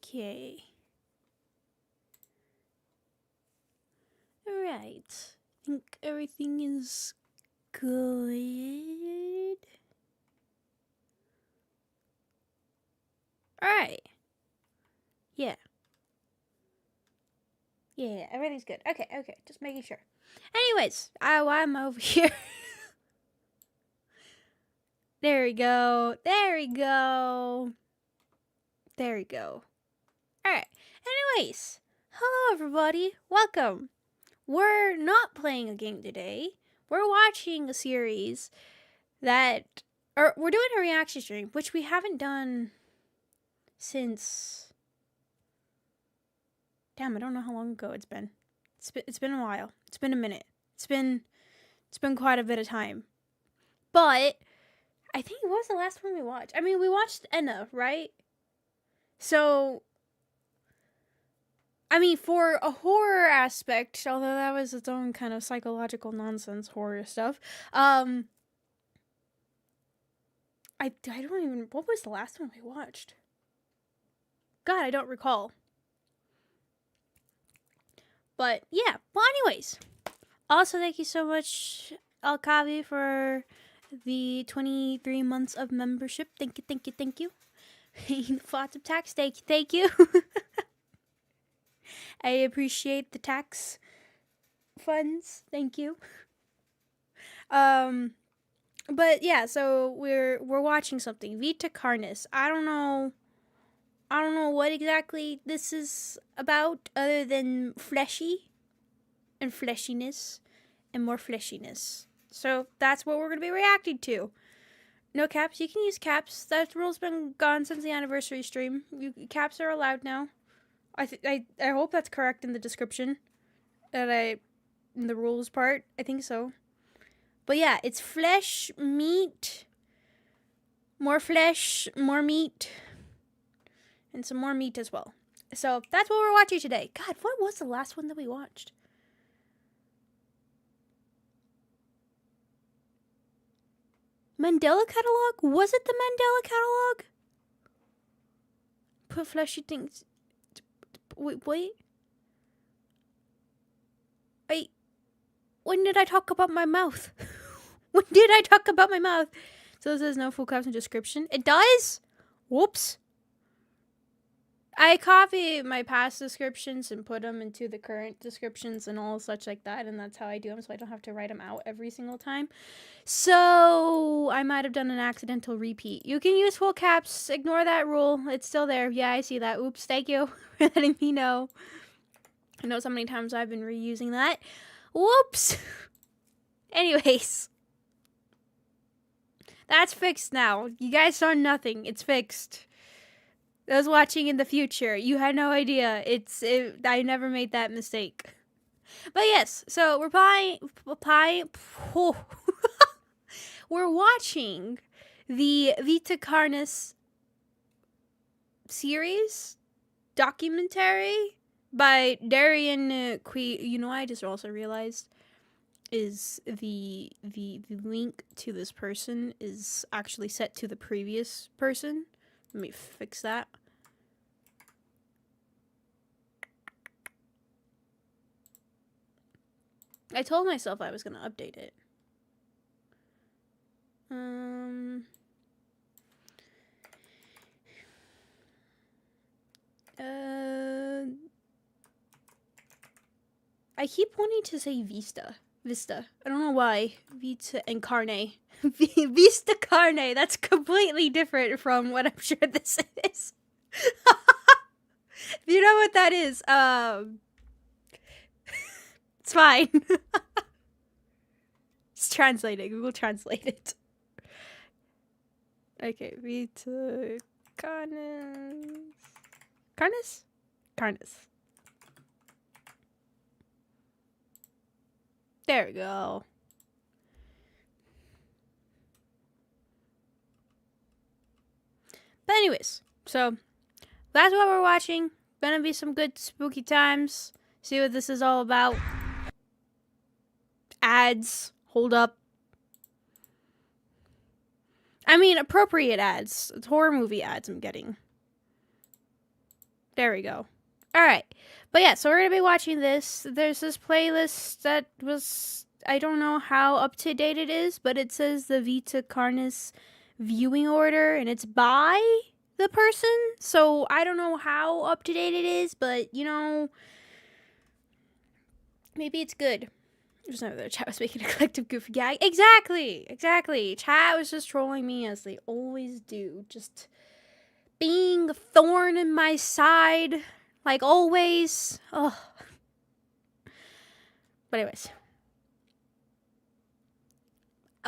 Okay. Alright. I think everything is good. Alright. Yeah. Yeah, everything's good. Okay, just making sure. Anyways, I'm over here. There we go. Alright. Anyways, hello everybody. Welcome. We're not playing a game today. We're watching a series we're doing a reaction stream, which we haven't done since... Damn, I don't know how long ago it's been. It's been a while. It's been a minute. It's been quite a bit of time. But I think what was the last one we watched? I mean, we watched Enna, right? So I mean, for a horror aspect, although that was its own kind of psychological nonsense horror stuff, I don't even... What was the last one we watched? God, I don't recall. But, yeah. Well, anyways. Also, thank you so much, Alkavi, for the 23 months of membership. Thank you. Fatum tax, thank you. I appreciate the tax funds. Thank you. But yeah, so we're watching something. Vita Carnis. I don't know what exactly this is about, other than fleshy and fleshiness and more fleshiness. So that's what we're gonna be reacting to. No caps. You can use caps. That rule's been gone since the anniversary stream. Caps are allowed now. I hope that's correct in the description. In the rules part. I think so. But yeah, it's flesh, meat, more flesh, more meat, and some more meat as well. So that's what we're watching today. God, what was the last one that we watched? Mandela Catalog? Was it the Mandela Catalog? Put fleshy things... Wait. When did I talk about my mouth? When did I talk about my mouth? So it says no full caption description. It does? Whoops. I copy my past descriptions and put them into the current descriptions and all such like that, and that's how I do them, so I don't have to write them out every single time. So I might have done an accidental repeat. You can use full caps. Ignore that rule. It's still there. Yeah, I see that. Oops. Thank you for letting me know. I know so many times I've been reusing that. Whoops. Anyways. That's fixed now. You guys saw nothing. It's fixed. Those watching in the future, you had no idea. I never made that mistake. But yes, so we're we're watching the Vita Carnis series documentary by Darian Qui. You know, I just also realized is the link to this person is actually set to the previous person. Let me fix that. I told myself I was going to update it. I keep wanting to say Vista. I don't know why. Vita and Carne. Vista Carne. That's completely different from what I'm sure this is. If you know what that is, it's fine. It's translating. Google Translate it. Okay, Vita Carnis. There we go. But anyways, so that's what we're watching. Gonna be some good spooky times. See what this is all about. Ads. Hold up. I mean, appropriate ads. It's horror movie ads I'm getting. There we go. All right. But yeah, so we're going to be watching this. There's this playlist that was, I don't know how up to date it is, but it says the Vita Carnis viewing order, and it's by the person. So I don't know how up to date it is, but you know, maybe it's good. There's no other chat was making a collective goof. Yeah, exactly. Chat was just trolling me as they always do. Just being a thorn in my side, like always. Ugh. But anyways.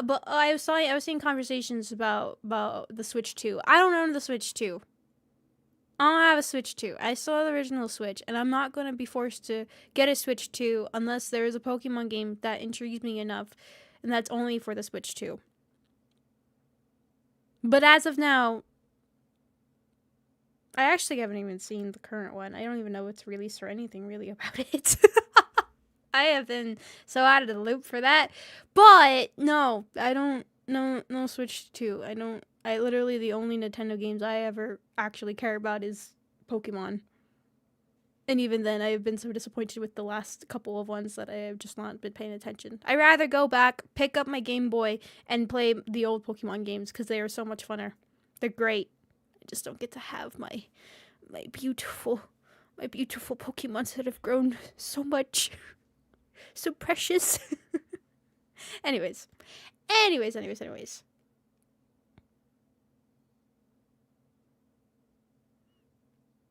But I was seeing conversations about the Switch 2. I don't own the Switch 2. I don't have a Switch 2. I still have the original Switch, and I'm not going to be forced to get a Switch 2 unless there is a Pokemon game that intrigues me enough, and that's only for the Switch 2. But as of now, I actually haven't even seen the current one. I don't even know what's released or anything really about it. I have been so out of the loop for that. But no, I don't. No Switch 2. I literally, the only Nintendo games I ever actually care about is Pokemon. And even then, I have been so disappointed with the last couple of ones that I have just not been paying attention. I'd rather go back, pick up my Game Boy, and play the old Pokemon games because they are so much funner. They're great. I just don't get to have my beautiful Pokemons that have grown so much. So precious. Anyways.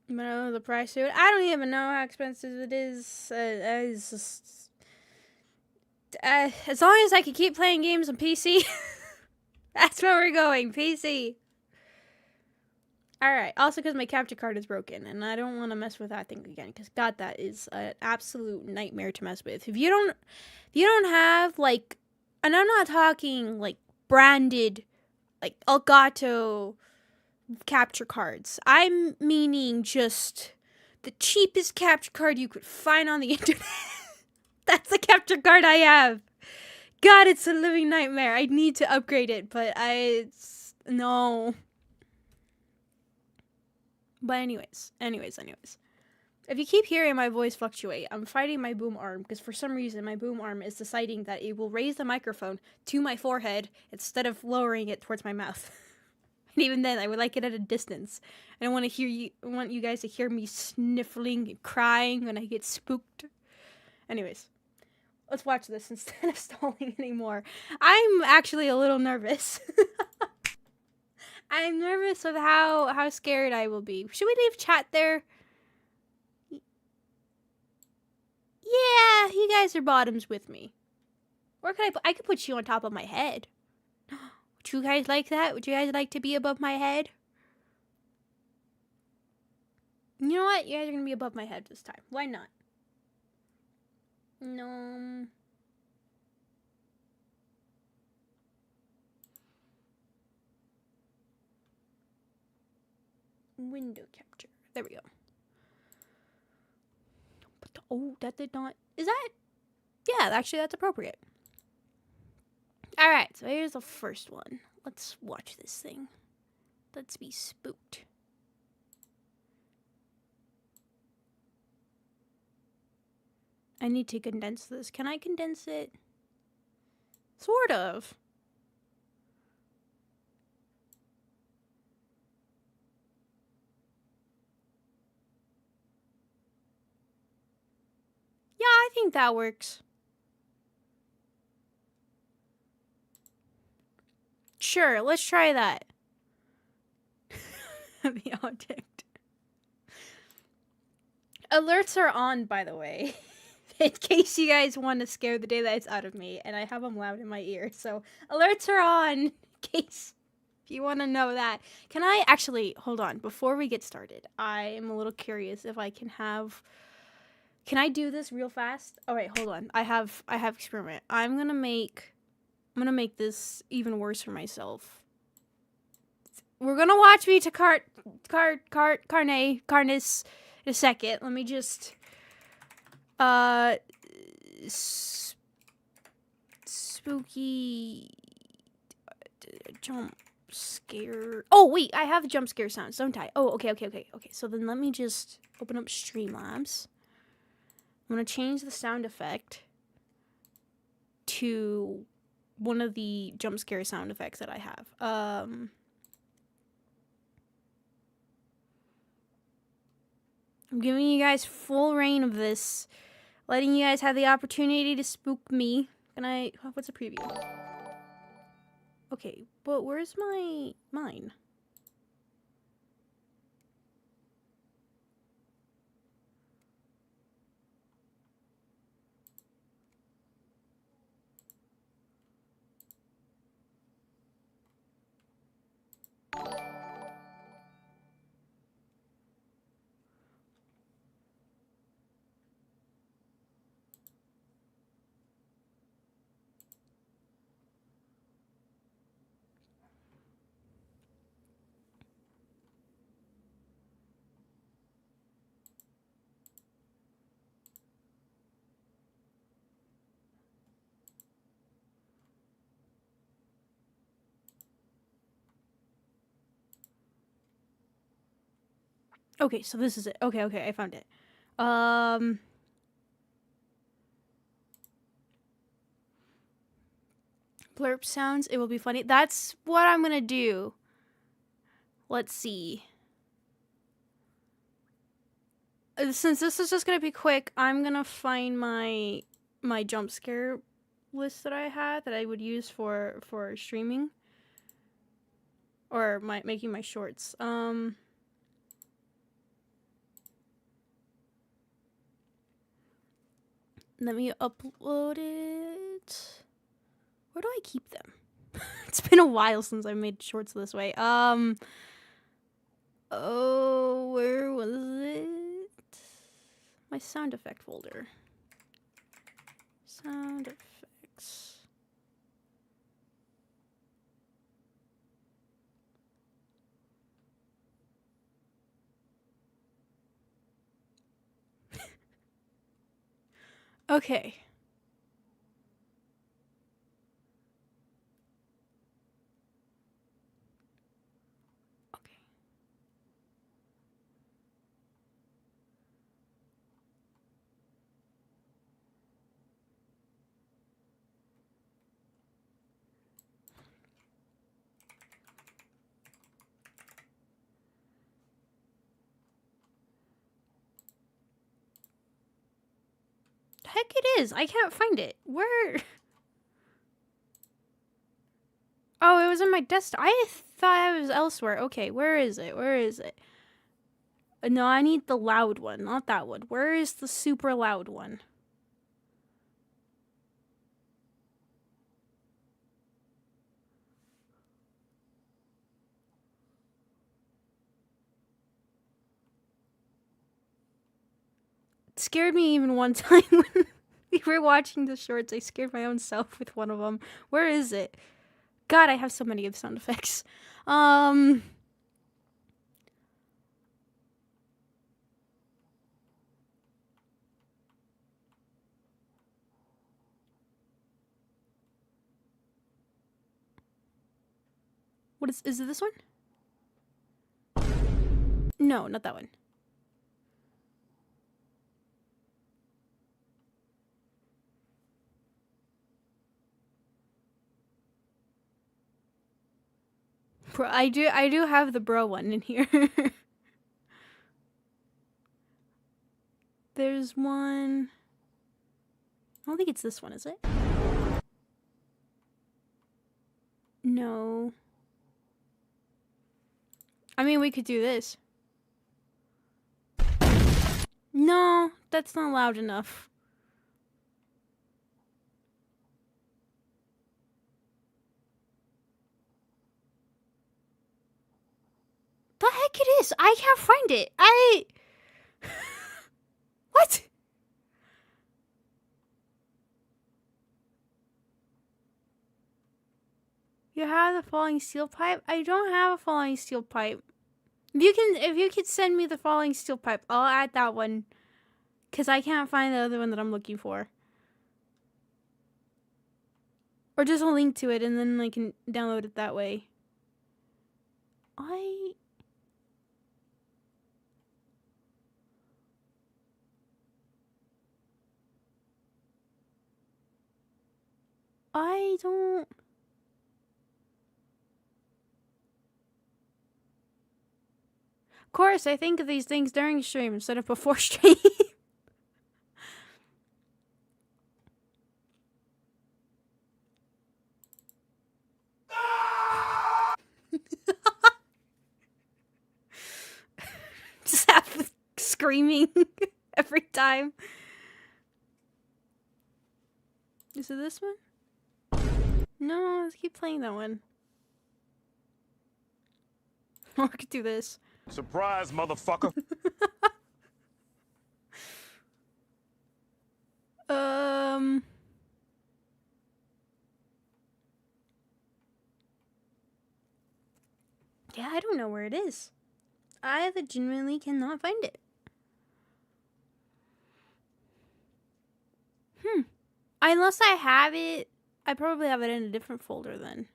But the price to it, I don't even know how expensive it is. It's just, as long as I can keep playing games on PC, that's where we're going. PC. Alright, also because my capture card is broken, and I don't want to mess with that thing again, because God, that is an absolute nightmare to mess with. If you don't have, like, and I'm not talking, like, branded, like, Elgato capture cards. I'm meaning just the cheapest capture card you could find on the internet. That's the capture card I have. God, it's a living nightmare. I need to upgrade it, but no. But anyways. If you keep hearing my voice fluctuate, I'm fighting my boom arm because for some reason my boom arm is deciding that it will raise the microphone to my forehead instead of lowering it towards my mouth. And even then, I would like it at a distance. I don't want you guys to hear me sniffling and crying when I get spooked. Anyways, let's watch this instead of stalling anymore. I'm actually a little nervous. I'm nervous of how scared I will be. Should we leave chat there? Yeah, you guys are bottoms with me. Or I could put you on top of my head. Would you guys like that? Would you guys like to be above my head? You know what? You guys are going to be above my head this time. Why not? No. Window capture. There we go. Oh, that did not... Is that... Yeah, actually, that's appropriate. Alright, so here's the first one. Let's watch this thing. Let's be spooked. I need to condense this. Can I condense it? Sort of. Yeah, I think that works. Sure, let's try that. The object. Alerts are on, by the way. In case you guys want to scare the daylights out of me, and I have them loud in my ear. So, alerts are on, in case you want to know that. Can I actually, hold on, before we get started, I am a little curious if I can I do this real fast? Oh wait, hold on. I have experiment. I'm gonna make this even worse for myself. We're gonna watch Vita Carnis in a second. Let me just spooky jump scare. Oh, wait, I have jump scare sounds, don't I? Oh, okay. So then let me just open up Streamlabs. I'm going to change the sound effect to one of the jump scare sound effects that I have. I'm giving you guys full reign of this, letting you guys have the opportunity to spook me. What's a preview? Okay, but where's mine? Okay, so this is it. Okay, I found it. Blurp sounds, it will be funny. That's what I'm gonna do. Let's see. Since this is just gonna be quick, I'm gonna find my jump scare list that I had that I would use for streaming. Or making my shorts. Let me upload it. Where do I keep them? It's been a while since I made shorts this way. Oh, where was it? My sound effect folder. Sound effects. Okay. Heck it is. I can't find it. Where? Oh, it was in my desktop. I thought it was elsewhere. Okay, where is it? No, I need the loud one, not that one. Where is the super loud one? It scared me even one time when we were watching the shorts. I scared my own self with one of them. Where is it? God, I have so many of the sound effects. What is it this one? No, not that one. Bro, I do have the bro one in here. There's one. I don't think it's this one, is it? No. I mean, we could do this. No, that's not loud enough. The heck it is? I can't find it. What? You have the falling steel pipe? I don't have a falling steel pipe. If you could send me the falling steel pipe, I'll add that one. Cause I can't find the other one that I'm looking for. Or just a link to it and then I can download it that way. I don't... Of course, I think of these things during stream instead of before stream. Just have screaming every time. Is it this one? No, let's keep playing that one. Or I could do this. Surprise, motherfucker. Yeah, I don't know where it is. I legitimately cannot find it. Unless I have it, I probably have it in a different folder then.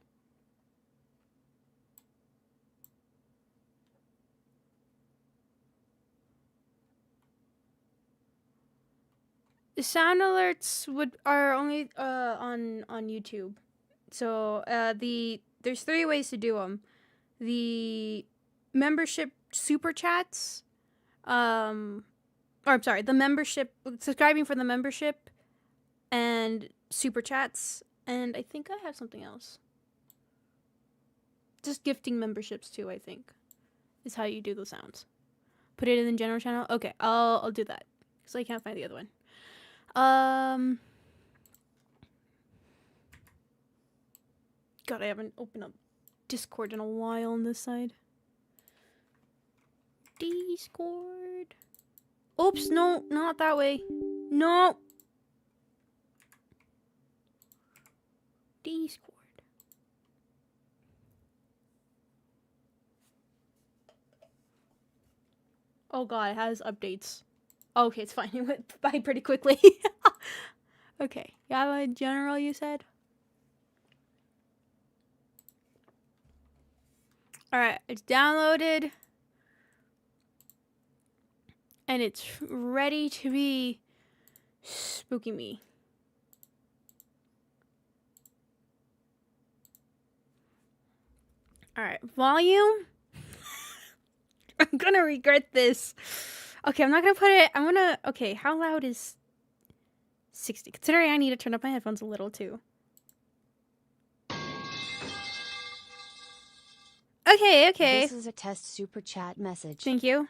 The sound alerts are only on YouTube. So there's 3 ways to do them. The membership super chats, the membership, subscribing for the membership, and super chats, and I think I have something else. Just gifting memberships too, I think, is how you do the sounds. Put it in the general channel. Okay, I'll do that because I can't find the other one. God, I haven't opened up Discord in a while on this side. Discord. Oops, no, not that way. No. Discord. Oh god, it has updates. Okay, it's fine. It went by pretty quickly. Okay, yeah, in general, you said? Alright, it's downloaded. And it's ready to be spooky me. Alright, volume. I'm gonna regret this. Okay, I'm not gonna put it. Okay, how loud is 60? Considering I need to turn up my headphones a little too. Okay. This is a test super chat message. Thank you.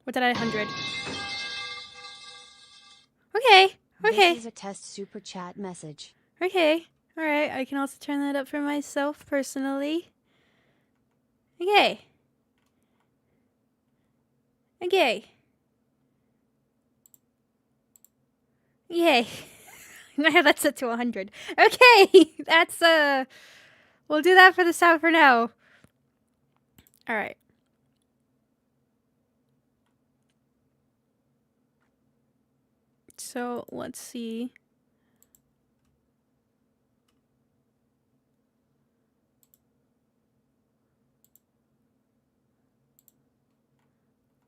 What did I 100? Okay. This is a test super chat message. Okay. Alright, I can also turn that up for myself personally. Okay. Yay. I have that set to 100. Okay! That's, we'll do that for the sound for now. Alright. So, let's see.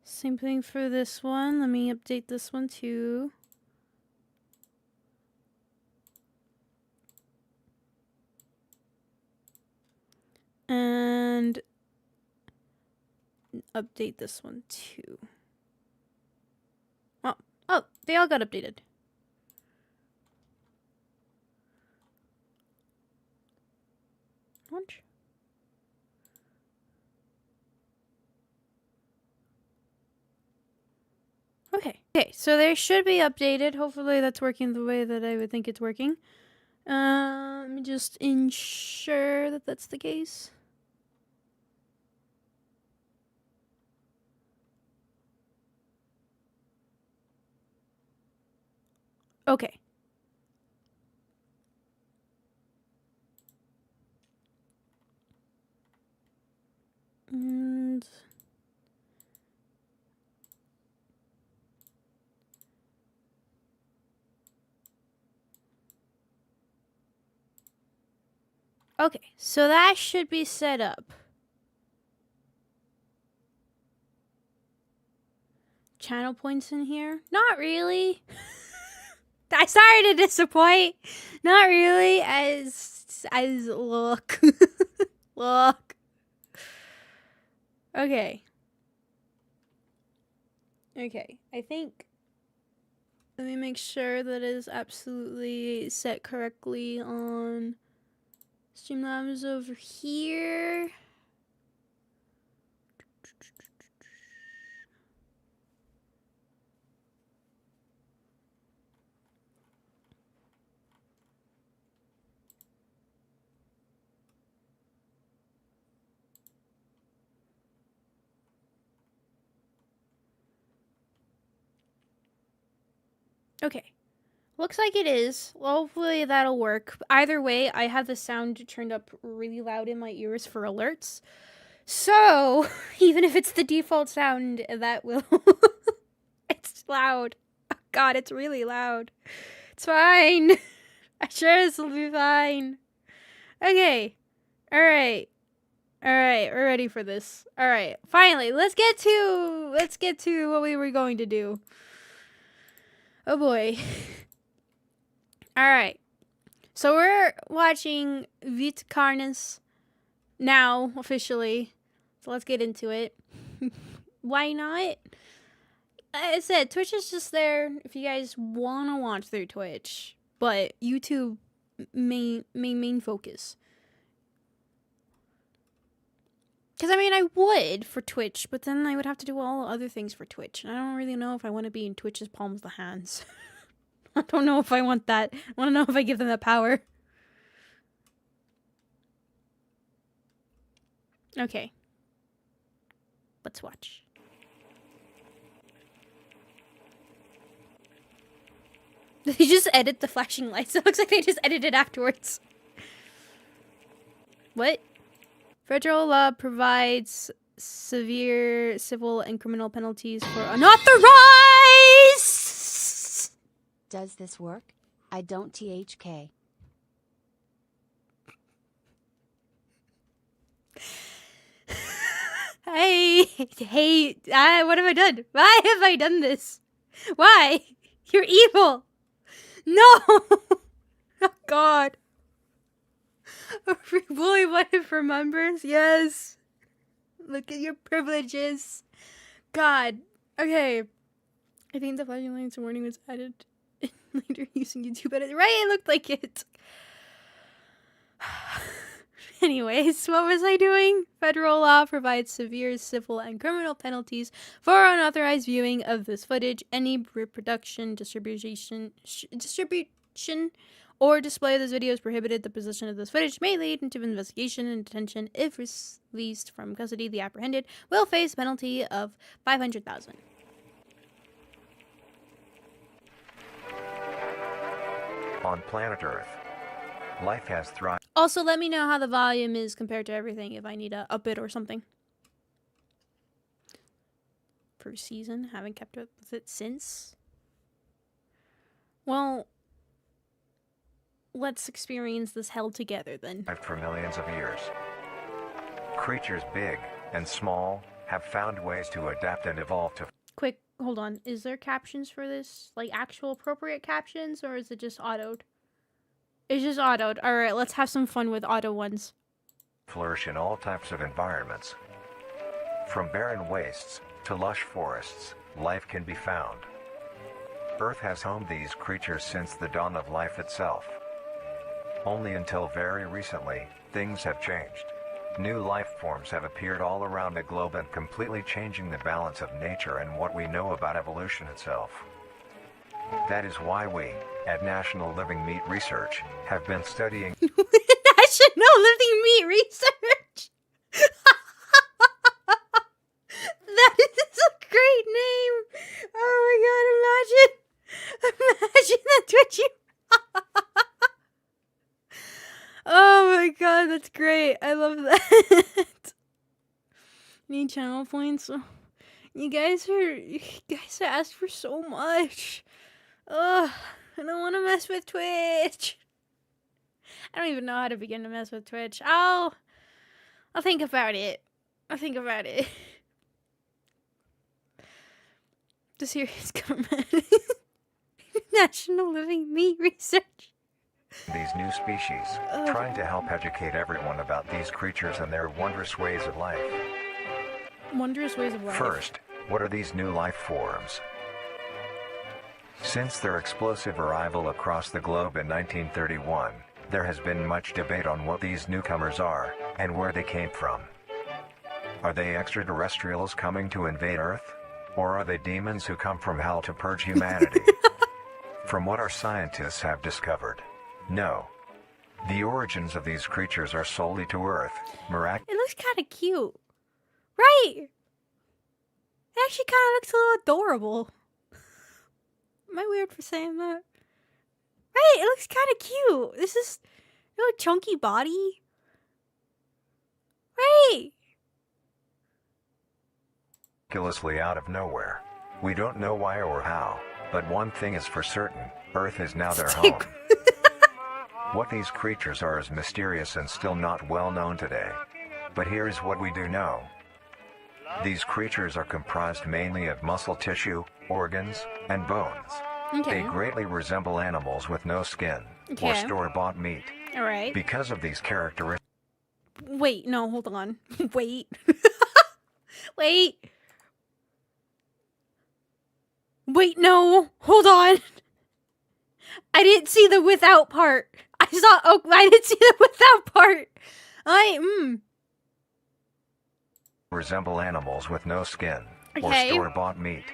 Same thing for this one. Let me update this one too. And update this one too. Oh, they all got updated. Launch. Okay, so they should be updated. Hopefully that's working the way that I would think it's working. Let me just ensure that that's the case. Okay. And okay, so that should be set up. channel points in here? Not really. I'm sorry to disappoint. Not really. As look. Look. Okay. Okay. I think, let me make sure that it is absolutely set correctly on Streamlabs over here. Okay. Looks like it is. Well, hopefully that'll work. Either way, I have the sound turned up really loud in my ears for alerts. So, even if it's the default sound, that will... It's loud. Oh, God, it's really loud. It's fine. I'm sure this will be fine. Okay. Alright. Alright, we're ready for this. Alright, finally, let's get to what we were going to do. Oh boy. Alright. So we're watching Vita Carnis now, officially. So let's get into it. Why not? I said, Twitch is just there if you guys want to watch through Twitch. But YouTube, main focus. Because, I mean, I would for Twitch, but then I would have to do all other things for Twitch. And I don't really know if I want to be in Twitch's palms of the hands. I don't know if I want that. I want to know if I give them that power. Okay. Let's watch. Did they just edit the flashing lights? It looks like they just edited afterwards. What? Federal law provides severe civil and criminal penalties for unauthorized. Does this work? I don't THK. Hey, what have I done? Why have I done this? Why? You're evil. No. Oh, God. A free bully button for members? Yes. Look at your privileges. God. Okay. I think the flashing lights warning was added later using YouTube edit. Right? It looked like it. Anyways, what was I doing? Federal law provides severe civil and criminal penalties for unauthorized viewing of this footage. Any reproduction, distribution, or display of this video is prohibited. The possession of this footage may lead into investigation and detention. If released from custody, the apprehended will face a penalty of $500,000. On planet Earth, life has thrived. Also, let me know how the volume is compared to everything if I need to up it or something. First season, haven't kept up with it since. Well, let's experience this hell together then. For millions of years. Creatures big and small have found ways to adapt and evolve to. Quick, hold on. Is there captions for this? Like actual appropriate captions, or is it just autoed? It's just autoed. Alright, let's have some fun with auto ones. Flourish in all types of environments. From barren wastes to lush forests, life can be found. Earth has homed these creatures since the dawn of life itself. Only until very recently, things have changed. New life forms have appeared all around the globe and completely changing the balance of nature and what we know about evolution itself. That is why we, at National Living Meat Research, have been studying National Living Meat Research! That is a great name! Oh my god, imagine that twitchy. Oh my god, that's great. I love that. Need channel points. You guys asked for so much. Ugh, I don't want to mess with Twitch. I don't even know how to begin to mess with Twitch. I'll think about it. The serious government. National Living Meat Research. These new species, trying to help educate everyone about these creatures and their wondrous ways of life. Wondrous ways of life. First, what are these new life forms? Since their explosive arrival across the globe in 1931, there has been much debate on what these newcomers are, and where they came from. Are they extraterrestrials coming to invade Earth? Or are they demons who come from hell to purge humanity? From what our scientists have discovered, no. The origins of these creatures are solely to Earth, It looks kind of cute. Right! It actually kind of looks a little adorable. Am I weird for saying that? Right, it looks kind of cute. This is a little chunky body. Right! miraculously out of nowhere. We don't know why or how, but one thing is for certain, Earth is now their home. What these creatures are is mysterious and still not well known today. But here is what we do know. These creatures are comprised mainly of muscle tissue, organs, and bones. Okay. They greatly resemble animals with no skin, or store-bought meat. Alright. Because of these characteristics. Wait, no, hold on. Wait. Wait. Wait, no, hold on. I didn't see the without part. I didn't see the without part. Resemble animals with no skin, or store-bought meat.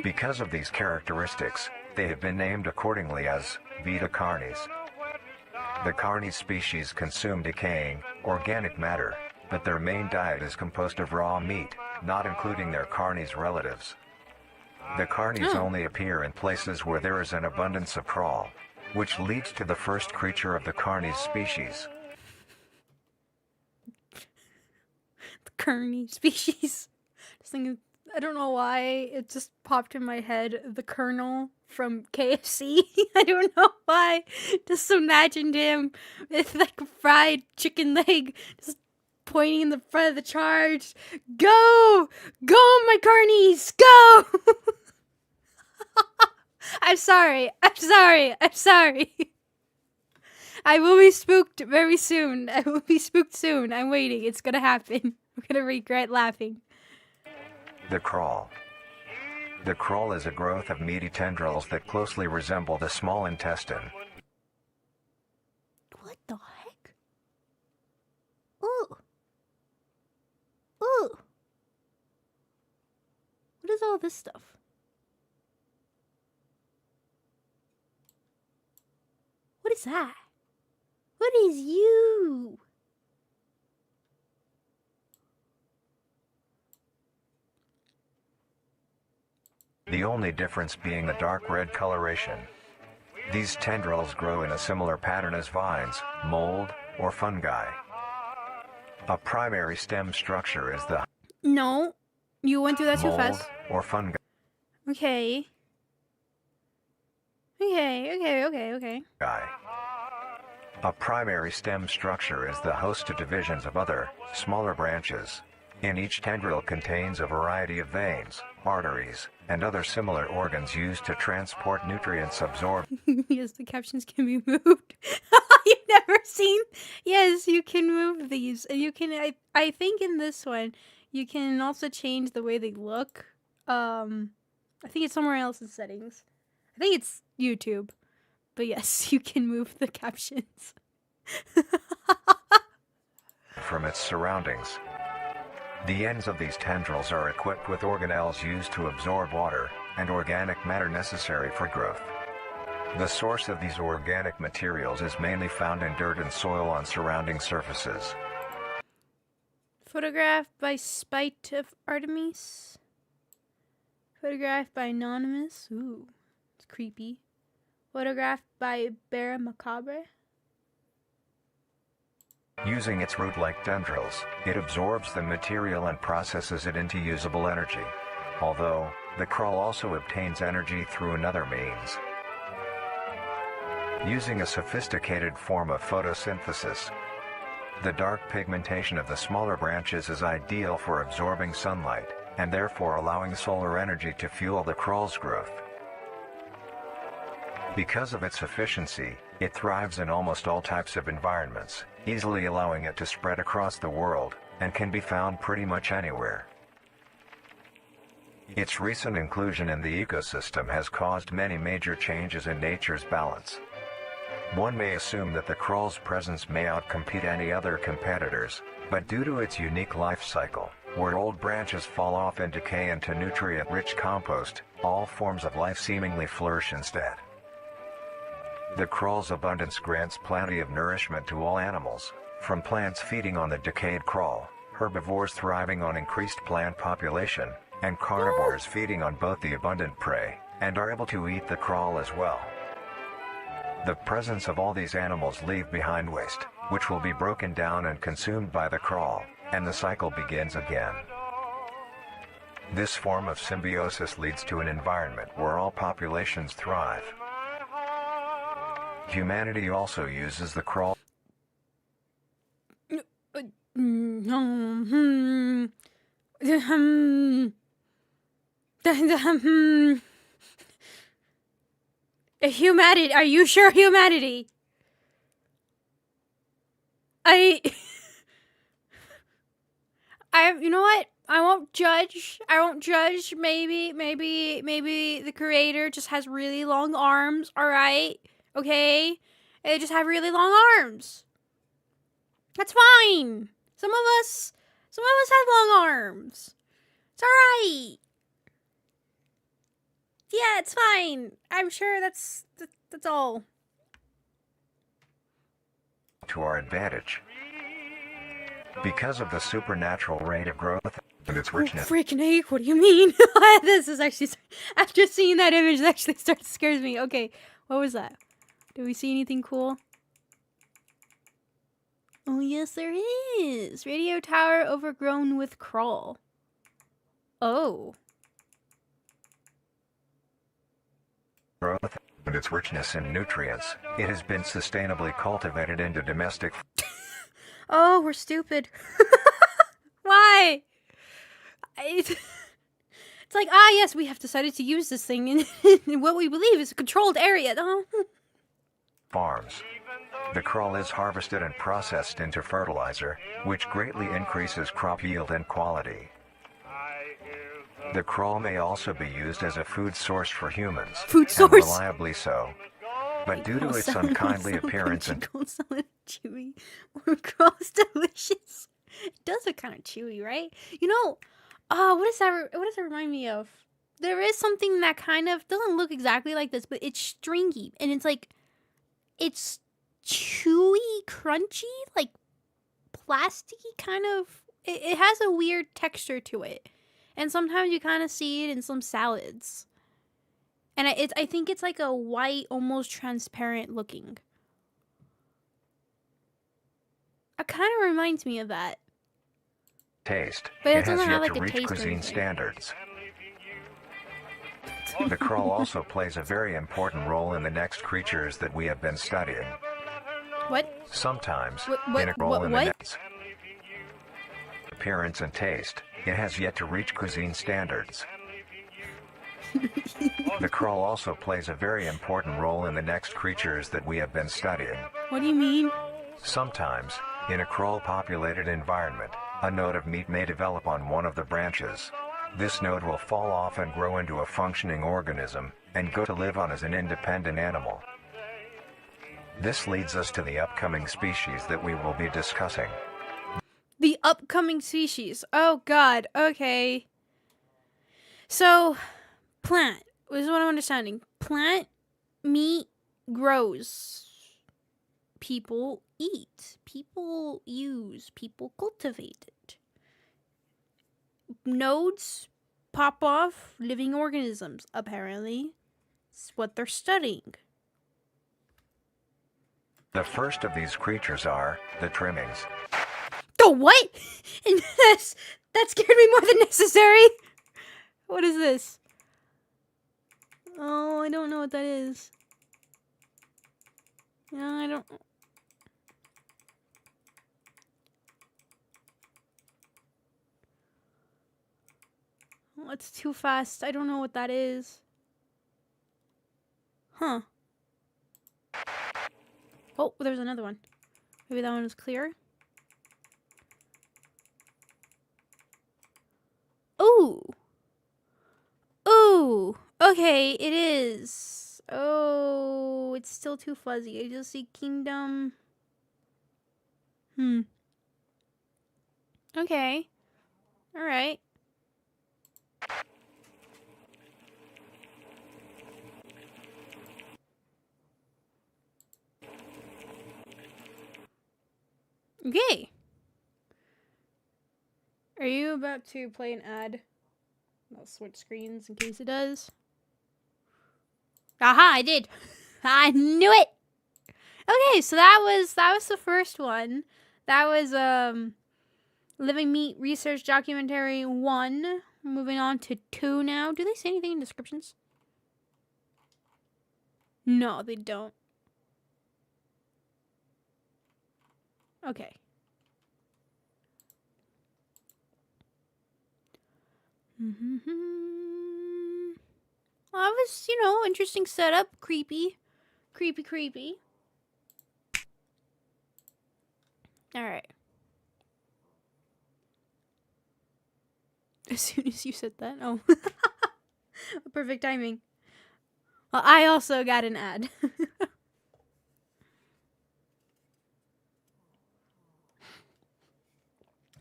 Because of these characteristics, they have been named accordingly as Vita Carnis. The Carnis species consume decaying, organic matter, but their main diet is composed of raw meat, not including their Carnis relatives. The Carnis only appear in places where there is an abundance of crawl, which leads to the first creature of the Carnis species. The Carnis species. Just thinking, I don't know why it just popped in my head. The Colonel from KFC. I don't know why. Just imagined him with like a fried chicken leg, just pointing in the front of the charge. Go! Go, my Carnies! Go! I'm sorry. I will be spooked very soon. I will be spooked soon. I'm waiting. It's gonna happen. I'm gonna regret laughing. The crawl. The crawl is a growth of meaty tendrils that closely resemble the small intestine. What the heck? Ooh. Ooh. What is all this stuff? What is that? What is you? The only difference being the dark red coloration. These tendrils grow in a similar pattern as vines, mold, or fungi. A primary stem structure is the No, you went through that too mold fast. or fungi. Okay. A primary stem structure is the host to divisions of other, smaller branches. In each tendril contains a variety of veins, arteries, and other similar organs used to transport nutrients absorbed. Yes, the captions can be moved. You've never seen? Yes, you can move these. And you can, I think in this one, you can also change the way they look. I think it's somewhere else in settings. I think it's YouTube. But yes, you can move the captions. From its surroundings. The ends of these tendrils are equipped with organelles used to absorb water and organic matter necessary for growth. The source of these organic materials is mainly found in dirt and soil on surrounding surfaces. Photographed by Spite of Artemis. Photographed by Anonymous. Ooh, it's creepy. Photographed by Bear Macabre. Using its root-like tendrils, it absorbs the material and processes it into usable energy. Although, the crawl also obtains energy through another means. Using a sophisticated form of photosynthesis, the dark pigmentation of the smaller branches is ideal for absorbing sunlight, and therefore allowing solar energy to fuel the crawl's growth. Because of its efficiency, it thrives in almost all types of environments, easily allowing it to spread across the world, and can be found pretty much anywhere. Its recent inclusion in the ecosystem has caused many major changes in nature's balance. One may assume that the crawl's presence may outcompete any other competitors, but due to its unique life cycle, where old branches fall off and decay into nutrient-rich compost, all forms of life seemingly flourish instead. The crawl's abundance grants plenty of nourishment to all animals, from plants feeding on the decayed crawl, herbivores thriving on increased plant population, and carnivores feeding on both the abundant prey, and are able to eat the crawl as well. The presence of all these animals leave behind waste, which will be broken down and consumed by the crawl, and the cycle begins again. This form of symbiosis leads to an environment where all populations thrive. Humanity also uses the crawl. Humanity, are you sure humanity? You know what? I won't judge. Maybe the creator just has really long arms, alright? Okay? They just have really long arms. That's fine. Some of us have long arms. It's alright. Yeah, it's fine. I'm sure that's all. To our advantage. Because of the supernatural rate of growth and its richness. Oh, freaking A, what do you mean? This is actually, after seeing that image, it actually scares me. Okay, what was that? Did we see anything cool? Oh, yes, there is. Radio tower overgrown with crawl. Oh. Growth and its richness in nutrients, it has been sustainably cultivated into domestic. Oh, we're stupid. Why? It's like, yes, we have decided to use this thing in what we believe is a controlled area. Farms. The crawl is harvested and processed into fertilizer, which greatly increases crop yield and quality. The crawl may also be used as a food source for humans. Food source? And reliably so. But due to its unkindly appearance and chewy, or crawl's delicious. It does look kind of chewy, right? You know, what does that remind me of? There is something that kind of doesn't look exactly like this, but it's stringy, and it's like, it's chewy, crunchy, like plasticky kind of. It has a weird texture to it, and sometimes you kind of see it in some salads. And I think it's like a white, almost transparent looking. It kind of reminds me of that. Taste. But it has doesn't have yet like to a reach taste or cuisine anything. standards. The crawl also plays a very important role in the next creatures that we have been studying. What? Sometimes, What- in a role in the what? next appearance and taste, it has yet to reach cuisine standards. The crawl also plays a very important role in the next creatures that we have been studying. What do you mean? Sometimes, in a crawl-populated environment, a node of meat may develop on one of the branches. This node will fall off and grow into a functioning organism, and go to live on as an independent animal. This leads us to the upcoming species that we will be discussing. The upcoming species. Oh god, okay. So, plant. This is what I'm understanding. Plant meat grows. People eat. People use. People cultivate it. Nodes pop off living organisms, apparently. It's what they're studying. The first of these creatures are the trimmings. The what? And that scared me more than necessary. What is this? Oh, I don't know what that is. No, I don't. That's too fast. I don't know what that is. Huh. Oh, there's another one. Maybe that one is clear. Ooh. Ooh. Okay, it is. Oh, it's still too fuzzy. I just see kingdom. Okay. Alright. Okay. Are you about to play an ad? I'll switch screens in case it does. Aha, I did. I knew it. Okay, so that was the first one. That was Living Meat Research Documentary 1. Moving on to 2 now. Do they say anything in descriptions? No, they don't. Okay. Well, that was, you know, interesting setup. Creepy. Creepy. Alright. As soon as you said that. Oh. Perfect timing. Well, I also got an ad.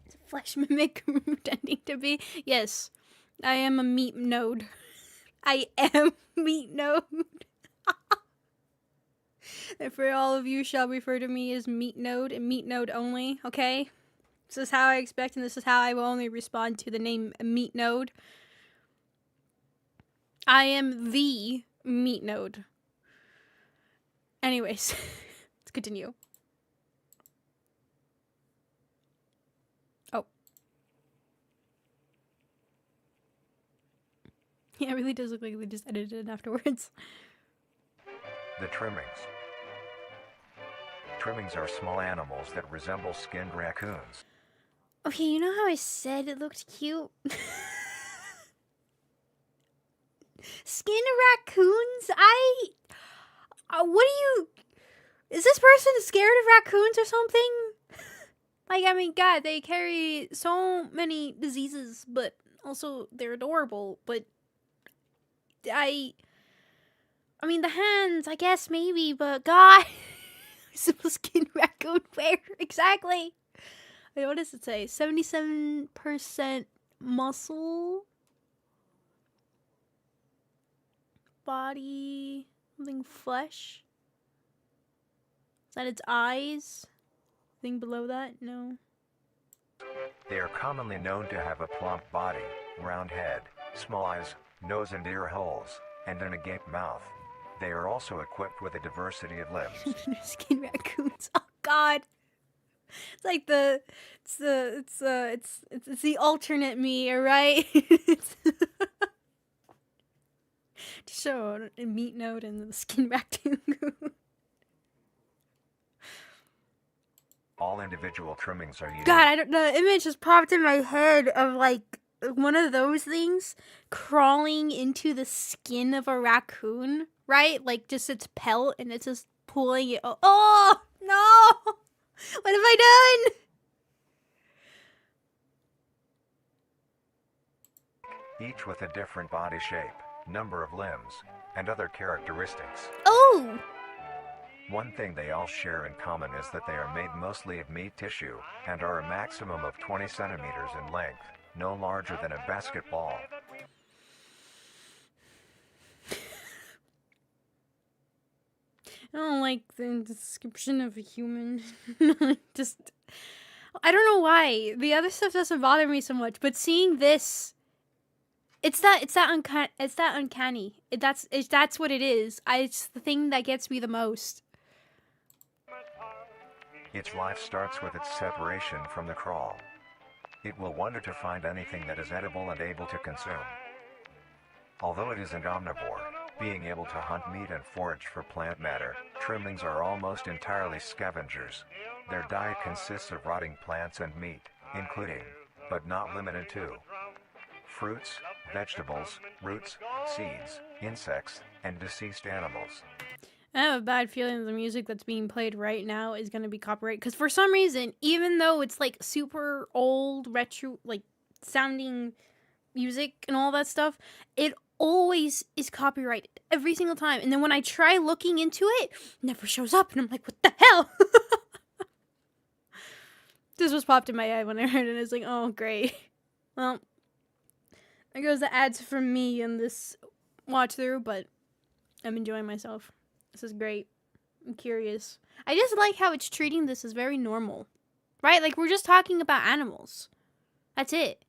It's a flesh mimic pretending to be. Yes, I am a meat node. I am meat node. And for all of you shall refer to me as meat node and meat node only, okay? This is how I expect, and this is how I will only respond to the name meat node. I am the meat node. Anyways, let's continue. Oh. Yeah, it really does look like they just edited it afterwards. The trimmings. Trimmings are small animals that resemble skinned raccoons. Okay, you know how I said it looked cute? Skinned raccoons? What do you... Is this person scared of raccoons or something? Like, I mean, God, they carry so many diseases, but also they're adorable, but... I mean, the hands, I guess, maybe, but God... Simple skin raccoon, where exactly? Wait, what does it say? 77% muscle, body, something flesh. Is that its eyes? Thing below that? No. They are commonly known to have a plump body, round head, small eyes, nose and ear holes, and an agape mouth. They are also equipped with a diversity of limbs. Skin raccoons. Oh God. It's like it's the alternate me, right? To show a meat node and the skin raccoon. All individual trimmings are unique. God, the image just popped in my head of like one of those things crawling into the skin of a raccoon, right? Like just its pelt, and it's just pulling it. Oh no! What have I done? Each with a different body shape, number of limbs, and other characteristics. Oh! One thing they all share in common is that they are made mostly of meat tissue, and are a maximum of 20 centimeters in length, no larger than a basketball. I don't like the description of a human. Just, I don't know why. The other stuff doesn't bother me so much, but seeing this, it's that uncanny. That's what it is. It's the thing that gets me the most. Its life starts with its separation from the crawl. It will wonder to find anything that is edible and able to consume. Although it is an omnivore, being able to hunt meat and forage for plant matter, trimmings are almost entirely scavengers. Their diet consists of rotting plants and meat, including, but not limited to, fruits, vegetables, roots, seeds, insects, and deceased animals. I have a bad feeling the music that's being played right now is going to be copyrighted. Because for some reason, even though it's like super old, retro, like sounding music and all that stuff, it always is copyrighted every single time. And then when I try looking into it, it never shows up. And I'm like, what the hell? This was popped in my head when I heard it. It's like, oh, great. Well, there goes the ads from me in this watch through, but I'm enjoying myself. This is great. I'm curious. I just like how it's treating this as very normal. Right? Like, we're just talking about animals. That's it.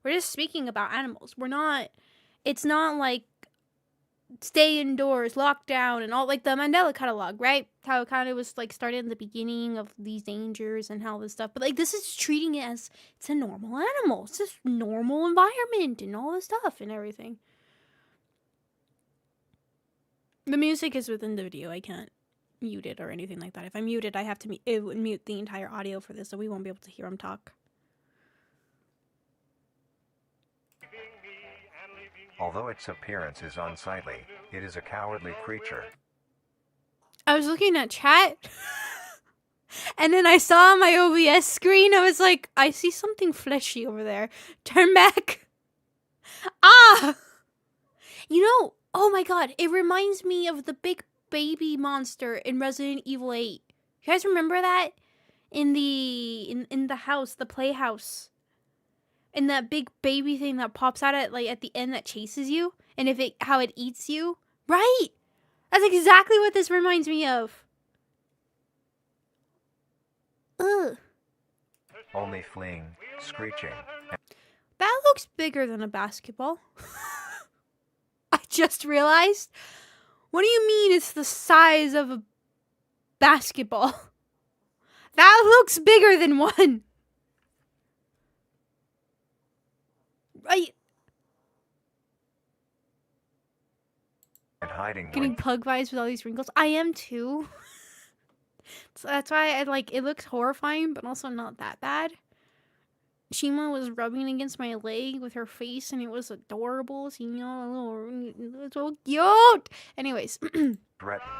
We're just speaking about animals. It's not like stay indoors, lockdown, and all, like the Mandela catalog, right? How it kind of was like started in the beginning of these dangers and how this stuff. But like, this is treating it as it's a normal animal. It's just normal environment and all this stuff and everything. The music is within the video. I can't mute it or anything like that. If I mute it, I have to it would mute the entire audio for this, so we won't be able to hear him talk. Although its appearance is unsightly, it is a cowardly creature. I was looking at chat, and then I saw on my OBS screen, I was like, I see something fleshy over there. Turn back. Ah! You know, oh my god, it reminds me of the big baby monster in Resident Evil 8. You guys remember that? In the house, the playhouse. And that big baby thing that pops out at the end that chases you, and how it eats you, right? That's exactly what this reminds me of. Ugh. Only fleeing, screeching. That looks bigger than a basketball. I just realized. What do you mean it's the size of a basketball? That looks bigger than one. Right. And hiding Getting pug vibes with all these wrinkles. I am too. So that's why it looks horrifying, but also not that bad. Shima was rubbing against my leg with her face, and it was adorable. Seeing it was so cute. Anyways. threatened.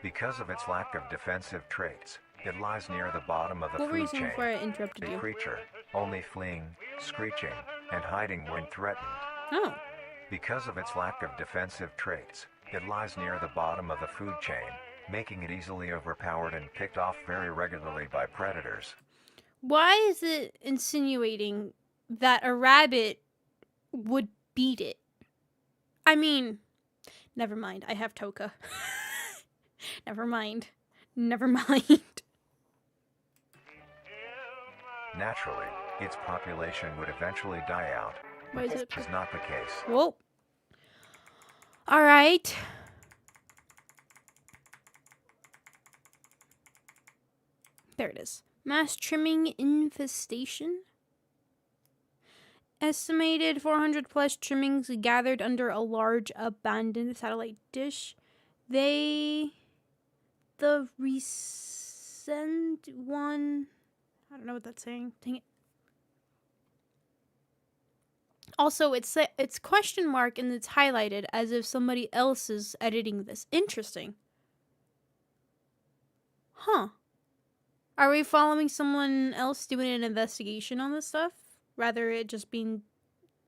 Because of its lack of defensive traits, it lies near the bottom of the What were you food saying chain. before I interrupted A you? creature, only fleeing, screeching, and hiding when threatened. Oh. Because of its lack of defensive traits, it lies near the bottom of the food chain, making it easily overpowered and picked off very regularly by predators. Why is it insinuating that a rabbit would beat it? I mean, never mind. I have Toka. Never mind. Never mind. Naturally, its population would eventually die out. Why is it? This is not the case. Whoa. All right. There it is. Mass trimming infestation. Estimated 400 plus trimmings gathered under a large abandoned satellite dish. The recent one, I don't know what that's saying. Dang it. Also, it's question mark and it's highlighted as if somebody else is editing this. Interesting. Huh. Are we following someone else doing an investigation on this stuff? Rather it just being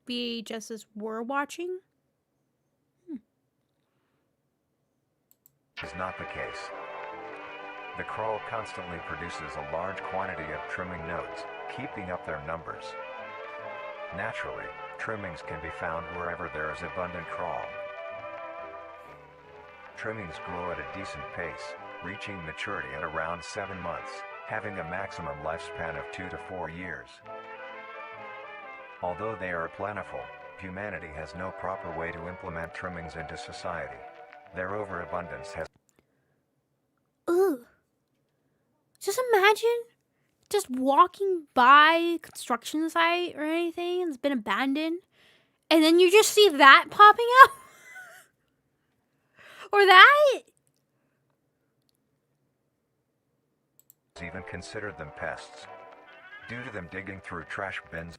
VHS's we're watching? Is not the case. The crawl constantly produces a large quantity of trimming nodes, keeping up their numbers. Naturally, trimmings can be found wherever there is abundant crawl. Trimmings grow at a decent pace, reaching maturity at around 7 months, having a maximum lifespan of 2 to 4 years. Although they are plentiful, humanity has no proper way to implement trimmings into society. Their overabundance has... Ugh. Just imagine just walking by a construction site or anything that's been abandoned, and then you just see that popping up. Or that. even considered them pests. Due to them digging through trash bins.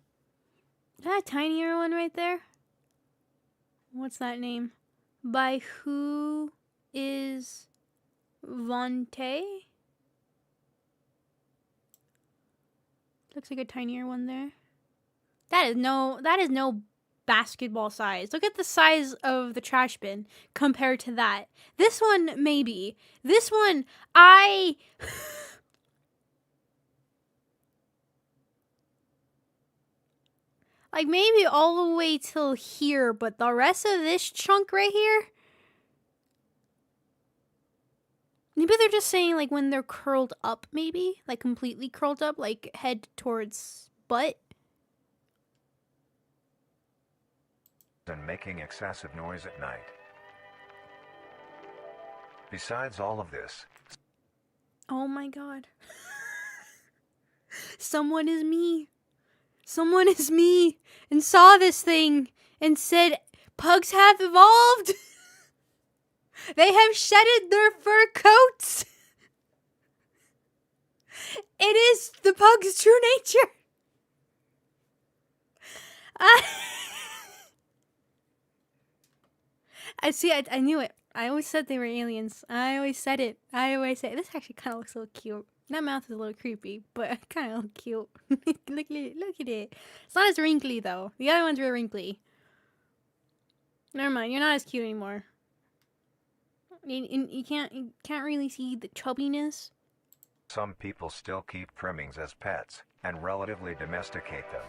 That tinier one right there? What's that name? By who is Vontae? Looks like a tinier one there. That is no basketball size. Look at the size of the trash bin compared to that. This one, maybe. This one, like maybe all the way till here, but the rest of this chunk right here, maybe they're just saying like when they're curled up, maybe like completely curled up, like head towards butt. And making excessive noise at night. Besides all of this, Oh my god. Someone is me. Someone is me and saw this thing and said, pugs have evolved. They have shedded their fur coats. It is the pug's true nature. I see, I knew it. I always said they were aliens. I always said it. This actually kind of looks a little cute. That mouth is a little creepy, but kind of cute. look at it. It's not as wrinkly though. The other one's real wrinkly. Never mind. You're not as cute anymore. You can't really see the chubbiness. some people still keep trimmings as pets and relatively domesticate them.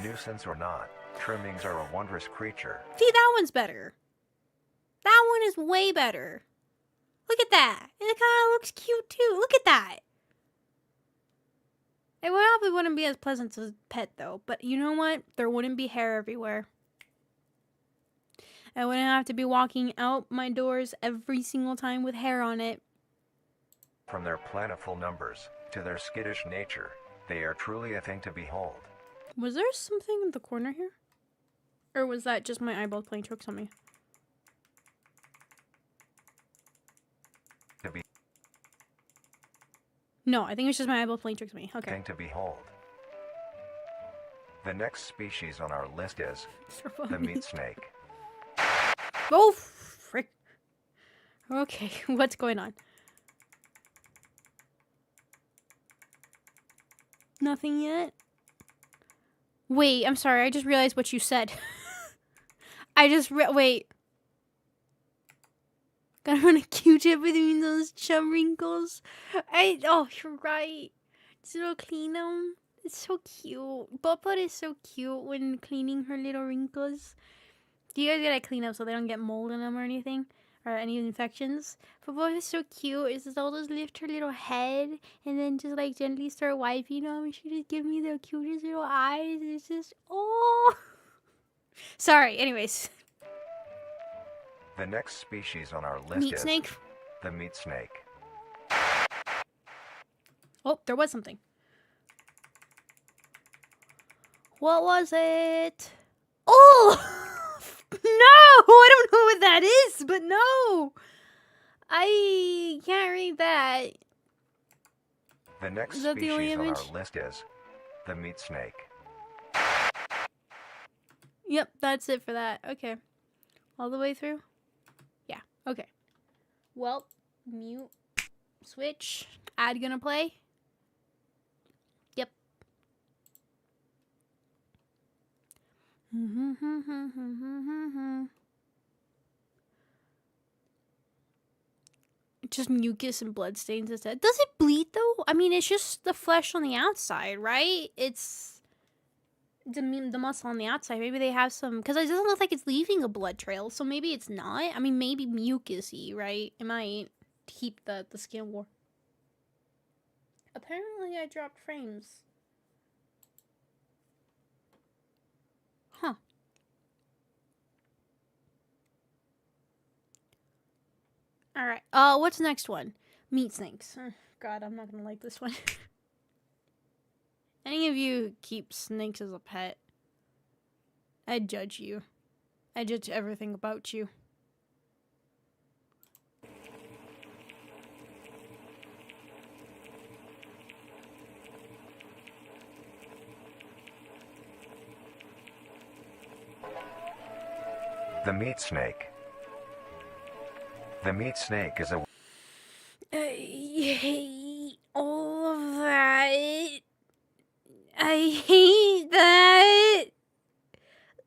Nuisance or not, trimmings are a wondrous creature. See, that one's better. That one is way better. Look at that. It kind of looks cute too. Look at that. It probably wouldn't be as pleasant as a pet though, but you know what? There wouldn't be hair everywhere. I wouldn't have to be walking out my doors every single time with hair on it. From their plentiful numbers to their skittish nature, they are truly a thing to behold. Was there something in the corner here? Or was that just my eyeball playing tricks on me? To be No, I think it's just my eyeball playing tricks on me. Okay. thing to behold. The next species on our list is the meat snake. Oh, frick. Okay, what's going on? Nothing yet? Wait, I'm sorry. I just realized what you said. Wait. Gotta run a Q-tip between those chub wrinkles. Oh, you're right. Just little clean them. It's so cute. Bopper is so cute when cleaning her little wrinkles. Do you guys gotta clean up so they don't get mold in them or anything? Or any infections? But Bopper is so cute. It's just, I'll just lift her little head and then just like gently start wiping them. And she just give me the cutest little eyes. It's just, oh. Sorry, anyways. The next species on our list Meat is snake. the meat snake. Oh, there was something. What was it? Oh! No! I don't know what that is, but no! I can't read that. The next Is that the only species on image? our list is the meat snake. Yep, that's it for that. Okay. All the way through? Yeah, okay. Well, mute, switch, ad gonna play. Yep. Just mucus and blood stains instead. Does it bleed though? I mean, it's just the flesh on the outside, right? It's the muscle on the outside. Maybe they have some, because it doesn't look like it's leaving a blood trail, so maybe it's not. I mean, maybe mucusy, right? It might keep the skin warm. Apparently, I dropped frames. Huh. Alright, what's the next one? Meat snakes. God, I'm not gonna like this one. Any of you who keep snakes as a pet, I judge you. I judge everything about you. The meat snake. The meat snake is a I hate all of that. I hate that.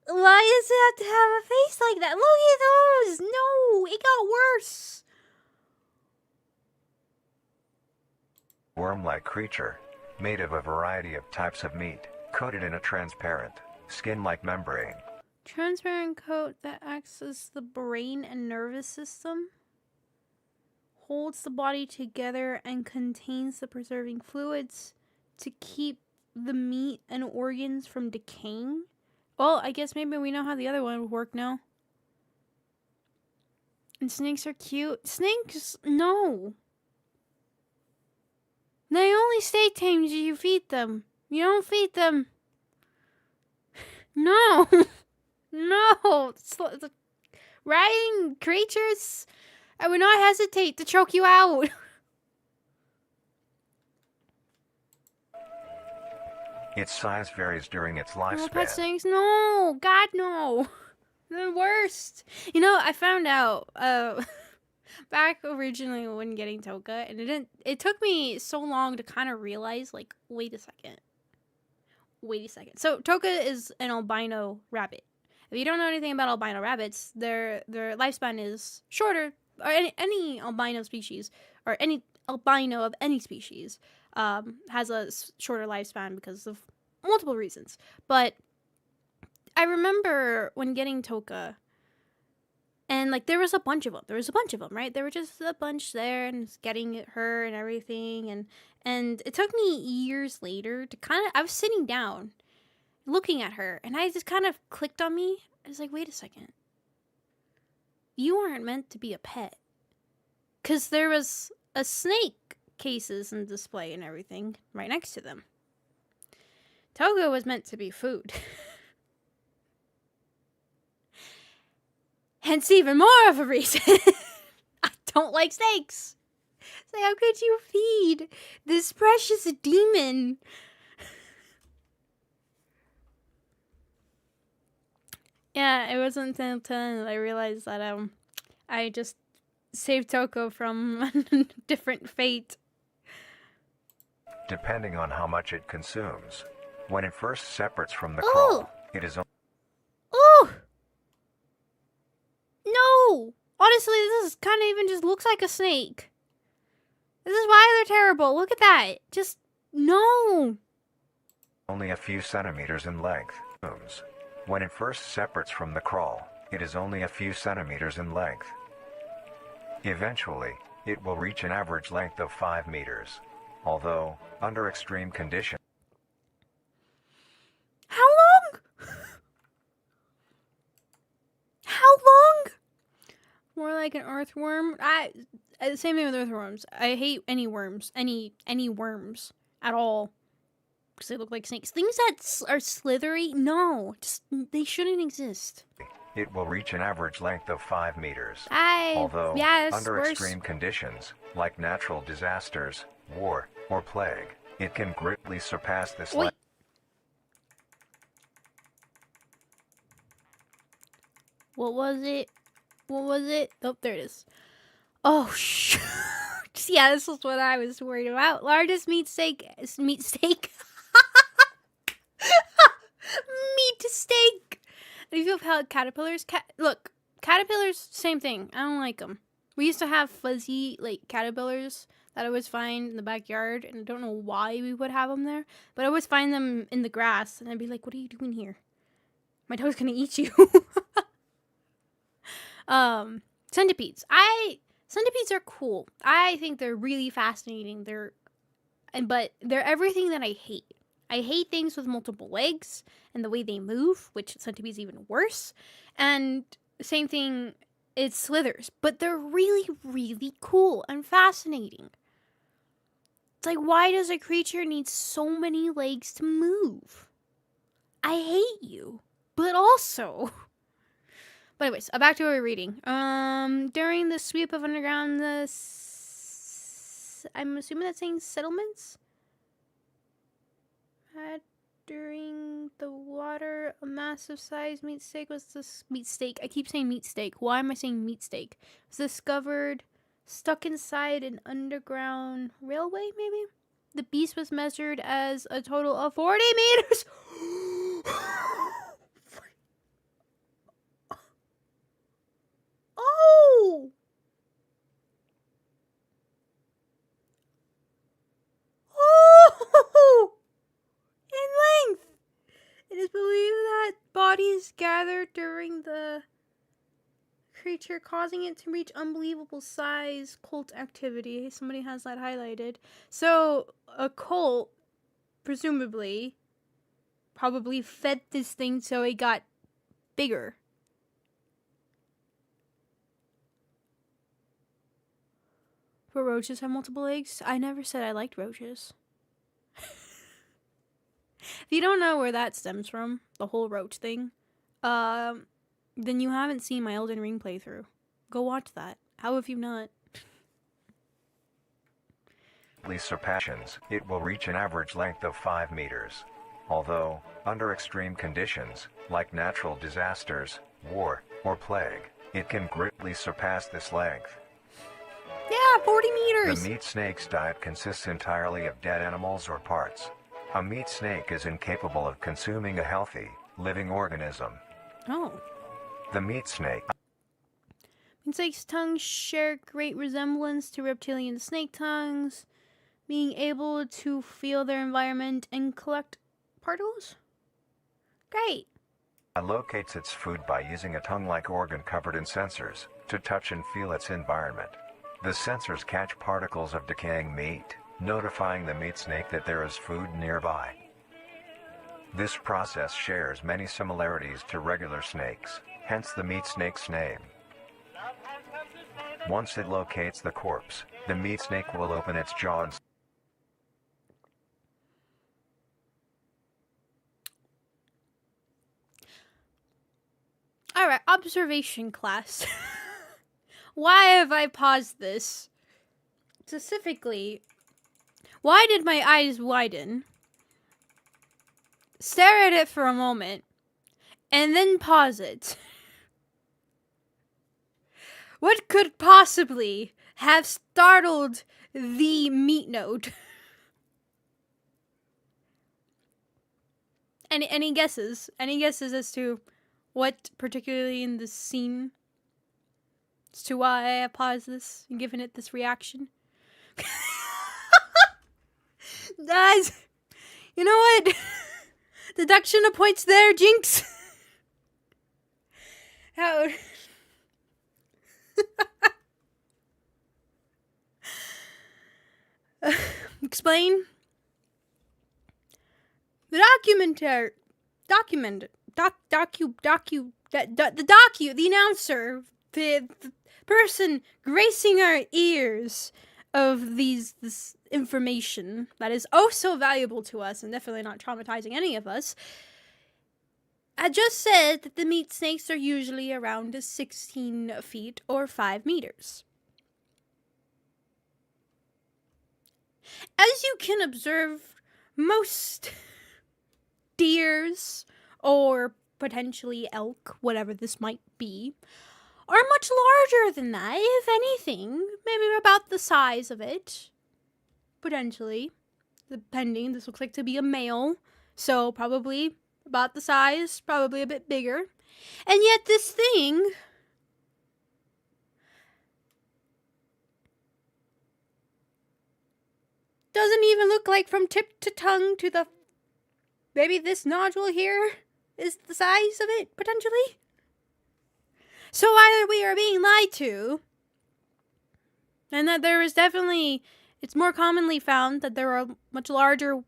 Why does it have to have a face like that? Look at those. No, it got worse. worm-like creature, made of a variety of types of meat, coated in a transparent, skin-like membrane. Transparent coat that acts as the brain and nervous system, holds the body together and contains the preserving fluids to keep the meat and organs from decaying. Well, I guess maybe we know how the other one would work now. And snakes are cute. Snakes, no. They only stay tamed if you feed them. You don't feed them. No. No. Riding creatures, I would not hesitate to choke you out. Its size varies during its No lifespan. pet snakes, no. God, no. The worst. You know, I found out back originally when getting Toka, and it took me so long to kind of realize, like, wait a second. So Toka is an albino rabbit. If you don't know anything about albino rabbits, their lifespan is shorter, or any albino species, or any albino of any species has a shorter lifespan because of multiple reasons. But I remember when getting Toka, and like there was a bunch of them. Right? There were just a bunch there, and getting her and everything, and it took me years later to I was sitting down, looking at her, and I just kind of clicked on me. I was like, wait a second. You aren't meant to be a pet. Because there was a snake cases and display and everything right next to them. Toga was meant to be food. Hence even more of a reason. I don't like snakes. It's like, how could you feed this precious demon? Yeah, it wasn't until then that I realized that I just saved Toko from a different fate. Depending on how much it consumes. When it first separates from the Ooh. crawl, it is Ooh! No! Honestly, this kind of even just looks like a snake. This is why they're terrible. Look at that. Just, no! only a few centimeters in length. When it first separates from the crawl, it is only a few centimeters in length. Eventually, it will reach an average length of 5 meters. Although, under extreme conditions, How long? How long? More like an earthworm. Same thing with earthworms. I hate any worms. Any worms at all. Because they look like snakes. Things that are slithery, no. Just, they shouldn't exist. it will reach an average length of 5 meters. Although, yes, under worse. extreme conditions, like natural disasters, war, or plague, it can greatly surpass this Wait. length. What was it? Oh, there it is. Oh, yeah, this is what I was worried about. Largest meat steak. Meat steak. Do you feel how caterpillars? Look, caterpillars, same thing. I don't like them. We used to have fuzzy, like, caterpillars that I always find in the backyard, and I don't know why we would have them there, but I always find them in the grass, and I'd be like, what are you doing here? My dog's gonna eat you. Centipedes. Centipedes are cool. I think they're really fascinating. But they're everything that I hate. I hate things with multiple legs and the way they move, which centipedes even worse. And same thing, it's slithers. But they're really, really cool and fascinating. It's like, why does a creature need so many legs to move? I hate you. But also... But anyways, back to what we're reading. During the sweep of underground, I'm assuming that's saying settlements? during the water. A massive sized meat steak was this meat steak. I keep saying meat steak. Why am I saying meat steak? Was discovered stuck inside an underground railway, maybe? The beast was measured as a total of 40 meters. Oh! Oh! In length! It is believed that bodies gathered during the creature, causing it to reach unbelievable size. Cult activity. Somebody has that highlighted. So, a cult, presumably, probably fed this thing so it got bigger. But roaches have multiple legs? I never said I liked roaches. If you don't know where that stems from, the whole roach thing, then you haven't seen my Elden Ring playthrough. Go watch that. How have you not? Surpassions, it will reach an average length of 5 meters. Although, under extreme conditions, like natural disasters, war, or plague, it can greatly surpass this length. Yeah, 40 meters! The meat snake's diet consists entirely of dead animals or parts. A meat snake is incapable of consuming a healthy, living organism. Oh. The meat snake. Meat snake's tongues share great resemblance to reptilian snake tongues, being able to feel their environment and collect particles. Great. It locates its food by using a tongue-like organ covered in sensors to touch and feel its environment. The sensors catch particles of decaying meat, notifying the meat snake that there is food nearby. This process shares many similarities to regular snakes, hence the meat snake's name. Once it locates the corpse, the meat snake will open its jaw and Alright, observation class. Why have I paused this? Specifically, why did my eyes widen, stare at it for a moment, and then pause it? What could possibly have startled the meat node? Any guesses? Any guesses as to what, particularly in this scene, as to why I have paused this and given it this reaction? Guys, you know what? Deduction of points there, Jinx. How? Explain. The the announcer, the person gracing our ears of this information that is oh so valuable to us and definitely not traumatizing any of us, I just said that the meat snakes are usually around 16 feet or 5 meters. As you can observe, most deers or potentially elk, whatever this might be, are much larger than that. If anything, maybe about the size of it. Potentially. Depending. This looks like to be a male, so probably about the size, probably a bit bigger. And yet this thing doesn't even look like from tip to tongue to the... Maybe this nodule here is the size of it, potentially? So either we are being lied to, and that there is definitely... It's more commonly found that there are much larger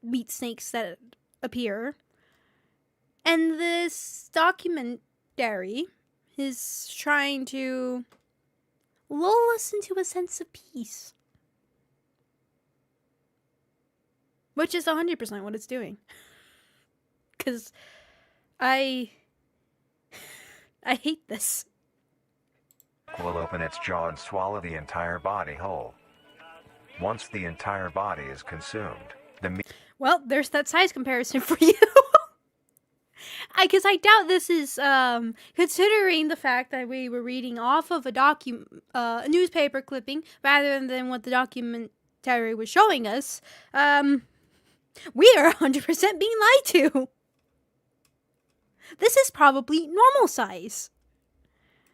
meat snakes that appear. And this documentary is trying to lull us into a sense of peace. Which is 100% what it's doing. Because I hate this. Will open its jaw and swallow the entire body whole. Once the entire body is consumed, the meat... Well, there's that size comparison for you. Because I doubt this is, considering the fact that we were reading off of a newspaper clipping rather than what the documentary was showing us, we are 100% being lied to. This is probably normal size.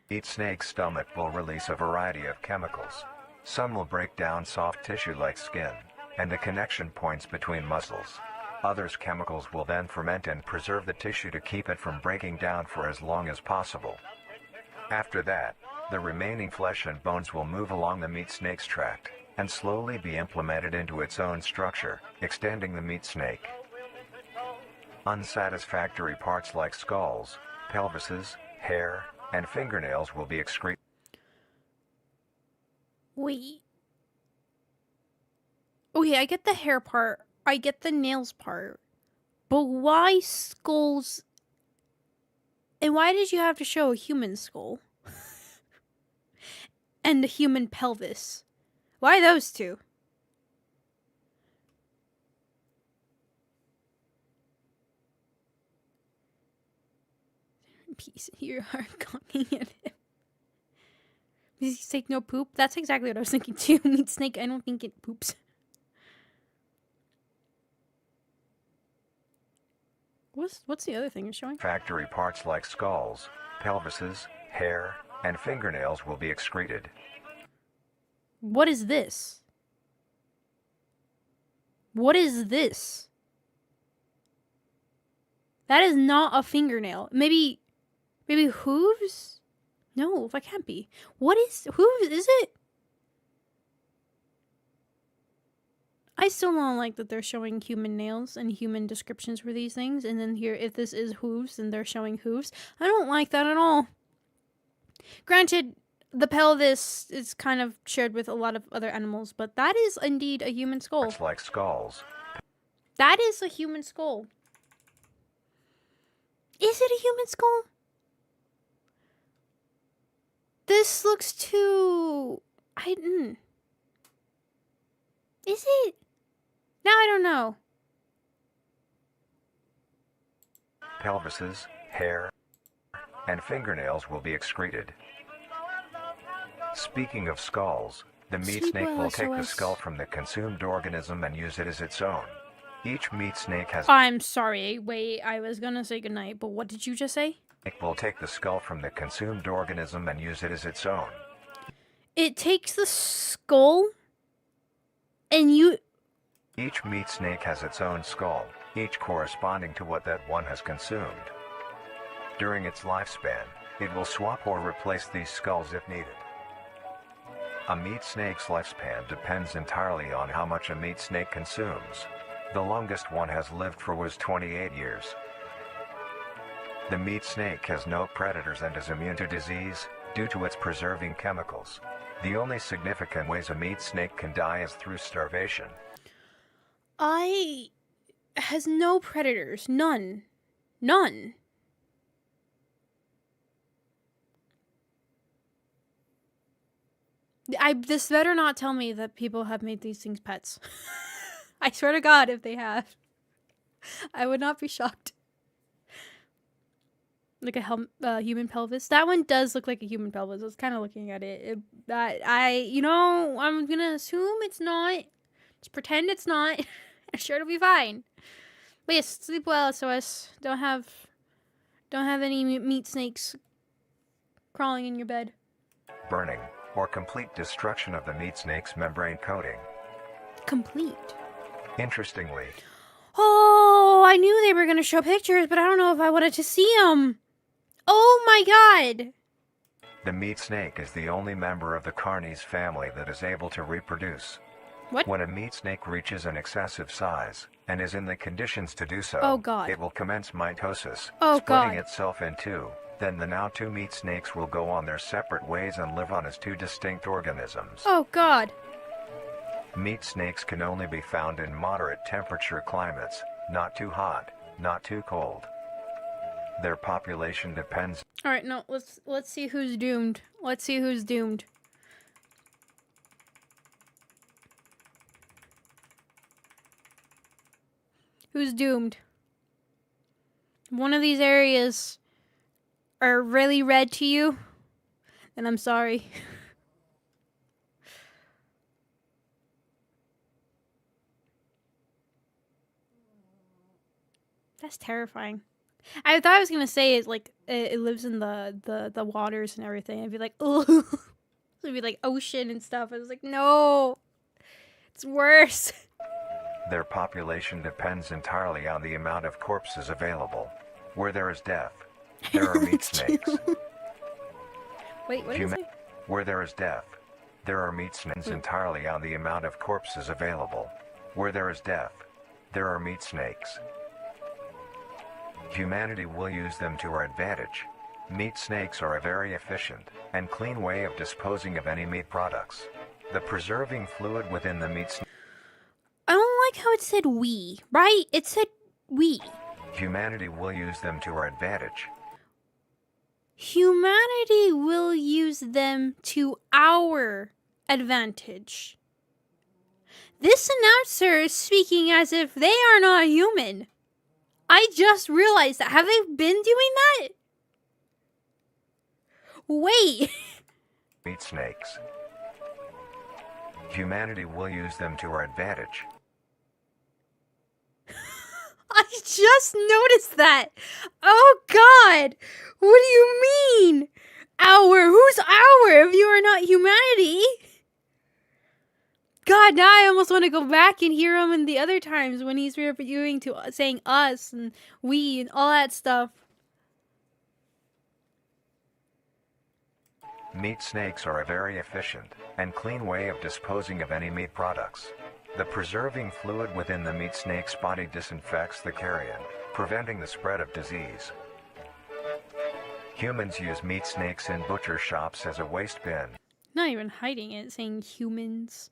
Each snake's stomach will release a variety of chemicals. Some will break down soft tissue like skin and the connection points between muscles. Others chemicals will then ferment and preserve the tissue to keep it from breaking down for as long as possible. After that, the remaining flesh and bones will move along the meat snake's tract and slowly be implemented into its own structure, extending the meat snake. Unsatisfactory parts like skulls, pelvises, hair, and fingernails will be excreted. Wait. Okay, I get the hair part. I get the nails part. But why skulls? And why did you have to show a human skull? And a human pelvis? Why those two? Piece your heart cocking at him. Does he snake no poop? That's exactly what I was thinking too. Meat snake, I don't think it poops. What's the other thing you're showing? Factory parts like skulls, pelvises, hair, and fingernails will be excreted. What is this? What is this? That is not a fingernail. Maybe hooves? No, that can't be. What is hooves? Is it? I still don't like that they're showing human nails and human descriptions for these things. And then here, if this is hooves, then they're showing hooves. I don't like that at all. Granted, the pelvis is kind of shared with a lot of other animals, but that is indeed a human skull. It's like skulls. That is a human skull. Is it a human skull? This looks too... Is it? Now I don't know. Pelvises, hair, and fingernails will be excreted. Speaking of skulls, the meat Sleep snake well, will take the SOS. skull from the consumed organism and use it as its own. Each meat snake I'm sorry. Wait, I was gonna say goodnight, but what did you just say? will take the skull from the consumed organism and use it as its own. It takes the skull and you... Each meat snake has its own skull, each corresponding to what that one has consumed. During its lifespan, it will swap or replace these skulls if needed. A meat snake's lifespan depends entirely on how much a meat snake consumes. The longest one has lived for was 28 years. The meat snake has no predators and is immune to disease due to its preserving chemicals. The only significant ways a meat snake can die is through starvation. Has no predators. None. None. This better not tell me that people have made these things pets. I swear to God, if they have, I would not be shocked. Like a human pelvis. That one does look like a human pelvis. I was kind of looking at it. I'm gonna assume it's not. Just pretend it's not. I'm sure it'll be fine. But yes, sleep well, SOS. Don't have any meat snakes crawling in your bed. Burning, or complete destruction of the meat snake's membrane coating. Complete. Interestingly, Oh, I knew they were going to show pictures, but I don't know if I wanted to see them. Oh my God. the meat snake is the only member of the Carnis family that is able to reproduce. What? When a meat snake reaches an excessive size, and is in the conditions to do so, Oh, God. it will commence mitosis, Oh, splitting God. itself in two. Then the now two meat snakes will go on their separate ways and live on as two distinct organisms. Oh, God. Meat snakes can only be found in moderate temperature climates, not too hot, not too cold. Their population depends. All right, no, let's see who's doomed. Let's see who's doomed. who's doomed. One of these areas are really red to you, and I'm sorry. That's terrifying. I thought I was gonna say it's like it lives in the waters and everything. I'd be like, oh, it'd be like ocean and stuff. I was like, no, it's worse. Their population depends entirely on the amount of corpses available. Where there is death, there are meat snakes. Wait, what did you say? Where there is death, there are meat snakes entirely on the amount of corpses available. Where there is death, there are meat snakes. Humanity will use them to our advantage. Meat snakes are a very efficient and clean way of disposing of any meat products. The preserving fluid within the meat snake. I don't like how it said we, right? It said we. Humanity will use them to our advantage. Humanity will use them to our advantage. This announcer is speaking as if they are not human. I just realized that. Have they been doing that? Wait. Meat snakes. Humanity will use them to our advantage. I just noticed that. Oh God. What do you mean? Our? Who's our if you are not humanity? God, now I almost want to go back and hear him in the other times when he's reviewing to saying us and we and all that stuff. Meat snakes are a very efficient and clean way of disposing of any meat products. The preserving fluid within the meat snake's body disinfects the carrion, preventing the spread of disease. Humans use meat snakes in butcher shops as a waste bin. Not even hiding it, saying humans.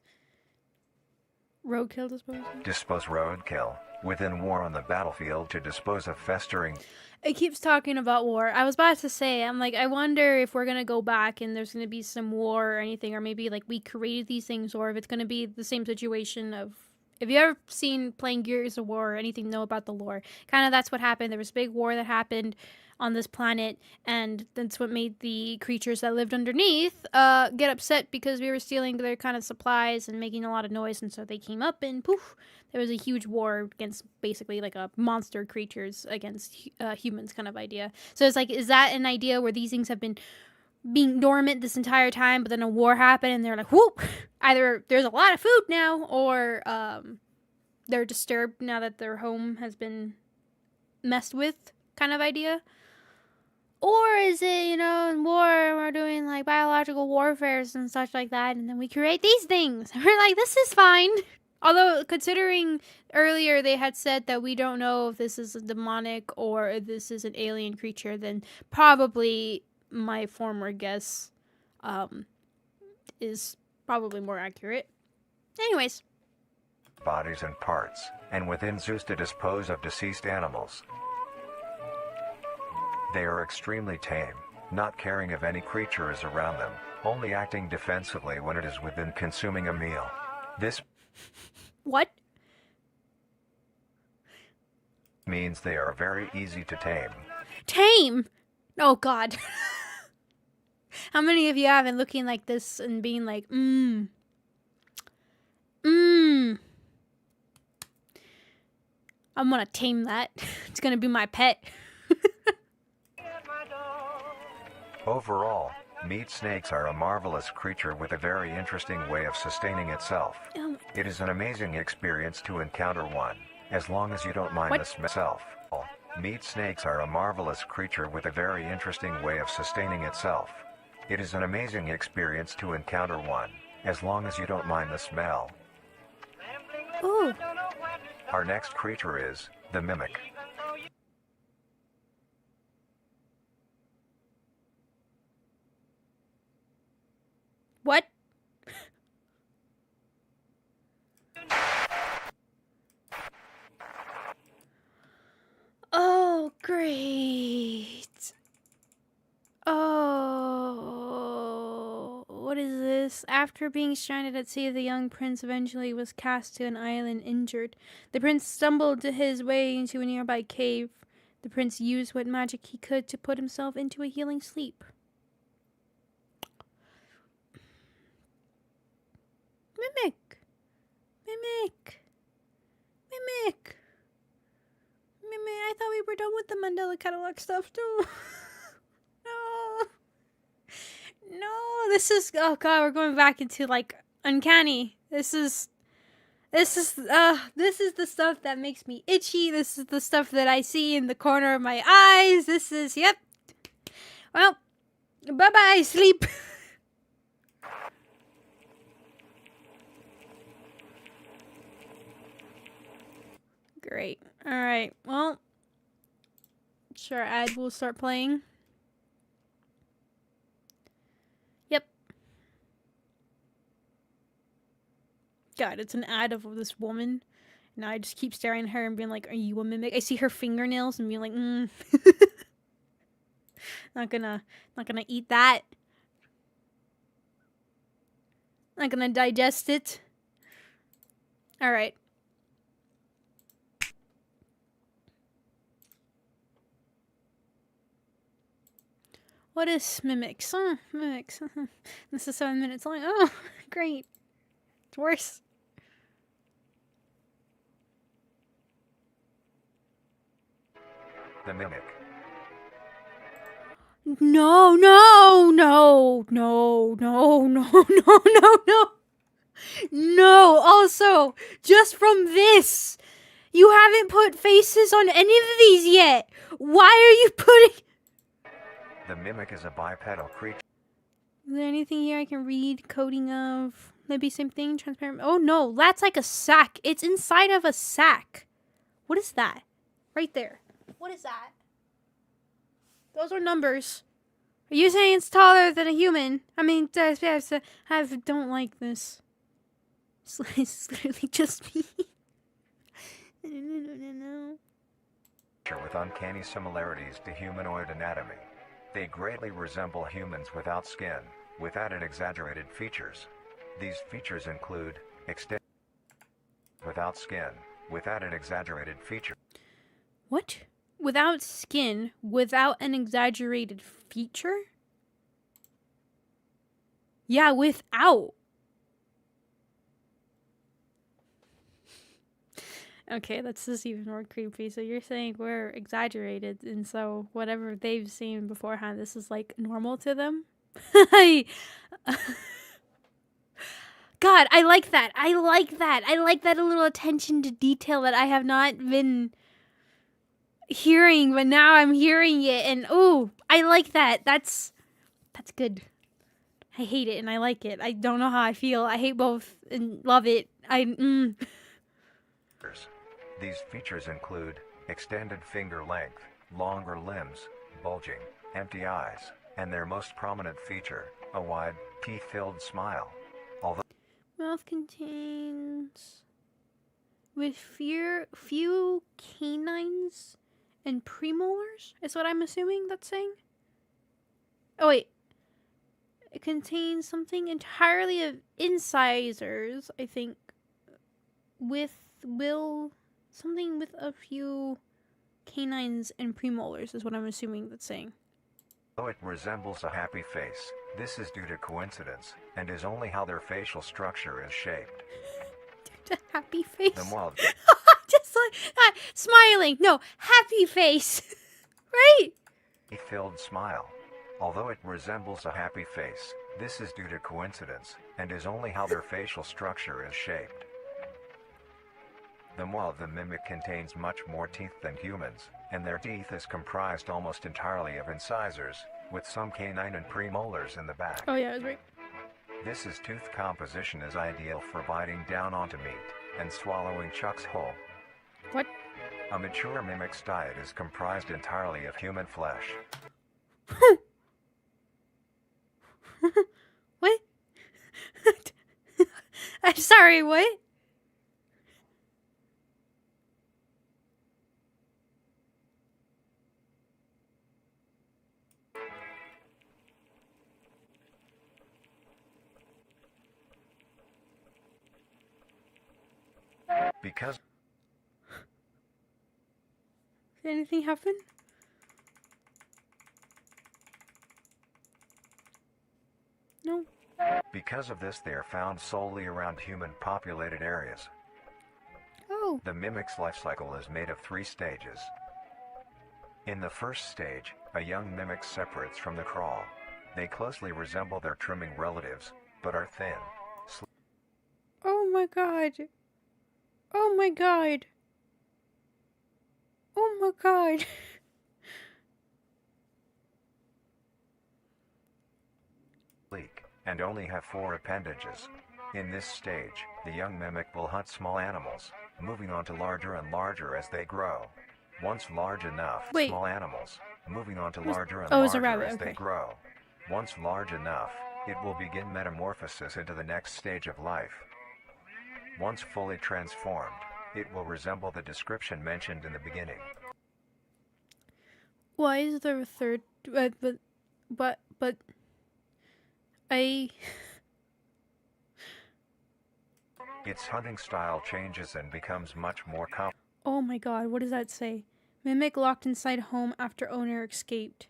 Roadkill disposal? Dispose roadkill within war on the battlefield to dispose of festering. It keeps talking about war. I was about to say, I'm like, I wonder if we're going to go back and there's going to be some war or anything, or maybe like we created these things, or if it's going to be the same situation of, if you ever seen playing Gears of War or anything, know about the lore. Kind of that's what happened. There was a big war that happened on this planet, and that's what made the creatures that lived underneath get upset because we were stealing their kind of supplies and making a lot of noise, and so they came up and poof, there was a huge war against basically like a monster creatures against humans kind of idea. So it's like, is that an idea where these things have been being dormant this entire time, but then a war happened and they're like, whoop, either there's a lot of food now, or they're disturbed now that their home has been messed with kind of idea? Or is it, you know, in war, we're doing like biological warfares and such like that, and then we create these things. We're like, this is fine. Although, considering earlier they had said that we don't know if this is a demonic or if this is an alien creature, then probably my former guess is probably more accurate. Anyways. Bodies and parts, and within zoos to dispose of deceased animals. They are extremely tame, not caring if any creature is around them, only acting defensively when it is within consuming a meal. This What? means they are very easy to tame. Tame? Oh God. How many of you have been looking like this and being like, I'm gonna tame that. It's gonna be my pet. Overall, meat snakes are a marvelous creature with a very interesting way of sustaining itself. It is an amazing experience to encounter one, as long as you don't mind the smell. Meat snakes are a marvelous creature with a very interesting way of sustaining itself. It is an amazing experience to encounter one, as long as you don't mind the smell. Ooh. Our next creature is the mimic. What? Oh, great. Oh, what is this? this. After being stranded at sea, the young prince eventually was cast to an island injured. The prince stumbled his way into a nearby cave. The prince used what magic he could to put himself into a healing sleep. Mimic! Mimic! Mimic! Mimic, I thought we were done with the Mandela catalog stuff too. No. No, this is, oh god, we're going back into like uncanny. This is the stuff that makes me itchy. This is the stuff that I see in the corner of my eyes. This is, yep. Well, bye-bye, sleep. Great. Alright, well, sure, ad will start playing. Yep. God, it's an ad of this woman. And I just keep staring at her and being like, are you a mimic? I see her fingernails and being like, not gonna eat that. Not gonna digest it. Alright. What is mimics? Oh, mimics. This is 7 minutes long. Oh, great. It's worse. The mimic. No, no, no, no, no, no, no, no, no. No, also, just from this, you haven't put faces on any of these yet. Why are you putting... The mimic is a bipedal creature. Is there anything here I can read? Coding of... Maybe same thing? Transparent... Oh no, that's like a sack. It's inside of a sack. What is that? Right there. What is that? Those are numbers. Are you saying it's taller than a human? I mean, I don't like this. It's literally just me. No. With uncanny similarities to humanoid anatomy. They greatly resemble humans without skin, with added exaggerated features. These features include extended without skin, with added exaggerated feature. What? Without skin, without an exaggerated feature? Yeah, without. Okay, that's just even more creepy. So you're saying we're exaggerated, and so whatever they've seen beforehand, this is like normal to them? God, I like that. I like that. I like that a little attention to detail that I have not been hearing, but now I'm hearing it, and ooh, I like that. That's good. I hate it and I like it. I don't know how I feel. I hate both and love it. These features include extended finger length, longer limbs, bulging, empty eyes, and their most prominent feature, a wide, teeth-filled smile. Although Mouth contains with few canines and premolars, is what I'm assuming that's saying. Oh wait. It contains something entirely of incisors, I think, with something with a few canines and premolars is what I'm assuming that's saying. Though it resembles a happy face, this is due to coincidence, and is only how their facial structure is shaped. Due to happy face? The wild Just like, smiling. No, happy face. Right? filled smile. Although it resembles a happy face, this is due to coincidence, and is only how their facial structure is shaped. The maw of the mimic contains much more teeth than humans, and their teeth is comprised almost entirely of incisors, with some canine and premolars in the back. Oh yeah, I was right. This tooth composition is ideal for biting down onto meat and swallowing chunks whole. What? A mature mimic's diet is comprised entirely of human flesh. What? I'm sorry, what? Because Did anything happen? No. Because of this, they are found solely around human-populated areas. Oh. The mimic's life cycle is made of 3 stages. In the first stage, a young mimic separates from the crawl. They closely resemble their trimming relatives, but are thin. Oh my god. Oh my god. Oh my god. Sleek, and only have 4 appendages. In this stage, the young mimic will hunt small animals, moving on to larger and larger as they grow. Once large enough, Wait. small animals, moving on to larger and Oh, it was a larger rabbit, as okay. they grow. Once large enough, it will begin metamorphosis into the next stage of life. Once fully transformed, it will resemble the description mentioned in the beginning. Why is there a third? But I. Its hunting style changes and becomes much more complex. Oh my god, what does that say? Mimic locked inside home after owner escaped.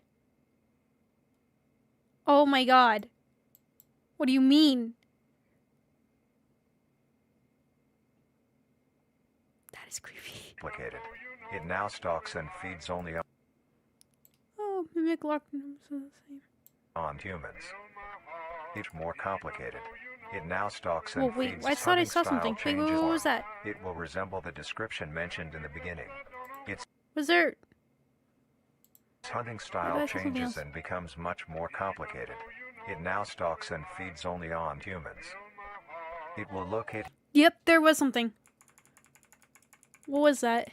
Oh my god. What do you mean? That is creepy. It now stalks and feeds only Oh, mimic locked in home, so the same. on humans. It's more complicated. It now stalks and Whoa, wait, feeds. I thought I Hunting saw style something. Wait, changes what was form. that? It will resemble the description mentioned in the beginning. Its Was there... hunting I style saw something changes else. and becomes much more complicated. It now stalks and feeds only on humans. It will locate Yep, there was something. What was that?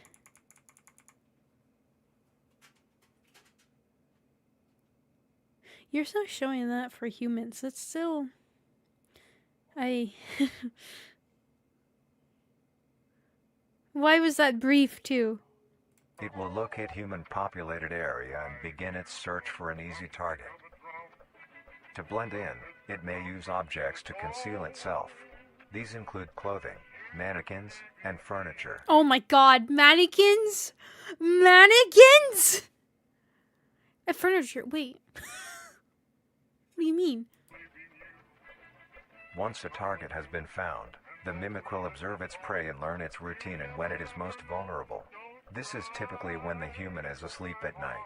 You're still showing that for humans. That's still... Why was that brief, too? It will locate human-populated area and begin its search for an easy target. To blend in, it may use objects to conceal itself. These include clothing, mannequins, and furniture. Oh my god, mannequins? Mannequins? And furniture, wait. What do you mean? Once a target has been found, the mimic will observe its prey and learn its routine and when it is most vulnerable. This is typically when the human is asleep at night.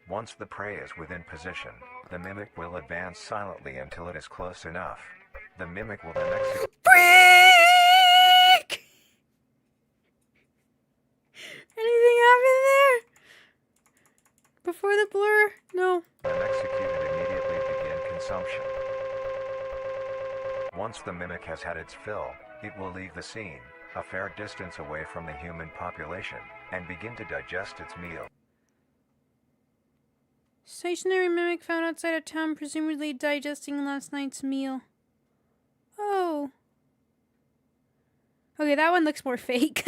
Once the prey is within position, the mimic will advance silently until it is close enough. The mimic will then execute. Freak! Anything happen there? Before the blur? No. And executed immediately begin consumption. Once the mimic has had its fill, it will leave the scene, a fair distance away from the human population, and begin to digest its meal. Stationary mimic found outside of town, presumably digesting last night's meal. Oh. Okay, that one looks more fake.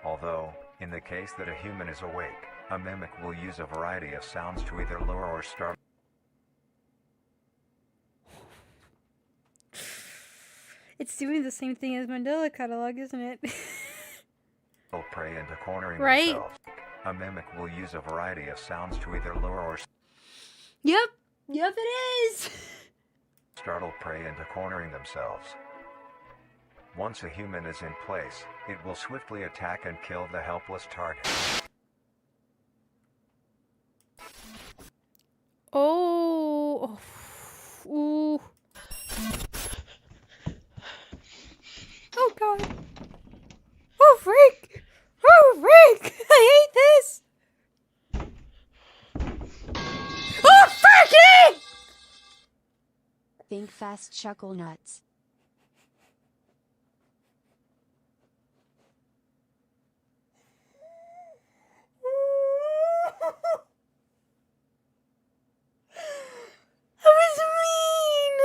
Although, in the case that a human is awake, a mimic will use a variety of sounds to either lure or startle It's doing the same thing as Mandela Catalog, isn't it? prey into cornering Right? themselves. A mimic will use a variety of sounds to either lure or Yep. Yep, it is. startle prey into cornering themselves. Once a human is in place, it will swiftly attack and kill the helpless target. Oh. Ooh. Oh, God. Oh, freak. Oh, freak. I hate this. Oh, freaky! Think fast, chuckle nuts. That was mean.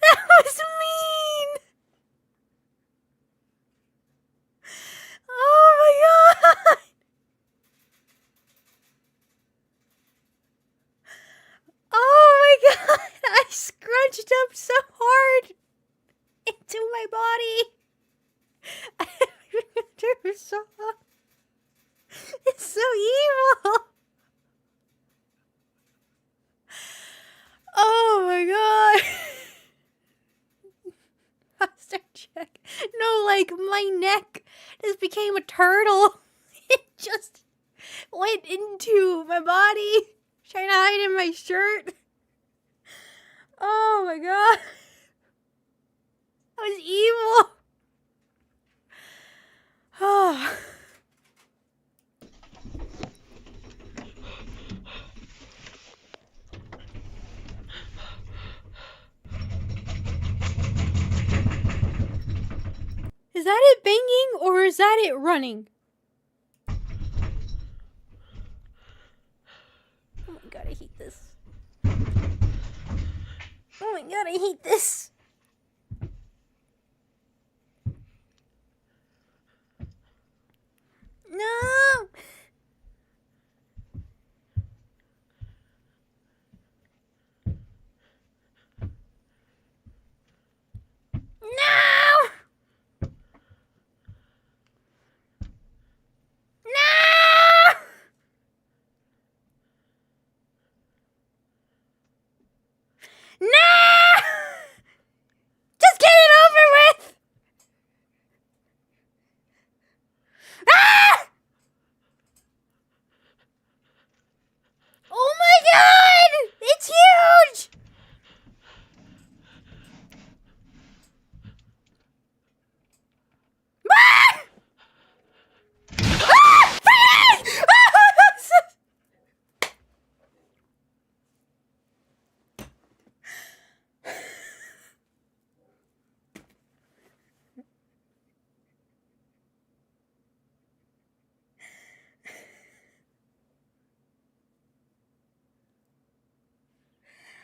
That was mean. Oh my god. Oh my god. I scrunched so evil. Oh my god. Faster check. No, like, my neck just became a turtle. It just went into my body, trying to hide in my shirt. Oh my god. That was evil. Oh. Is that it banging or is that it running? Oh my god, I hate this. Oh my god, I hate this. No! No! No! No! Just get it over with! Ah! Oh my god! It's huge! Ah! Ah! Freeze!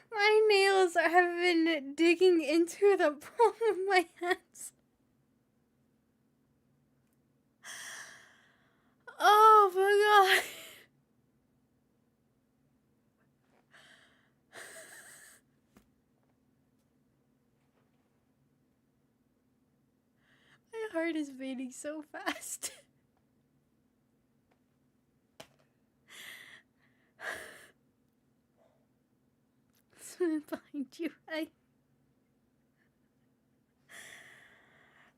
My nails have been digging into the palm of my hands. Oh my god. My heart is beating so fast. Someone behind you.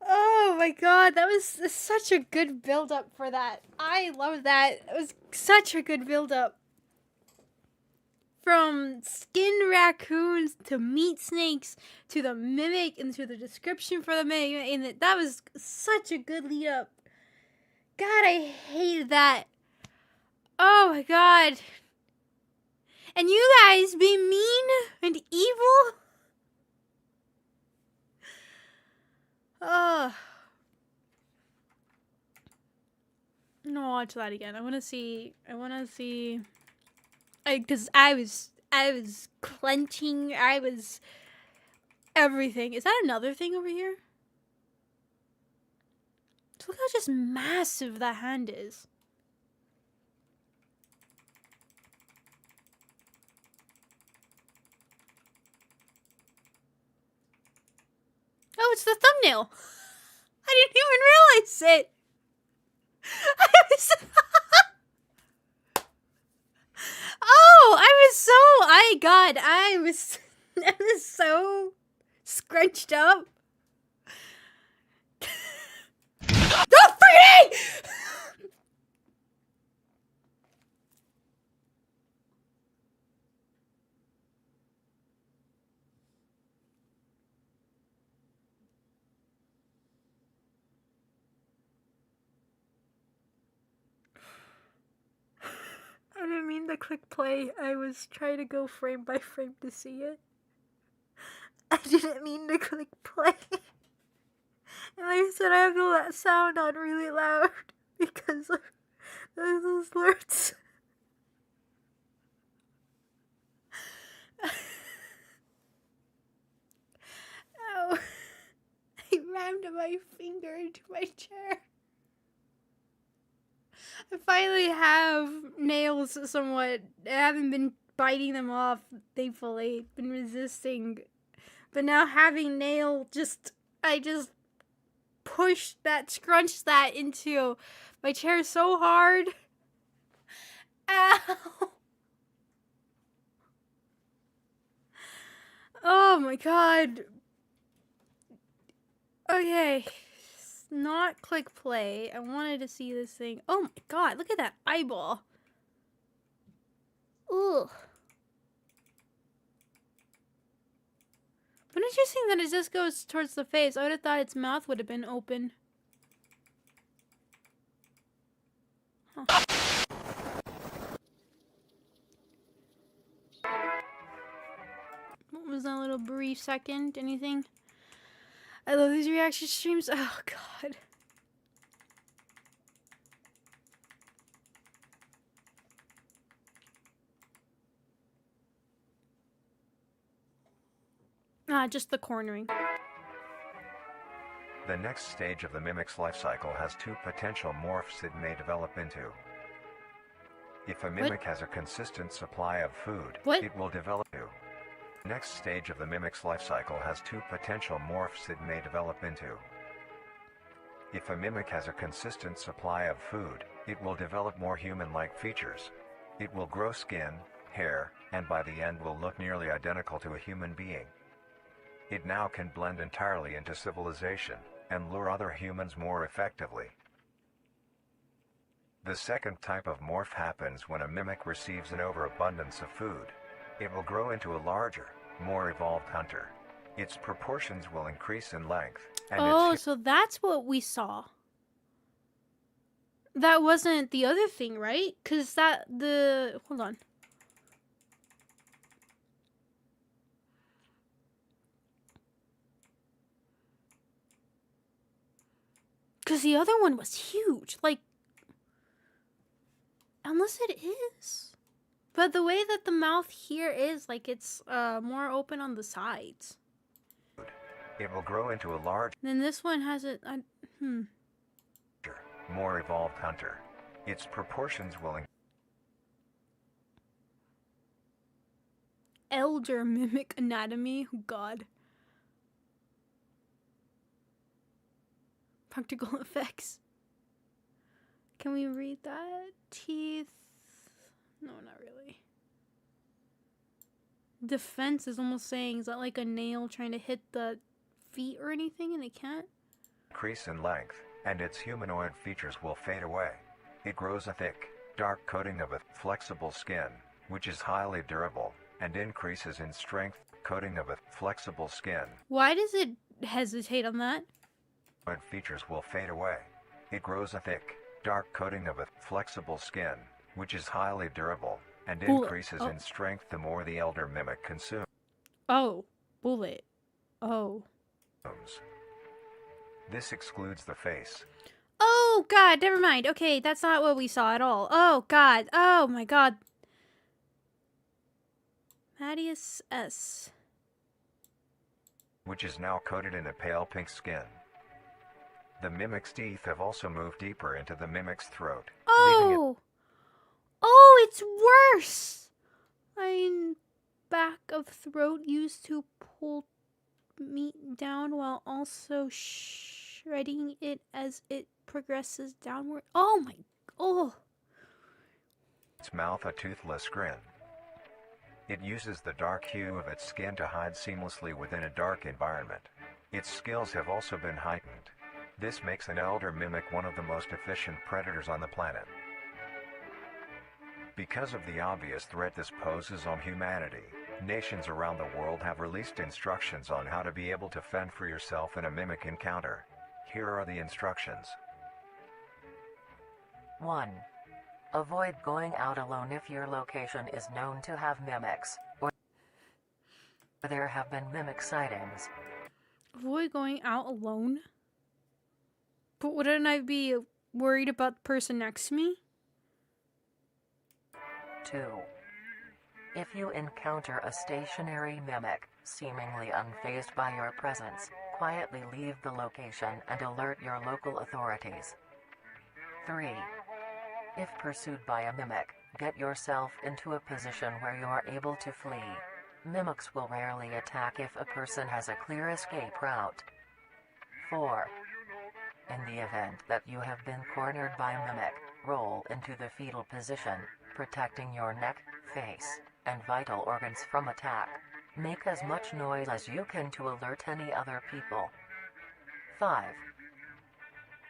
Oh my god, that was such a good build up for that. I love that. It was such a good build up. From skinned raccoons to meat snakes to the mimic and to the description for the mimic, and that was such a good lead up. God, I hated that. Oh my god. And you guys being mean and evil. Oh. I'm gonna watch that again. I wanna see because I was clenching, I was everything. Is that another thing over here? Look how just massive that hand is. Oh, it's the thumbnail. I didn't even realize it. I was so scrunched up. Don't free me! I didn't mean to click play. I was trying to go frame by frame to see it. I didn't mean to click play. And like I said, I have the sound on really loud because of those alerts. Ow. I rammed my finger into my chair. I finally have nails somewhat. I haven't been biting them off, thankfully. Been resisting. But now having nail, I just pushed that, scrunched that into my chair so hard. Ow! Oh my god. Okay. Not click play. I wanted to see this thing. Oh my god, look at that eyeball. Ugh. But interesting that it just goes towards the face. I would have thought its mouth would have been open. Huh. What was that little brief second? Anything? I love these reaction streams. Oh god. Just the cornering. The next stage of the mimic's life cycle has two potential morphs it may develop into. If a mimic has a consistent supply of food, it will develop to. The next stage of the mimic's life cycle has two potential morphs it may develop into. If a mimic has a consistent supply of food, it will develop more human-like features. It will grow skin, hair, and by the end will look nearly identical to a human being. It now can blend entirely into civilization, and lure other humans more effectively. The second type of morph happens when a mimic receives an overabundance of food. It will grow into a larger, more evolved hunter. Its proportions will increase in length. And so that's what we saw. That wasn't the other thing, right? Because hold on. Because the other one was huge. Like, unless it is. But the way that the mouth here is, like, it's more open on the sides. It will grow into a large... Then this one has it... more evolved hunter. Its proportions will... Elder mimic anatomy. Oh, God. Practical effects. Can we read that? Teeth. No, not really. Defense is almost saying, is that like a nail trying to hit the feet or anything and it can't? Increase in length, and its humanoid features will fade away. It grows a thick, dark coating of a flexible skin, which is highly durable, and increases in strength, coating of a flexible skin. Why does it hesitate on that? Features will fade away. It grows a thick, dark coating of a flexible skin, which is highly durable, and increases in strength the more the elder mimic consumes. Oh, bullet. Oh. This excludes the face. Oh, God, never mind. Okay, that's not what we saw at all. Oh, God. Oh, my God. Mattias S. Which is now coated in a pale pink skin. The mimic's teeth have also moved deeper into the mimic's throat. Oh! Oh, it's worse! Back of throat used to pull meat down while also shredding it as it progresses downward. Oh my... Oh! Its mouth a toothless grin. It uses the dark hue of its skin to hide seamlessly within a dark environment. Its skills have also been heightened. This makes an elder mimic one of the most efficient predators on the planet. Because of the obvious threat this poses on humanity, nations around the world have released instructions on how to be able to fend for yourself in a mimic encounter. Here are the instructions. 1. Avoid going out alone if your location is known to have mimics, or there have been mimic sightings. Avoid going out alone? But wouldn't I be worried about the person next to me? 2. If you encounter a stationary mimic, seemingly unfazed by your presence, quietly leave the location and alert your local authorities. 3. If pursued by a mimic, get yourself into a position where you are able to flee. Mimics will rarely attack if a person has a clear escape route. 4. In the event that you have been cornered by a mimic, roll into the fetal position, protecting your neck, face, and vital organs from attack. Make as much noise as you can to alert any other people. 5.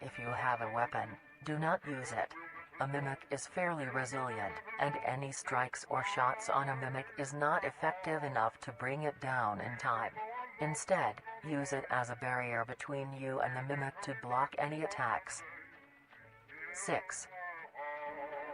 If you have a weapon, do not use it. A mimic is fairly resilient, and any strikes or shots on a mimic is not effective enough to bring it down in time. Instead, use it as a barrier between you and the mimic to block any attacks. 6.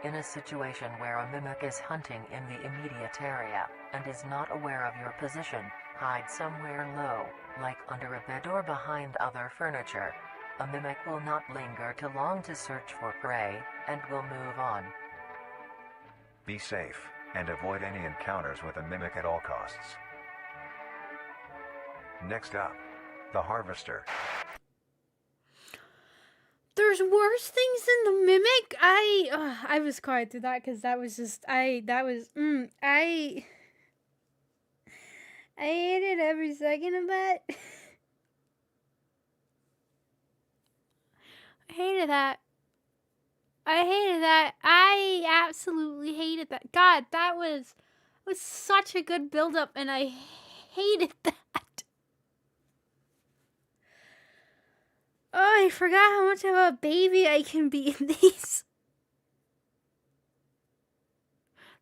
In a situation where a mimic is hunting in the immediate area, and is not aware of your position, hide somewhere low, like under a bed or behind other furniture. A mimic will not linger too long to search for prey, and will move on. Be safe, and avoid any encounters with a mimic at all costs. Next up, the Harvester. There's worse things than the mimic. I was quiet through that because that was just I hated every second of that. I hated that. I absolutely hated that. God, that was such a good build-up, and I hated that. Oh, I forgot how much of a baby I can be in these.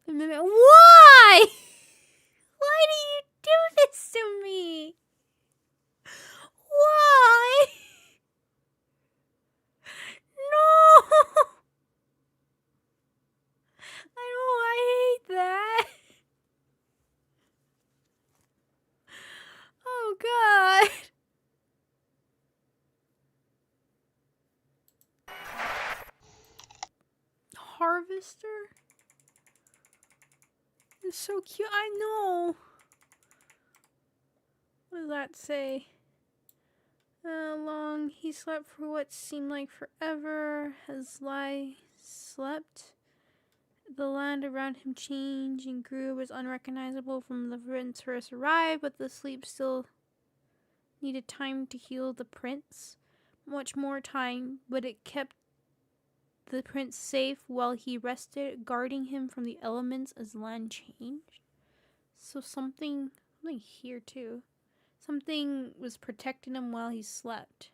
The mimic. Why? Why do you do this to me? Why? No! I hate that. Oh, God. Harvester? It's so cute. I know. What does that say? Long he slept for what seemed like forever. As lie slept, the land around him changed and grew, was unrecognizable from the prince first arrived, but the sleep still needed time to heal the prince. Much more time, but it kept the prince safe while he rested, guarding him from the elements as the land changed. So something here too. Something was protecting him while he slept.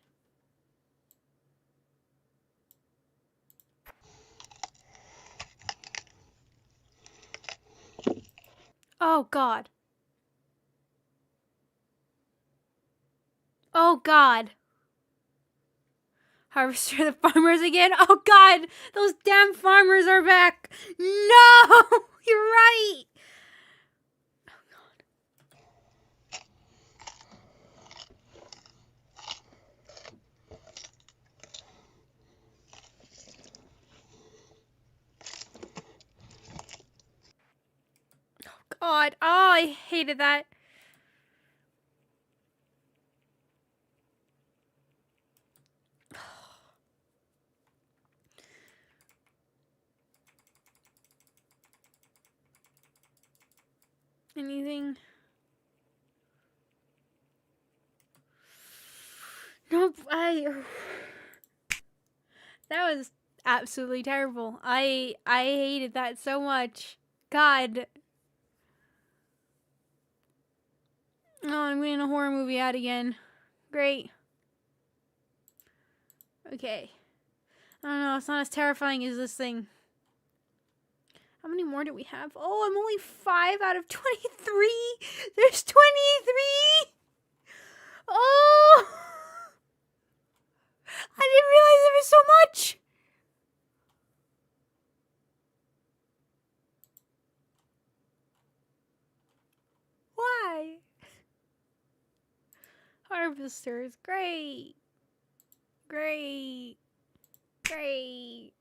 Oh, God. Oh, God. Harvester the farmers again? Oh, God. Those damn farmers are back. No! You're right. God. Oh, I hated that. Anything? Nope. That was absolutely terrible. I hated that so much. God. Oh, I'm getting a horror movie ad again. Great. Okay. I don't know, it's not as terrifying as this thing. How many more do we have? Oh, I'm only 5 out of 23. There's 23. Oh! I didn't realize there was so much. Why? Harvesters, great. Great. Great.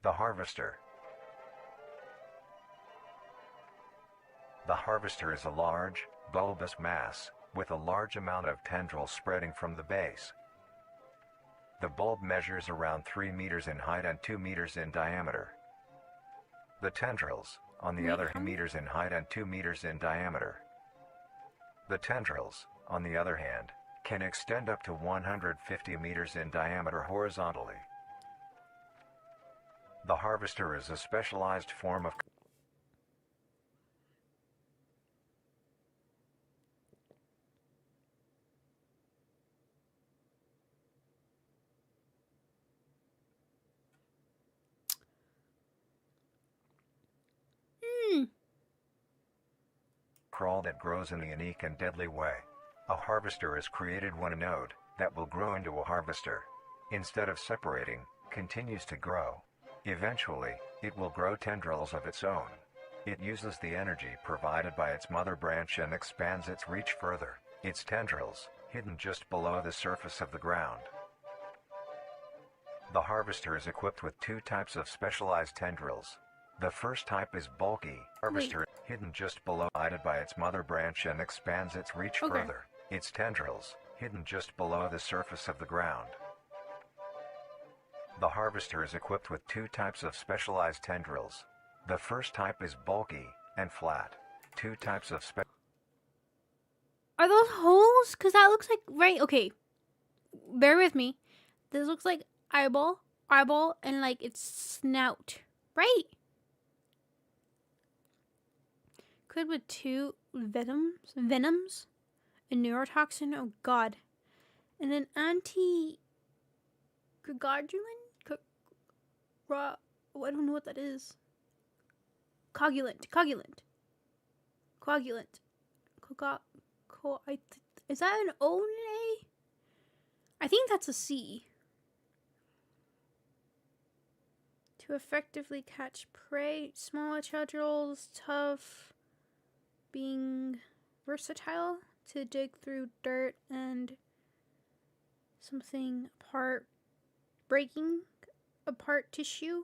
The Harvester. The Harvester is a large, bulbous mass, with a large amount of tendrils spreading from the base. The bulb measures around 3 meters in height and 2 meters in diameter. The tendrils on the Wait, other how hand, many? meters in height and 2 meters in diameter. The tendrils, on the other hand, can extend up to 150 meters in diameter horizontally. The harvester is a specialized form of Hmm. crawl that grows in a unique and deadly way. A harvester is created when a node that will grow into a harvester, instead of separating, continues to grow. Eventually, it will grow tendrils of its own. It uses the energy provided by its mother branch and expands its reach further. Its tendrils, hidden just below the surface of the ground. The harvester is equipped with 2 types of specialized tendrils. The first type is bulky. Harvester, hidden just below, guided by its mother branch and expands its reach further. Its tendrils, hidden just below the surface of the ground. The harvester is equipped with 2 types of specialized tendrils. The first type is bulky and flat. 2 types of Are those holes? Because that looks like, right, okay. Bear with me. This looks like eyeball, and like its snout, right? Could with 2 venoms, a neurotoxin, oh god, and an anti-gregardulin? I don't know what that is. Coagulant. Is that an O and an A? I think that's a C. To effectively catch prey, smaller tendrils, tough, being versatile, to dig through dirt and something apart, breaking apart tissue.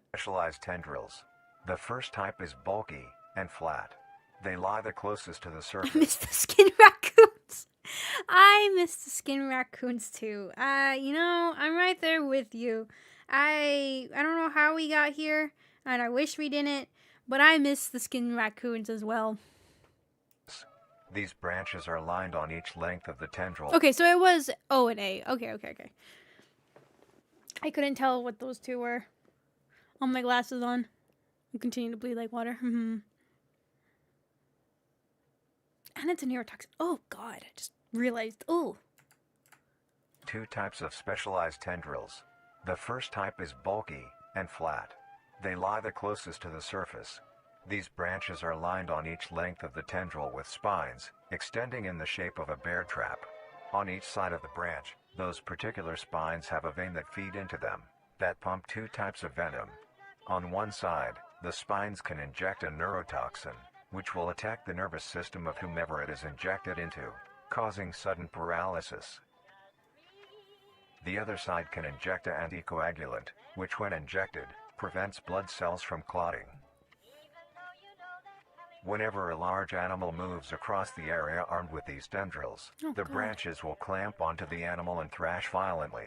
specialized tendrils. The first type is bulky and flat. They lie the closest to the I surface. miss the skin raccoons. I miss the skin raccoons too. I'm right there with you. I don't know how we got here, and I wish we didn't, but I miss the skin raccoons as well. These branches are lined on each length of the tendril. Okay, so it was O and A. Okay. I couldn't tell what those 2 were. All my glasses on. I continue to bleed like water. And it's a neurotoxin. Oh god, I just realized. Oh. 2 types of specialized tendrils. The first type is bulky and flat. They lie the closest to the surface. These branches are lined on each length of the tendril with spines, extending in the shape of a bear trap. On each side of the branch, those particular spines have a vein that feed into them, that pump 2 types of venom. On one side, the spines can inject a neurotoxin, which will attack the nervous system of whomever it is injected into, causing sudden paralysis. The other side can inject an anticoagulant, which when injected, prevents blood cells from clotting. Whenever a large animal moves across the area armed with these tendrils, the branches will clamp onto the animal and thrash violently.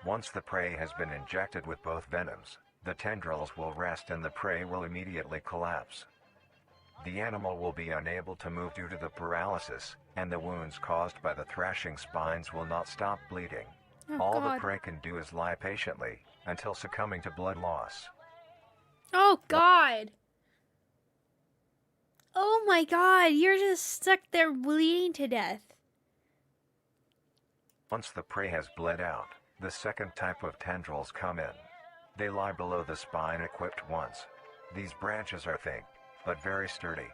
Once the prey has been injected with both venoms, the tendrils will rest and the prey will immediately collapse. The animal will be unable to move due to the paralysis, and the wounds caused by the thrashing spines will not stop bleeding. All the prey can do is lie patiently, until succumbing to blood loss. Oh god. Oh my god, you're just stuck there bleeding to death. Once the prey has bled out, the second type of tendrils come in. They lie below the spine equipped once. These branches are thick, but very sturdy.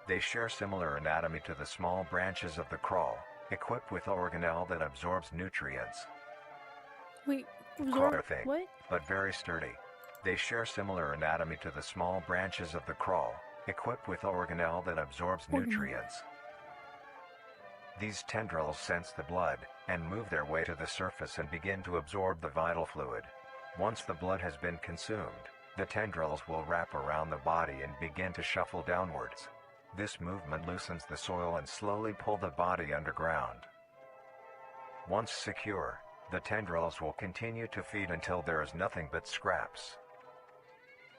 They share similar anatomy to the small branches of the crawl, equipped with organelle that absorbs nutrients. Wait, Are thick, what? but very sturdy. They share similar anatomy to the small branches of the crawl, equipped with organelle that absorbs nutrients. These tendrils sense the blood, and move their way to the surface and begin to absorb the vital fluid. Once the blood has been consumed, the tendrils will wrap around the body and begin to shuffle downwards. This movement loosens the soil and slowly pull the body underground. Once secure, the tendrils will continue to feed until there is nothing but scraps.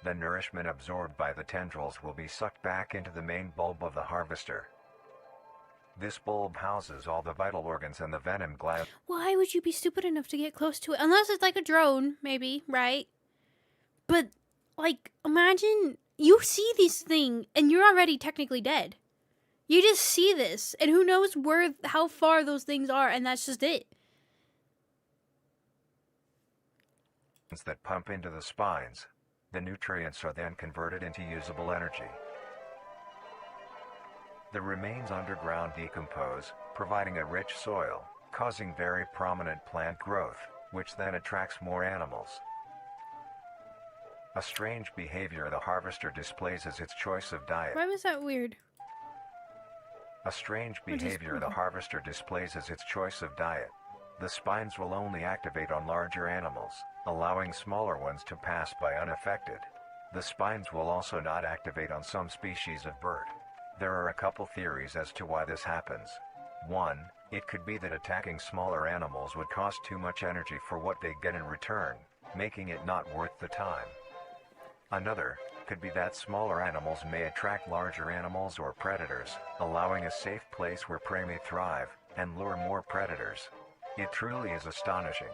The nourishment absorbed by the tendrils will be sucked back into the main bulb of the harvester. This bulb houses all the vital organs and the venom gland. Why would you be stupid enough to get close to it? Unless it's like a drone, maybe, right? But, like, imagine you see this thing and you're already technically dead. You just see this, and who knows how far those things are, and that's just it. That pump into the spines. The nutrients are then converted into usable energy. The remains underground decompose, providing a rich soil, causing very prominent plant growth, which then attracts more animals. A strange behavior the harvester displays as its choice of diet. Why was that weird? A strange behavior the harvester displays as its choice of diet. The spines will only activate on larger animals, allowing smaller ones to pass by unaffected. The spines will also not activate on some species of bird. There are a couple theories as to why this happens. One, it could be that attacking smaller animals would cost too much energy for what they get in return, making it not worth the time. Another could be that smaller animals may attract larger animals or predators, allowing a safe place where prey may thrive and lure more predators. It truly is astonishing.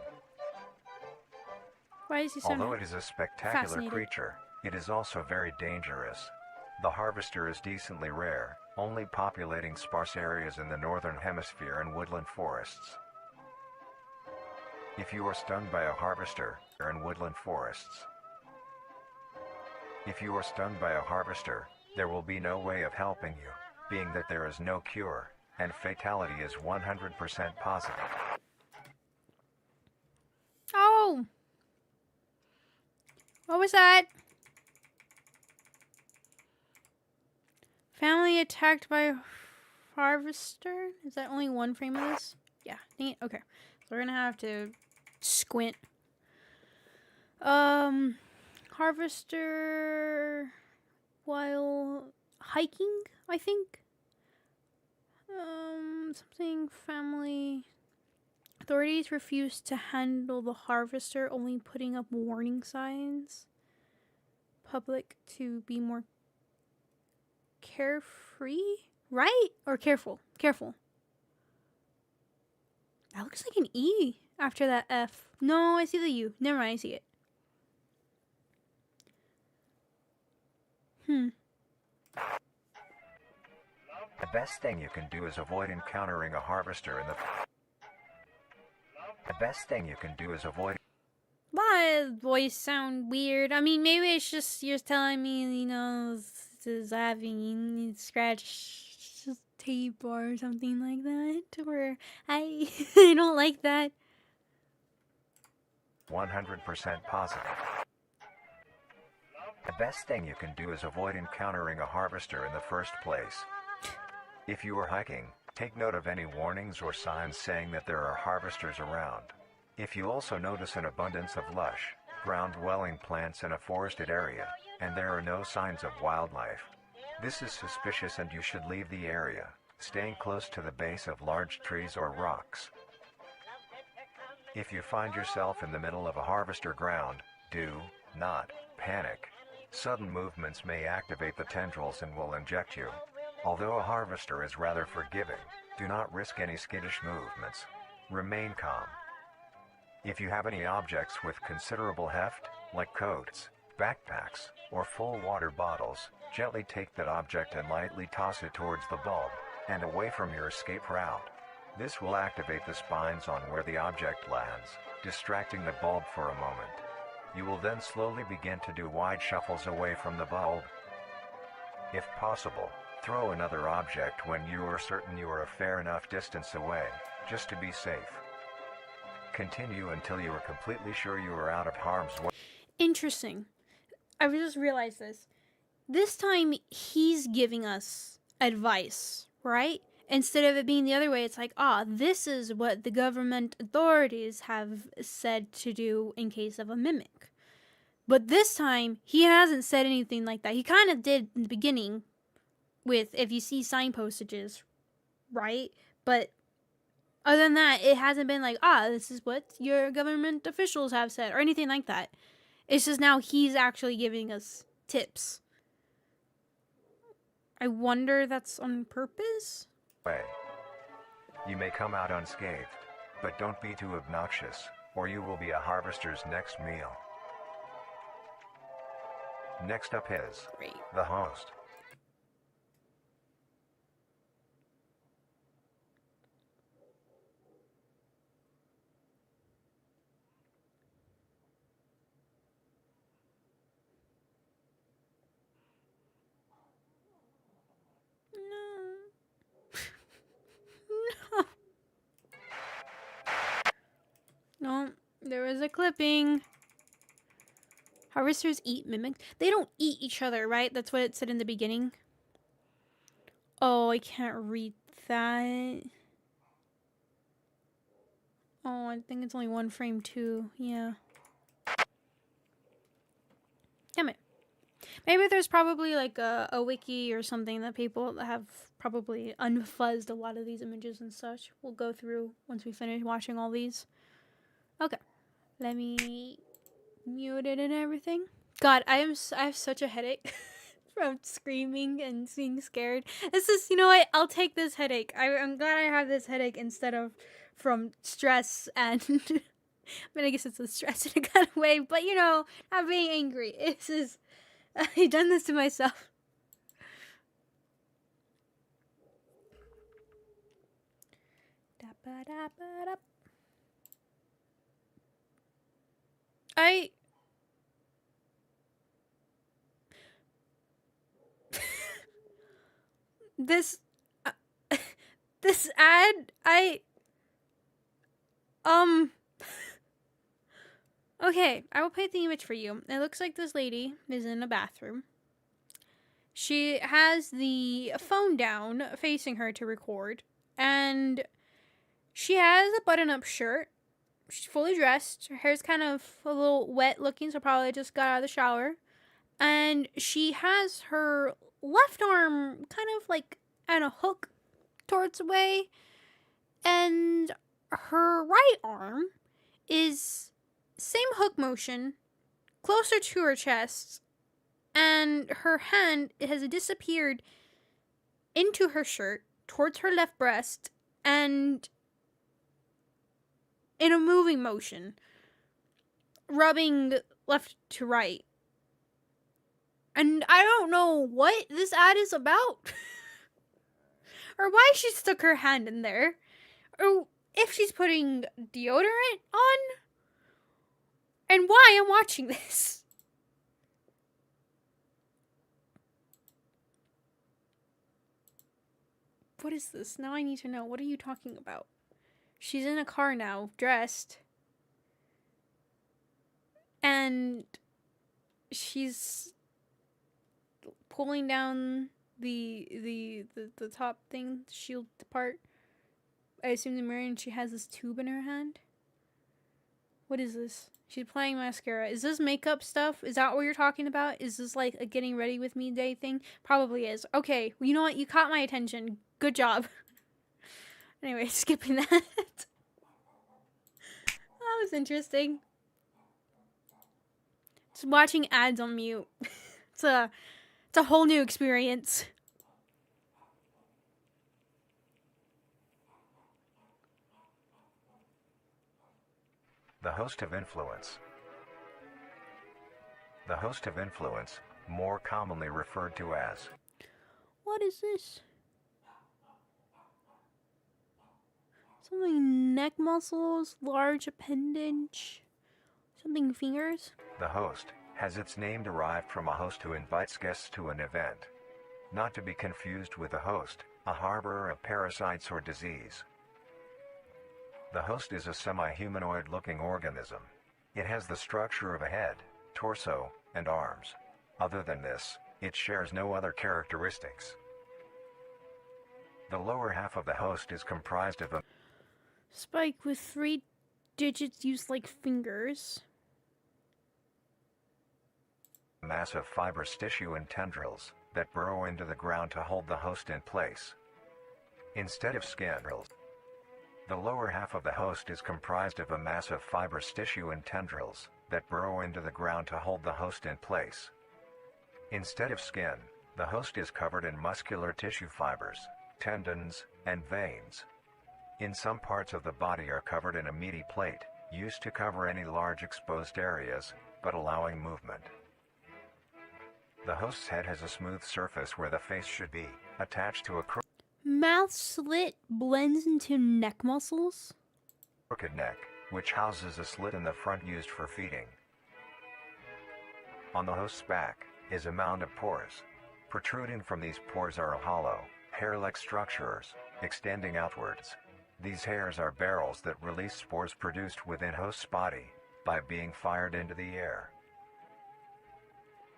Why is he so Although it is a spectacular fascinated? creature, it is also very dangerous. The harvester is decently rare, only populating sparse areas in the northern hemisphere and woodland forests. If you are stung by a harvester, you're in woodland forests. If you are stung by a harvester, there will be no way of helping you, being that there is no cure, and fatality is 100% positive. Oh! What was that? Family attacked by harvester? Is that only one frame of this? Yeah. Dang it. Okay. So we're gonna have to squint. Harvester while hiking, I think. Something family. Authorities refused to handle the harvester, only putting up warning signs. Public to be more carefree, right? Or careful. Careful. That looks like an E after that F. No, I see the U. Never mind, I see it. The best thing you can do is avoid encountering a harvester in the... The best thing you can do is avoid... My voice sound weird. I mean, maybe it's just you're telling me, you know, this is having scratch tape or something like that. Or I don't like that. 100% positive. The best thing you can do is avoid encountering a harvester in the first place. If you are hiking, take note of any warnings or signs saying that there are harvesters around. If you also notice an abundance of lush, ground-dwelling plants in a forested area, and there are no signs of wildlife, this is suspicious and you should leave the area, staying close to the base of large trees or rocks. If you find yourself in the middle of a harvester ground, do not panic. Sudden movements may activate the tendrils and will inject you. Although a harvester is rather forgiving, do not risk any skittish movements. Remain calm. If you have any objects with considerable heft, like coats, backpacks, or full water bottles, gently take that object and lightly toss it towards the bulb, and away from your escape route. This will activate the spines on where the object lands, distracting the bulb for a moment. You will then slowly begin to do wide shuffles away from the bulb. If possible, throw another object when you are certain you are a fair enough distance away, just to be safe. Continue until you are completely sure you are out of harm's way. Interesting. I just realized this. This time he's giving us advice, right? Instead of it being the other way, it's like, this is what the government authorities have said to do in case of a mimic. But this time, he hasn't said anything like that. He kind of did in the beginning with, if you see signpostages, right? But other than that, it hasn't been like, this is what your government officials have said, or anything like that. It's just now he's actually giving us tips. I wonder that's on purpose? Way. You may come out unscathed, but don't be too obnoxious, or you will be a harvester's next meal. Next up is Great. the host. No. No, there was a clipping. Harvesters eat mimics. They don't eat each other, right? That's what it said in the beginning. Oh, I can't read that. Oh, I think it's only one frame too. Yeah. Damn it. Maybe there's probably like a wiki or something that people have probably unfuzzed a lot of these images and such. We'll go through once we finish watching all these. Okay. Let me mute it and everything. God, I have such a headache from screaming and being scared. This is, you know what? I'll take this headache. I'm glad I have this headache instead of from stress and... I mean, I guess it's a stress in a kind of way, but you know, not being angry. This is... I've done this to myself. This this ad, okay, I will paint the image for you. It looks like this lady is in a bathroom. She has the phone down facing her to record, and she has a button-up shirt. She's fully dressed. Her hair's kind of a little wet looking, so probably just got out of the shower. And she has her left arm kind of like on a hook towards the way, and her right arm is same hook motion, closer to her chest, and her hand has disappeared into her shirt towards her left breast, and in a moving motion, rubbing left to right. And I don't know what this ad is about. Or why she stuck her hand in there. Or if she's putting deodorant on. And why I'm watching this. What is this? Now I need to know. What are you talking about? She's in a car now, dressed. And she's pulling down the top thing, the shield part. I assume the mirror, and she has this tube in her hand. What is this? She's applying mascara. Is this makeup stuff? Is that what you're talking about? Is this like a getting ready with me day thing? Probably is. Okay, well, you know what? You caught my attention. Good job. Anyway, skipping that. That was interesting. Just watching ads on mute. It's a whole new experience. The host of influence. The host of influence, more commonly referred to as. What is this? Something neck muscles, large appendage, something fingers. The host has its name derived from a host who invites guests to an event. Not to be confused with a host, a harborer of parasites or disease. The host is a semi-humanoid looking organism. It has the structure of a head, torso, and arms. Other than this, it shares no other characteristics. The lower half of the host is comprised of a spike with 3 digits used like fingers. Mass of fibrous tissue and tendrils that burrow into the ground to hold the host in place. Instead of skin. The lower half of the host is comprised of a mass of fibrous tissue and tendrils that burrow into the ground to hold the host in place. Instead of skin, the host is covered in muscular tissue fibers, tendons, and veins. In some parts of the body are covered in a meaty plate, used to cover any large exposed areas, but allowing movement. The host's head has a smooth surface where the face should be, attached to a Mouth slit blends into neck muscles? crooked neck, which houses a slit in the front used for feeding. On the host's back is a mound of pores. Protruding from these pores are hollow, hair-like structures, extending outwards. These hairs are barrels that release spores produced within host's body by being fired into the air.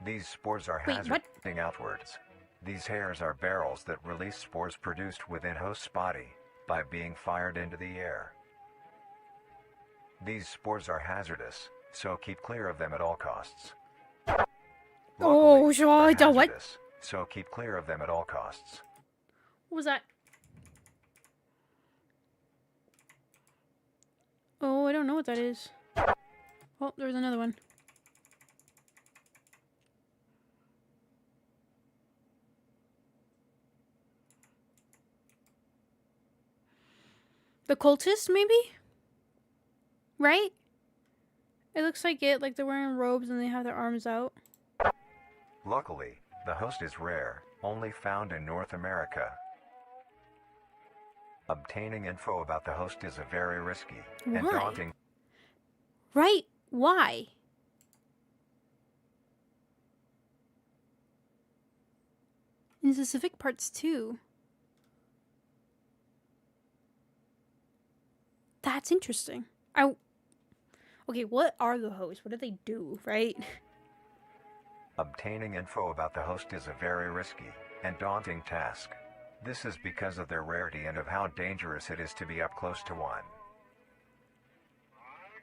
These spores are hazarding outwards. These hairs are barrels that release spores produced within host's body by being fired into the air. These spores are hazardous, so keep clear of them at all costs. Oh, Luckily, sure, they're what? hazardous, so keep clear of them at all costs. What was that? Oh, I don't know what that is. Oh, there's another one. The cultist, maybe? Right? It looks like it, like they're wearing robes and they have their arms out. Luckily, the host is rare, only found in North America. Obtaining info about the host is a very risky and Why? daunting. Right? Why? In specific parts too. That's interesting. Okay, what are the hosts? What do they do, right? Obtaining info about the host is a very risky and daunting task. This is because of their rarity and of how dangerous it is to be up close to one.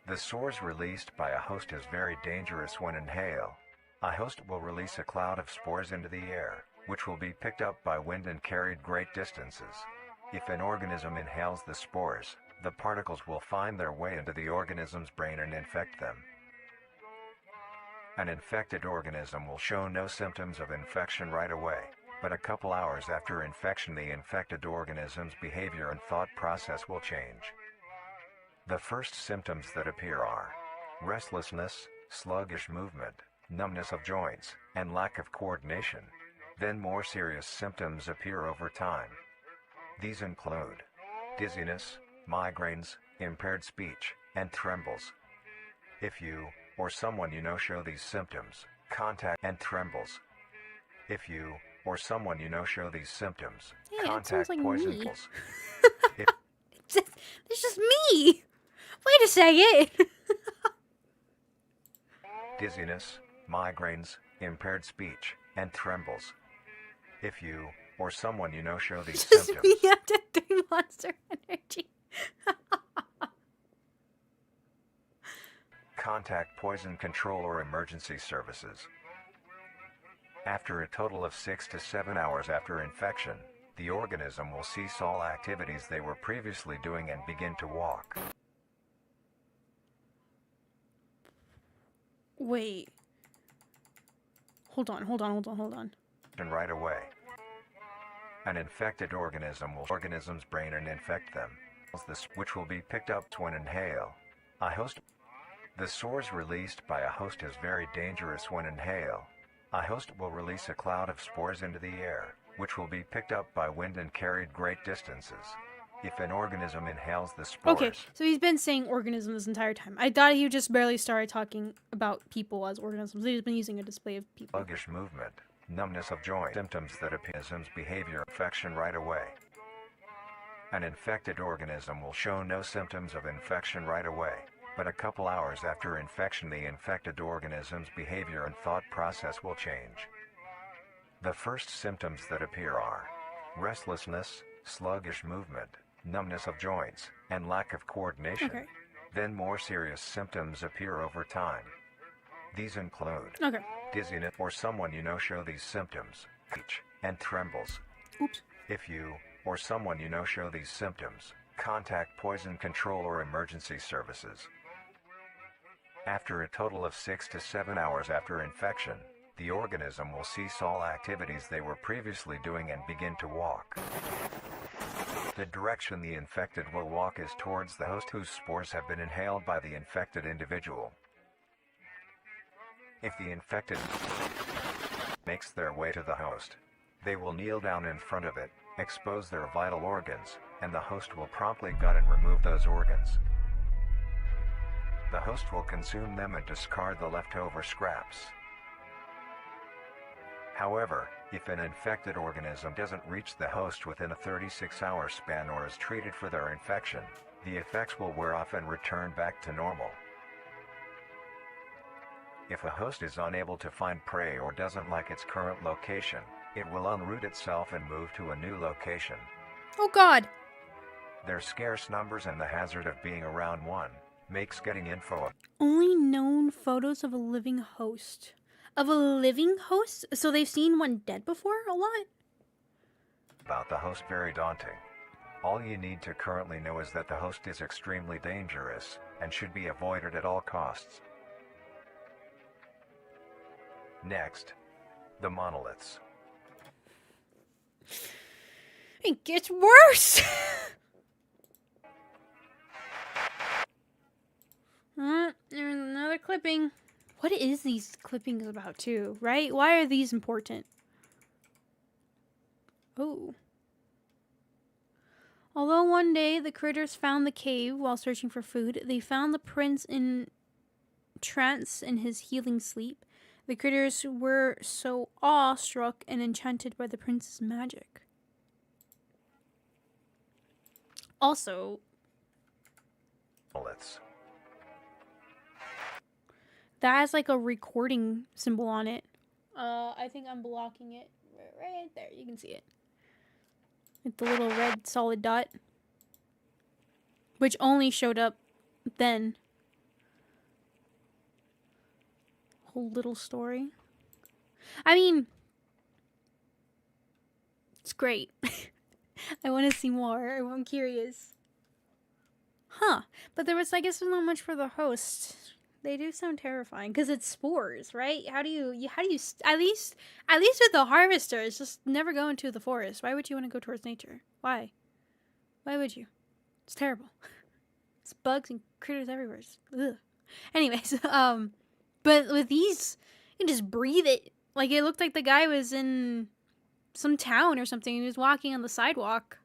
The spores released by a host is very dangerous when inhaled. A host will release a cloud of spores into the air, which will be picked up by wind and carried great distances. If an organism inhales the spores, the particles will find their way into the organism's brain and infect them. An infected organism will show no symptoms of infection right away, but a couple hours after infection the infected organism's behavior and thought process will change. The first symptoms that appear are restlessness, sluggish movement, numbness of joints, and lack of coordination. Then more serious symptoms appear over time. These include dizziness, migraines, impaired speech, and trembles. If you or someone you know show these symptoms, contact and trembles. If you or someone you know show these symptoms, Yeah, it contact sounds like poison me. pills. It's just me. Wait a second. Dizziness, migraines, impaired speech, and trembles. If you or someone you know show these Just symptoms, me after 3 Monster Energy. contact poison control or emergency services. After a total of 6 to 7 hours after infection, the organism will cease all activities they were previously doing and begin to walk. Wait. Hold on. And right away. An infected organism's brain and infect them, which will be picked up when inhale. The spores released by a host is very dangerous when inhale. A host will release a cloud of spores into the air, which will be picked up by wind and carried great distances. If an organism inhales the spores... Okay, so he's been saying organism this entire time. I thought he just barely started talking about people as organisms. He's been using a display of people. Sluggish movement, numbness of joint, symptoms that organism's behavior infection right away. An infected organism will show no symptoms of infection right away, but a couple hours after infection the infected organism's behavior and thought process will change. The first symptoms that appear are restlessness, sluggish movement, numbness of joints, and lack of coordination. Okay. Then more serious symptoms appear over time. These include Okay. dizziness or someone you know show these symptoms, speech, and trembles. Oops. If you or someone you know show these symptoms, contact poison control or emergency services. After a total of 6 to 7 hours after infection, the organism will cease all activities they were previously doing and begin to walk. The direction the infected will walk is towards the host whose spores have been inhaled by the infected individual. If the infected makes their way to the host, they will kneel down in front of it, expose their vital organs, and the host will promptly gut and remove those organs. The host will consume them and discard the leftover scraps. However, if an infected organism doesn't reach the host within a 36-hour span or is treated for their infection, the effects will wear off and return back to normal. If a host is unable to find prey or doesn't like its current location, it will unroot itself and move to a new location. Oh God! Their scarce numbers and the hazard of being around one makes getting info Only known photos of a living host. Of a living host? So they've seen one dead before? A lot? about the host very daunting. All you need to currently know is that the host is extremely dangerous and should be avoided at all costs. Next, the monoliths. It gets worse! There's another clipping. What is these clippings about too, right? Why are these important? Oh. Although one day the critters found the cave while searching for food, they found the prince in trance in his healing sleep. The critters were so awestruck and enchanted by the prince's magic. Also, Monoliths. that has like a recording symbol on it. I think I'm blocking it right there. You can see it. Like the little red solid dot. Which only showed up then. Whole little story. I mean, it's great. I want to see more. I'm curious. Huh. But there was, I guess, not much for the host. They do sound terrifying because it's spores, right? How do you at least with the harvesters, just never go into the forest. Why would you want to go towards nature? Why would you? It's terrible. It's bugs and critters everywhere. Ugh. Anyways, but with these, you can just breathe it. Like it looked like the guy was in some town or something. He was walking on the sidewalk.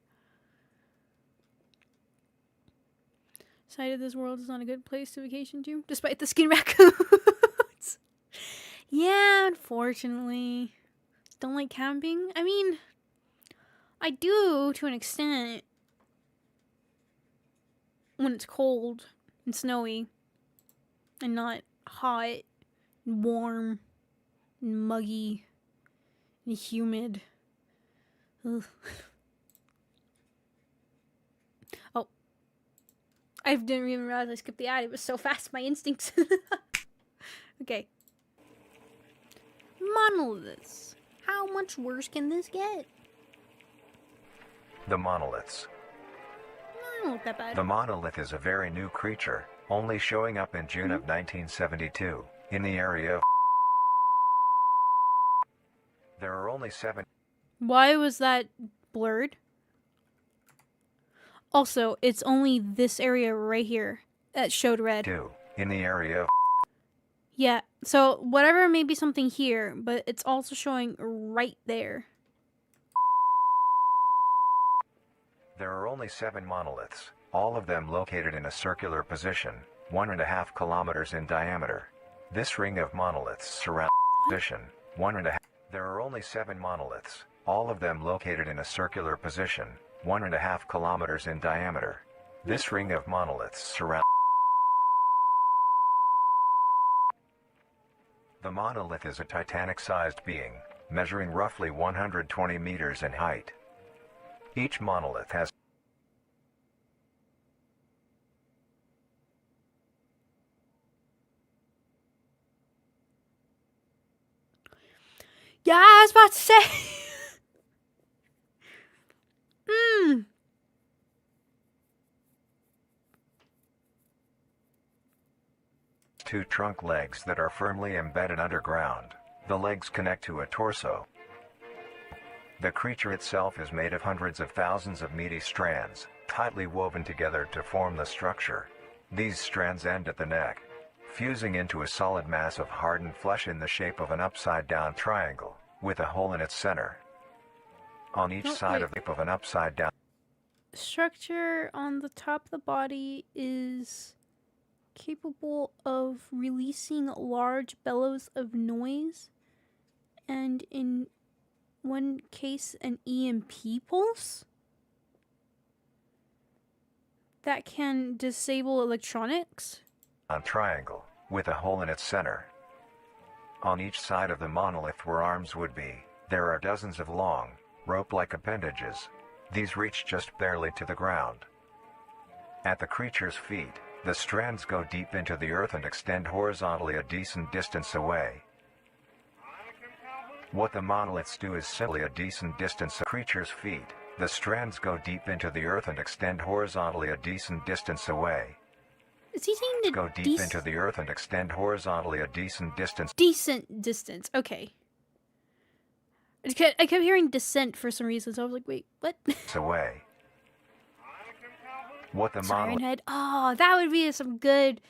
Side of this world is not a good place to vacation to, despite the skin raccoons. Yeah, unfortunately. Don't like camping. I mean, I do to an extent when it's cold and snowy and not hot and warm and muggy and humid. Ugh. Oh. I didn't even realize I skipped the ad. It was so fast, my instincts. Okay. Monoliths. How much worse can this get? The monoliths. Not look that bad. The monolith is a very new creature, only showing up in June of 1972, in the area of... There are only 7... Why was that blurred? Also, it's only this area right here that showed red. in the area of... Yeah, so whatever may be something here, but it's also showing right there. There are only 7 monoliths, all of them located in a circular position, 1.5 kilometers in diameter. This ring of monoliths surrounds position, 1.5... There are only 7 monoliths, all of them located in a circular position, 1.5 kilometers in diameter. This ring of monoliths surrounds... The monolith is a Titanic-sized being, measuring roughly 120 meters in height. Each monolith has... Yeah, I was about to say. two trunk legs that are firmly embedded underground. The legs connect to a torso. The creature itself is made of hundreds of thousands of meaty strands, tightly woven together to form the structure. These strands end at the neck, fusing into a solid mass of hardened flesh in the shape of an upside-down triangle, with a hole in its center. On each side of an upside-down structure on the top of the body is capable of releasing large bellows of noise, and in one case an EMP pulse that can disable electronics. A triangle, with a hole in its center. On each side of the monolith where arms would be, there are dozens of long, rope-like appendages. These reach just barely to the ground. At the creature's feet, the strands go deep into the earth and extend horizontally a decent distance away. What the monoliths do is simply a decent distance at the creature's feet. The strands go deep into the earth and extend horizontally a decent distance away. Is he saying Go deep into the earth and extend horizontally a decent distance. Decent distance, okay. I kept hearing descent for some reason, so I was like, wait, what? Away. What the Siren monolith Head? Oh, that would be some good...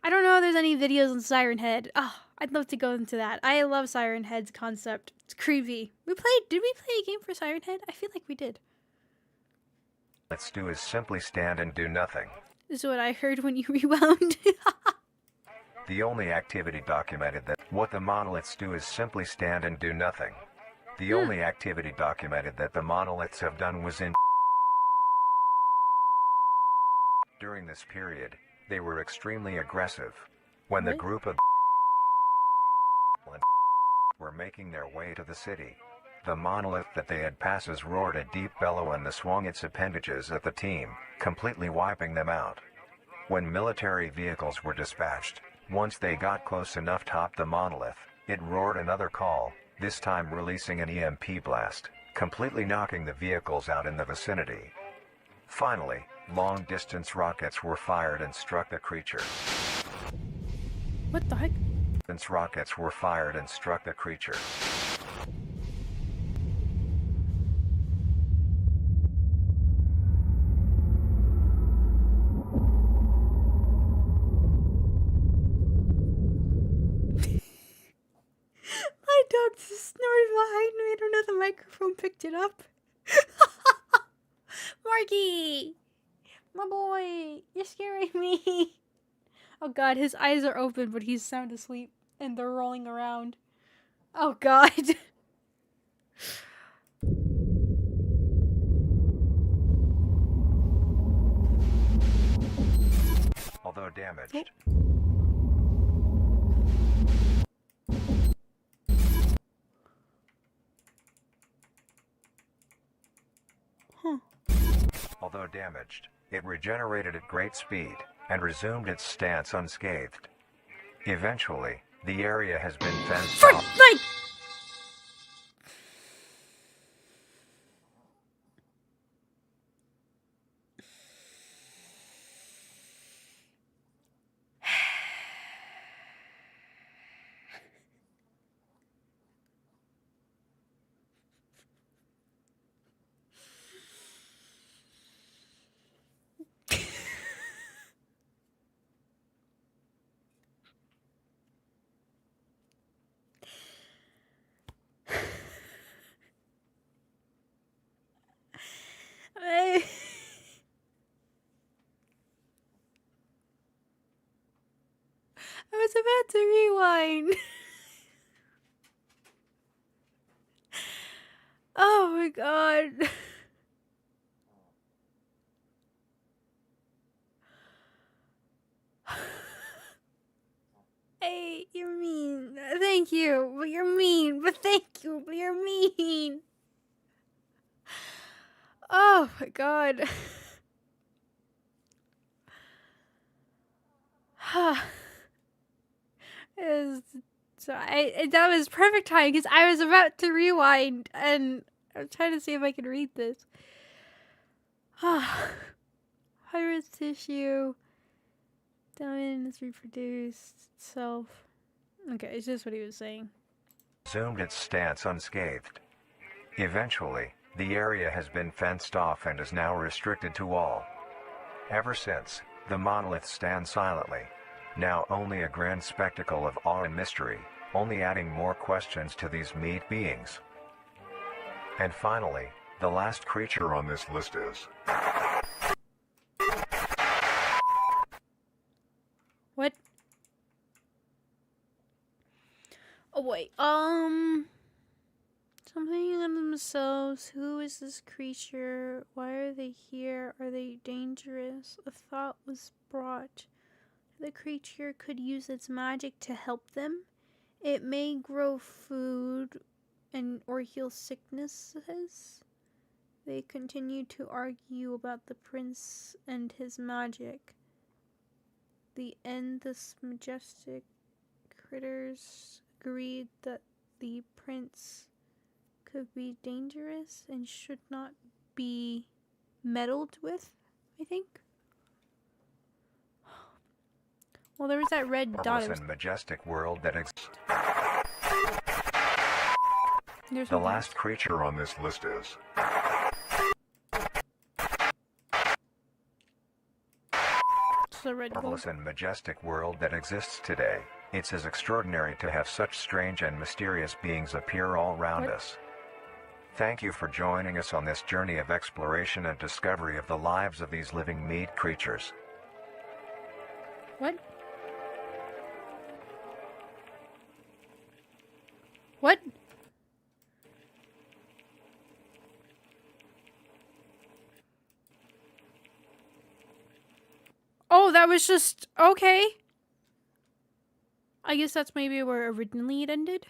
I don't know if there's any videos on Siren Head. Oh, I'd love to go into that. I love Siren Head's concept. It's creepy. Did we play a game for Siren Head? I feel like we did. Let's do is simply stand and do nothing. This is what I heard when you rewound. The only activity documented that what the monoliths do is simply stand and do nothing. The only activity documented that the monoliths have done was in. During this period, they were extremely aggressive. When the group of were making their way to the city, the monolith that they had passes roared a deep bellow and swung its appendages at the team, completely wiping them out. When military vehicles were dispatched, once they got close enough top the monolith, it roared another call, this time releasing an EMP blast, completely knocking the vehicles out in the vicinity. Finally, long-distance rockets were fired and struck the creature. What the heck? Rockets were fired and struck the creature. My dog just snored behind me. I don't know if the microphone picked it up. Marky! My boy! You're scaring me! Oh god, his eyes are open, but he's sound asleep. And they're rolling around. Oh god! Although damaged. Although damaged, it regenerated at great speed, and resumed its stance unscathed. Eventually, the area has been fenced off. I was about to rewind. Oh my god. Hey, you're mean. Thank you, but you're mean. But thank you, but you're mean. Oh my god. That was perfect time because I was about to rewind and I'm trying to see if I can read this. High-risk tissue. Dominant has reproduced itself. Okay, it's just what he was saying. Resumed its stance unscathed. Eventually, the area has been fenced off and is now restricted to all. Ever since, the monolith stands silently, now only a grand spectacle of awe and mystery, only adding more questions to these meat beings. And finally, the last creature on this list is... What? Oh wait, something on themselves. Who is this creature? Why are they here? Are they dangerous? A thought was brought. The creature could use its magic to help them. It may grow food or heal sicknesses. They continue to argue about the prince and his magic. The end, this majestic critters agreed that the prince could be dangerous and should not be meddled with, I think. Well, there was that red dot. marvelous and majestic world that exists. The last creature on this list is... The red marvelous gold. and majestic world that exists today. It's as extraordinary to have such strange and mysterious beings appear all around us. Thank you for joining us on this journey of exploration and discovery of the lives of these living meat creatures. What? What? Oh, that was just... okay. I guess that's maybe where originally it ended.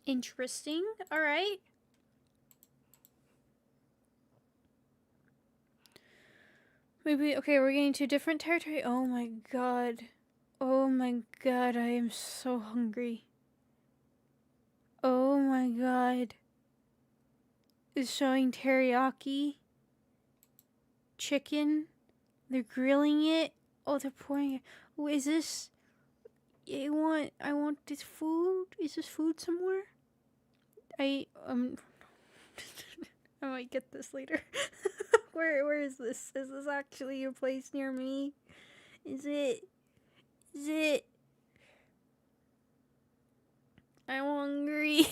Interesting. Alright. Maybe... okay, we're getting to different territory. Oh my god. Oh my god, I am so hungry. Oh my god. It's showing teriyaki chicken. They're grilling it. Oh, they're pouring it. Oh, is this... I want this food. Is this food somewhere? I might get this later. Where is this? Is this actually a place near me? Is it? I'm hungry.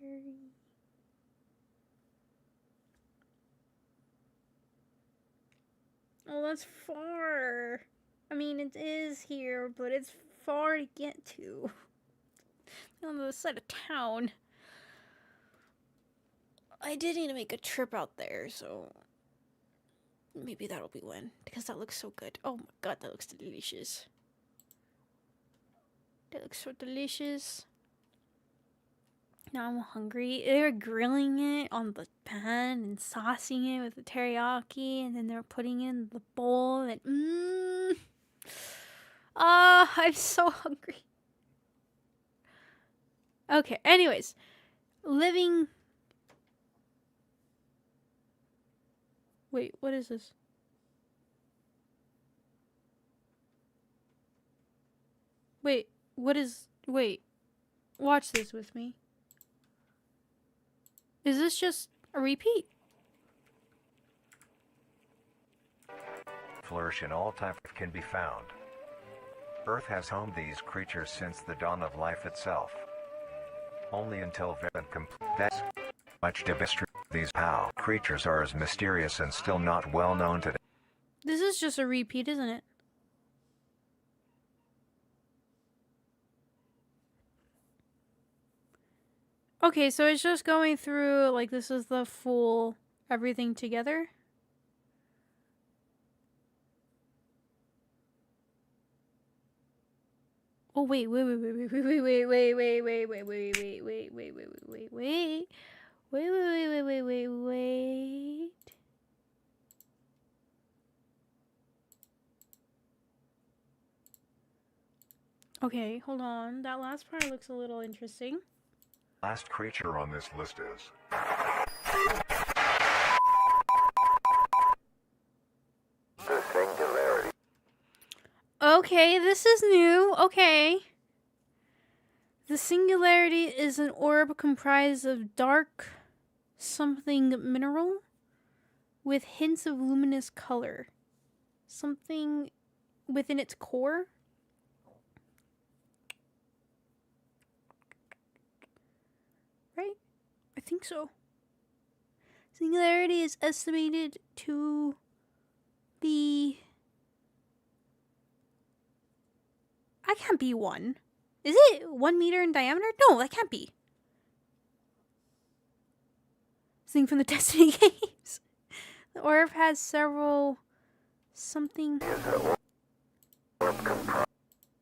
Terry. Oh, that's far. I mean, it is here, but it's far to get to. On the other side of town. I did need to make a trip out there, so maybe that'll be when, because that looks so good. Oh my god, that looks delicious. That looks so delicious. Now I'm hungry. They're grilling it on the pan and saucing it with the teriyaki, and then they're putting it in the bowl and I'm so hungry. Okay, anyways. Living... wait, what is this? Wait, what is... wait. Watch this with me. Is this just a repeat? Flourish in all types can be found. Earth has homed these creatures since the dawn of life itself. Only until very complete. That's much to mystery. These how creatures are as mysterious and still not well known today. This is just a repeat, isn't it? Okay, so it's just going through, like, this is the full everything together. Oh, wait. Okay, hold on. That last part looks a little interesting. Last creature on this list is... This Okay, this is new. Okay. The singularity is an orb comprised of dark something mineral with hints of luminous color. Something within its core. Right? I think so. Singularity is estimated to be... I can't be one. Is it 1 meter in diameter? No, that can't be. Thing from the Destiny games. The orb has several something. Orb comprised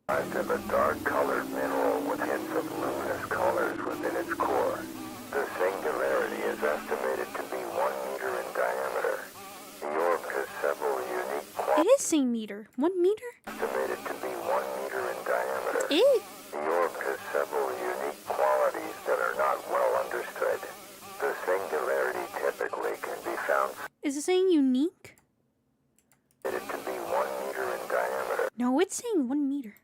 of a dark-colored mineral with hints of luminous colors within its core. The singularity is estimated to be 1 meter in diameter. The orb has several unique qualities. It is same meter. 1 meter? Estimated to be 1 meter in diameter. It? The orb has several unique qualities that are not well understood. The singularity typically can be found Is it saying unique? estimated to be 1 meter in diameter. No, it's saying 1 meter.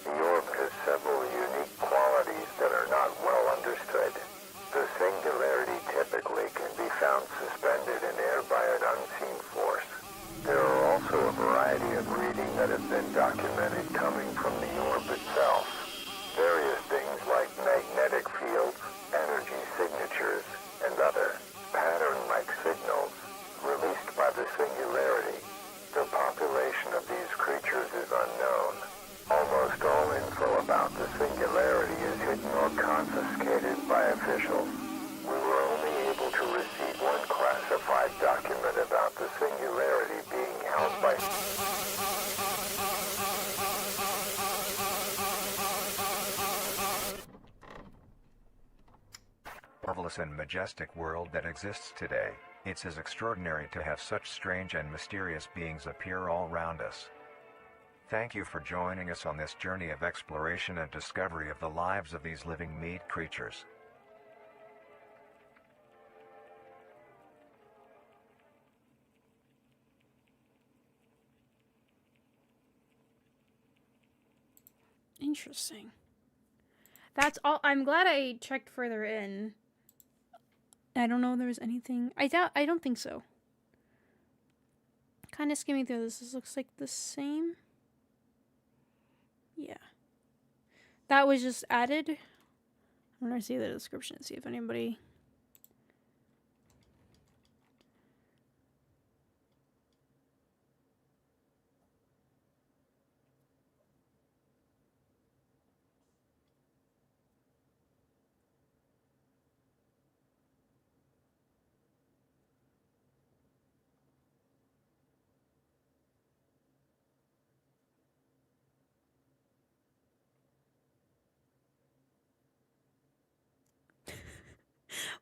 The orb has several unique qualities that are not well understood. The singularity typically can be found suspended in air by an unseen force. There are also a variety of reading that have been documented coming from the orb itself. Various things like magnetic fields, energy signatures, and other pattern-like signals released by the singularity. The population of these creatures is unknown. Almost all info about the singularity is hidden or confiscated by officials. We were only able to receive one classified document about the singularity being held by... Marvelous and majestic world that exists today. It's as extraordinary to have such strange and mysterious beings appear all around us. Thank you for joining us on this journey of exploration and discovery of the lives of these living meat creatures. Interesting. That's all. I'm glad I checked further in. I don't know if there was anything. I don't think so. Kind of skimming through this. This looks like the same. Yeah. That was just added. I'm going to see the description and see if anybody...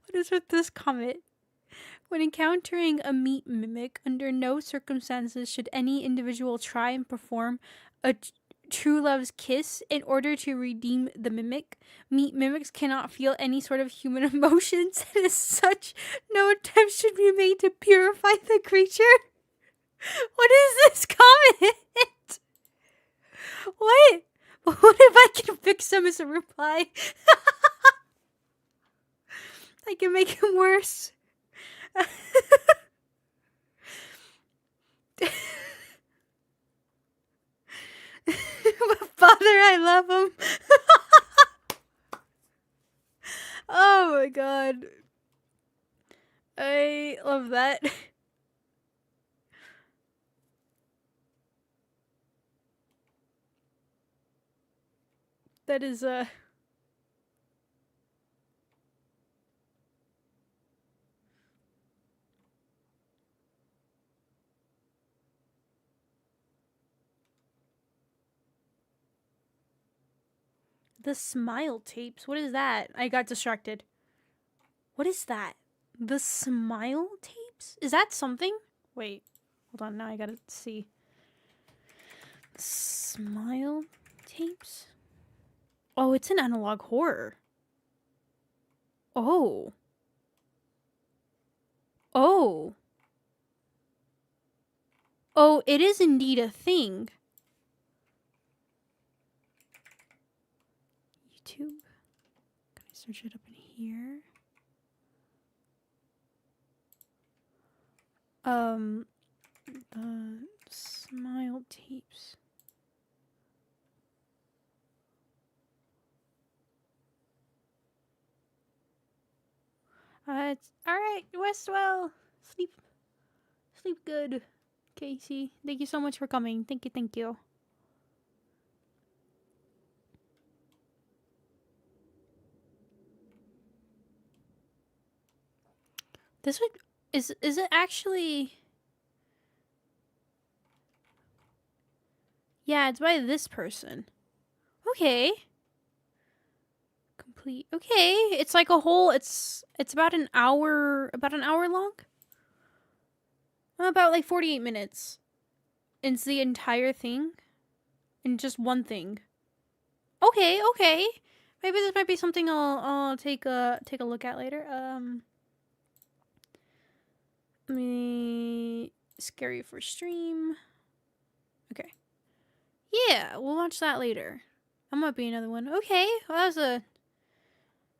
What is with this comment? When encountering a meat mimic, under no circumstances should any individual try and perform a true love's kiss in order to redeem the mimic. Meat mimics cannot feel any sort of human emotions, and as such, no attempt should be made to purify the creature. What is this comment? What? What if I can fix them as a reply? I can make him worse. But Father, I love him. Oh my god. I love that. That is the smile tapes. What is that? I got distracted. What is that? The smile tapes? Is that something? Wait. Hold on. Now I gotta see. Smile tapes? Oh, it's an analog horror. Oh. Oh. Oh, it is indeed a thing. search it up in here. The smile tapes. It's all right, Westwell. Sleep good, Casey. Thank you so much for coming. Thank you. This would is it actually? Yeah, it's by this person. Okay. Complete. Okay, it's like a whole. It's about an hour. About an hour long. About like 48 minutes. It's the entire thing, and just one thing. Okay. Maybe this might be something I'll take a look at later. Let me scary for stream. Okay. Yeah, we'll watch that later. That might be another one. Okay, well, that was a...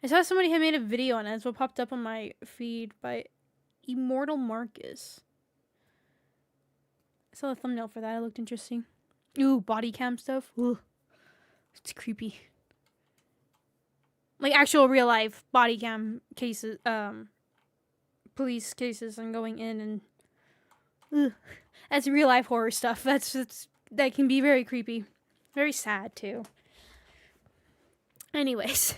I saw somebody had made a video on it. That's what popped up on my feed by Immortal Marcus. I saw the thumbnail for that. It looked interesting. Ooh, body cam stuff. Ooh, it's creepy. Like actual real life body cam cases, police cases, and going in and... Ugh. That's real life horror stuff. That can be very creepy. Very sad, too. Anyways.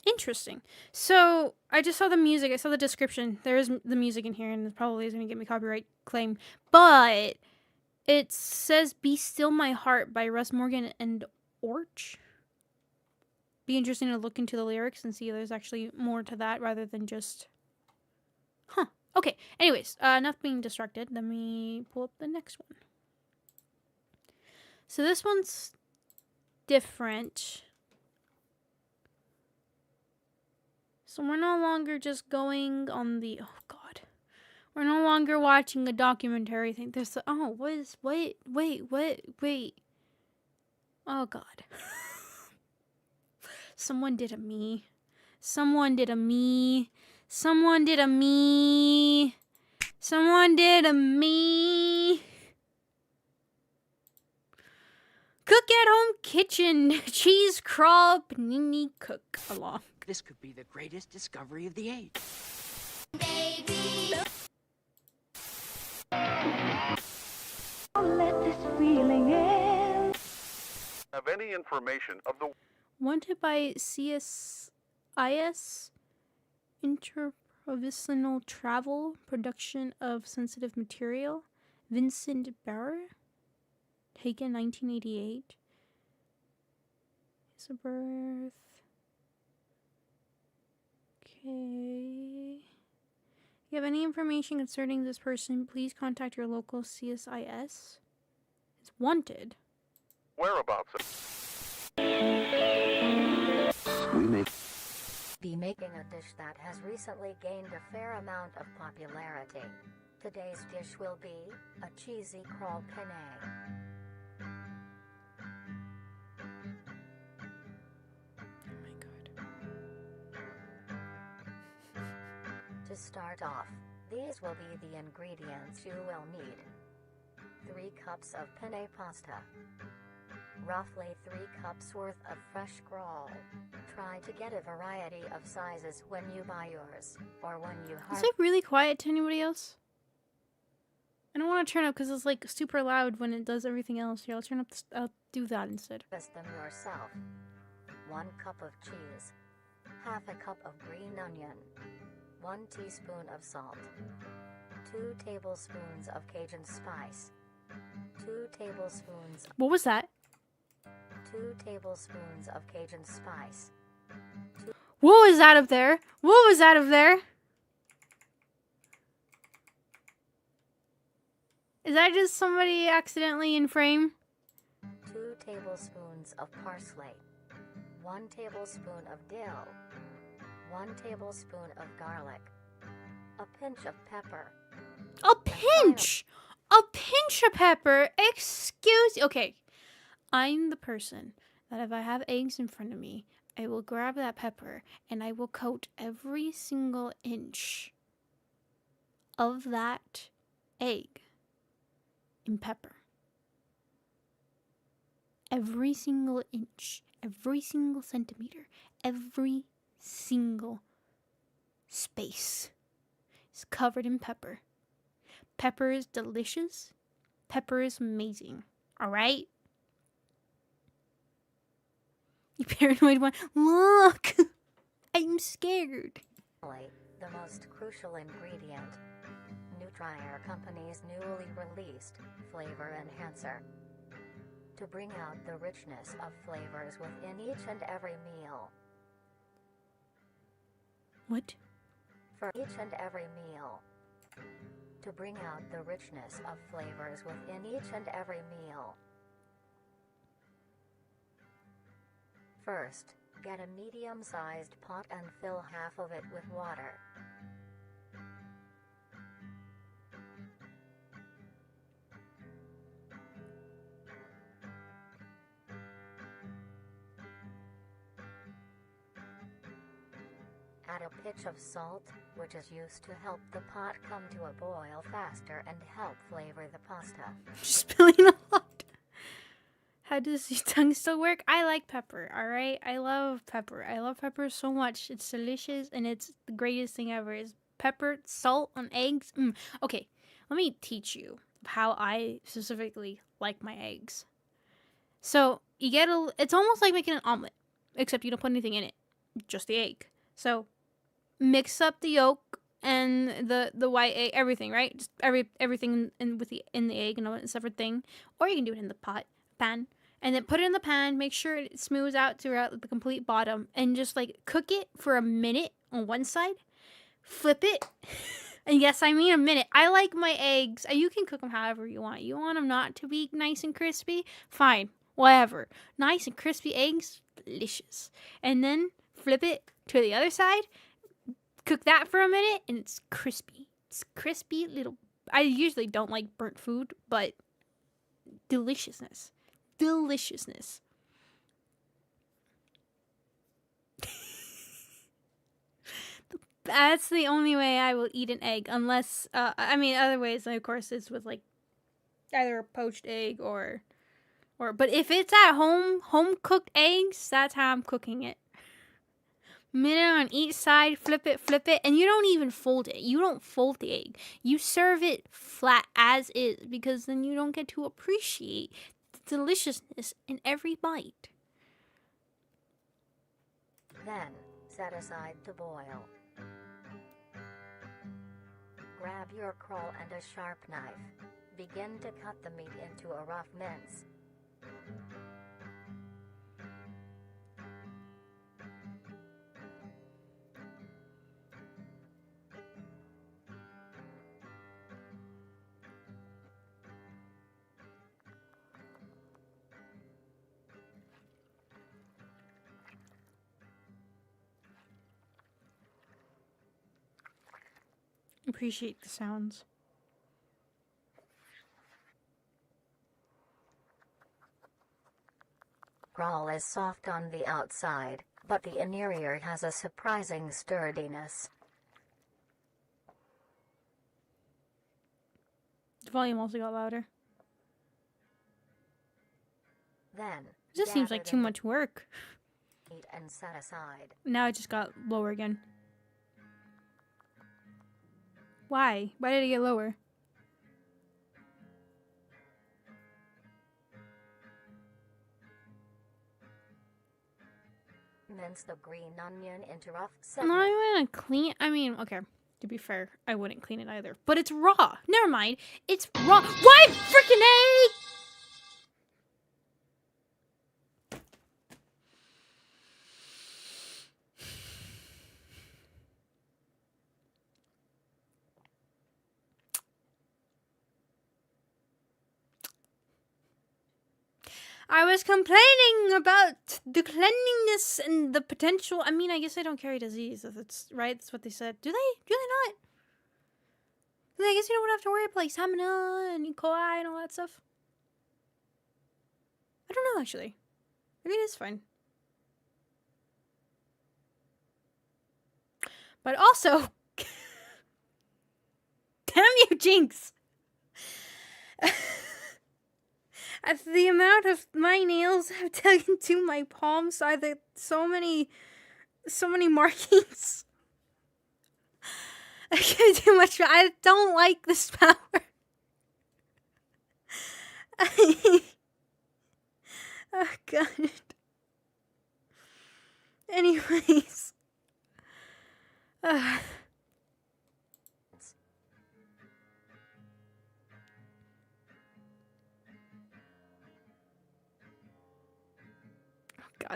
Interesting. So, I just saw the music. I saw the description. There is the music in here, and it probably is going to get me copyright claim. But it says Be Still My Heart by Russ Morgan and Orch. Be interesting to look into the lyrics and see if there's actually more to that rather than just... Huh. Okay. Anyways, enough being distracted. Let me pull up the next one. So this one's different. So we're no longer just going on the... Oh, God. We're no longer watching a documentary thing. There's... Oh, what is... Wait. Oh, God. Someone did a me. Someone did a me. Someone did a me. Someone did a me. Cook at home kitchen. Cheese crawl panini cook along. This could be the greatest discovery of the age. Baby. Let this feeling end. Have any information of the Wanted by CSIS Interprovincial Travel Production of Sensitive Material. Vincent Barr. Taken 1988. His birth. Okay. If you have any information concerning this person, please contact your local CSIS. It's wanted. whereabouts? We may Be making a dish that has recently gained a fair amount of popularity. Today's dish will be a cheesy crawl penne. Oh my God. To start off, these will be the ingredients you will need. 3 cups of penne pasta. Roughly 3 cups worth of fresh crawl. Try to get a variety of sizes when you buy yours, or when you Is it really quiet to anybody else? I don't want to turn up because it's like super loud when it does everything else. Here, I'll do that instead. harvest them yourself. 1 cup of cheese. Half a cup of green onion. 1 teaspoon of salt. 2 tablespoons of Cajun spice. 2 tablespoons What was that? 2 tablespoons of Cajun spice. What was that up there? What was that up there? Is that just somebody accidentally in frame? 2 tablespoons of parsley. 1 tablespoon of dill. 1 tablespoon of garlic. A pinch of pepper. A pinch! A pinch of pepper? Excuse... Okay. I'm the person that if I have eggs in front of me, I will grab that pepper and I will coat every single inch of that egg in pepper. Every single inch, every single centimeter, every single space is covered in pepper. Pepper is delicious. Pepper is amazing. Alright? You paranoid one. Look! I'm scared. The most crucial ingredient. Nutrier Company's newly released flavor enhancer. To bring out the richness of flavors within each and every meal. What? For each and every meal. To bring out the richness of flavors within each and every meal. First, get a medium-sized pot and fill half of it with water. Add a pinch of salt, which is used to help the pot come to a boil faster and help flavor the pasta. Spilling a lot. How does your tongue still work? I like pepper, alright? I love pepper. I love pepper so much. It's delicious and it's the greatest thing ever. Is pepper, salt on eggs. Okay, let me teach you how I specifically like my eggs. So, you get it's almost like making an omelet, except you don't put anything in it. Just the egg. So, mix up the yolk and the white egg, everything, right? Just everything in the egg and a separate thing. Or you can do it in the pan. And then put it in the pan, make sure it smooths out throughout the complete bottom, and just like cook it for a minute on one side. Flip it. And yes, I mean a minute. I like my eggs. You can cook them however you want. You want them not to be nice and crispy? Fine. Whatever. Nice and crispy eggs, delicious. And then flip it to the other side. Cook that for a minute, and it's crispy. It's crispy little... I usually don't like burnt food, but deliciousness. Deliciousness. That's the only way I will eat an egg, unless, other ways, of course, it's with, like, either a poached egg or, but if it's at home-cooked eggs, that's how I'm cooking it. Minute on each side, flip it, and you don't even fold it. You don't fold the egg. You serve it flat as is, because then you don't get to appreciate the deliciousness in every bite. Then, set aside to boil. Grab your crawl and a sharp knife. Begin to cut the meat into a rough mince. Appreciate the sounds. Crawl is soft on the outside, but the interior has a surprising sturdiness. The volume also got louder. Then, It just seems like too much work. Eat and set aside. Now it just got lower again. Why? Why did it get lower? Mince the green onion into rough I'm not segments. even gonna clean. Okay. To be fair, I wouldn't clean it either. But it's raw. Never mind. It's raw. Why freaking egg? I was complaining about the cleanliness and the potential. I guess they don't carry disease. If it's right. That's what they said. Do they? Do they not? I guess you don't have to worry about like salmonella and E. coli and all that stuff. I don't know actually. Maybe it is fine. But also, damn you, Jinx! As the amount of my nails have dug into my palms, are there so many markings. I can't do much. I don't like this power. Oh god. Anyways. God,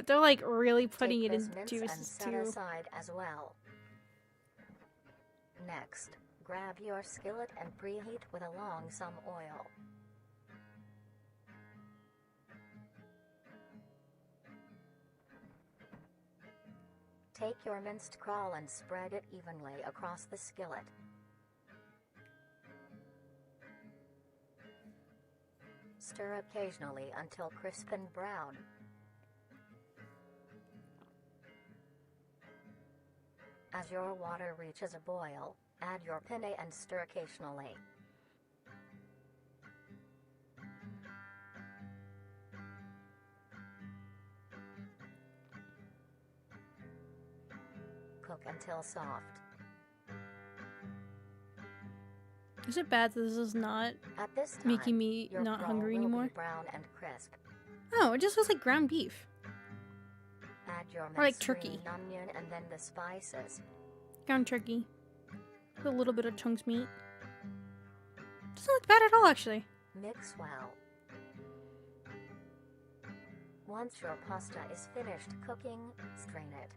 they're like really putting Take it this in mince juices and set too. aside as well. Next, grab your skillet and preheat with along some oil. Take your minced caul and spread it evenly across the skillet. Stir occasionally until crisp and brown. As your water reaches a boil, add your penne and stir occasionally. Cook until soft. Is it bad that this is not At this time, making me your not caul hungry will be anymore? brown and crisp. Oh, it just was like ground beef. Add your Or like minced turkey. green onion and then the spices. Ground turkey. With a little bit of chunks meat. Doesn't look bad at all, actually. Mix well. Once your pasta is finished cooking, strain it.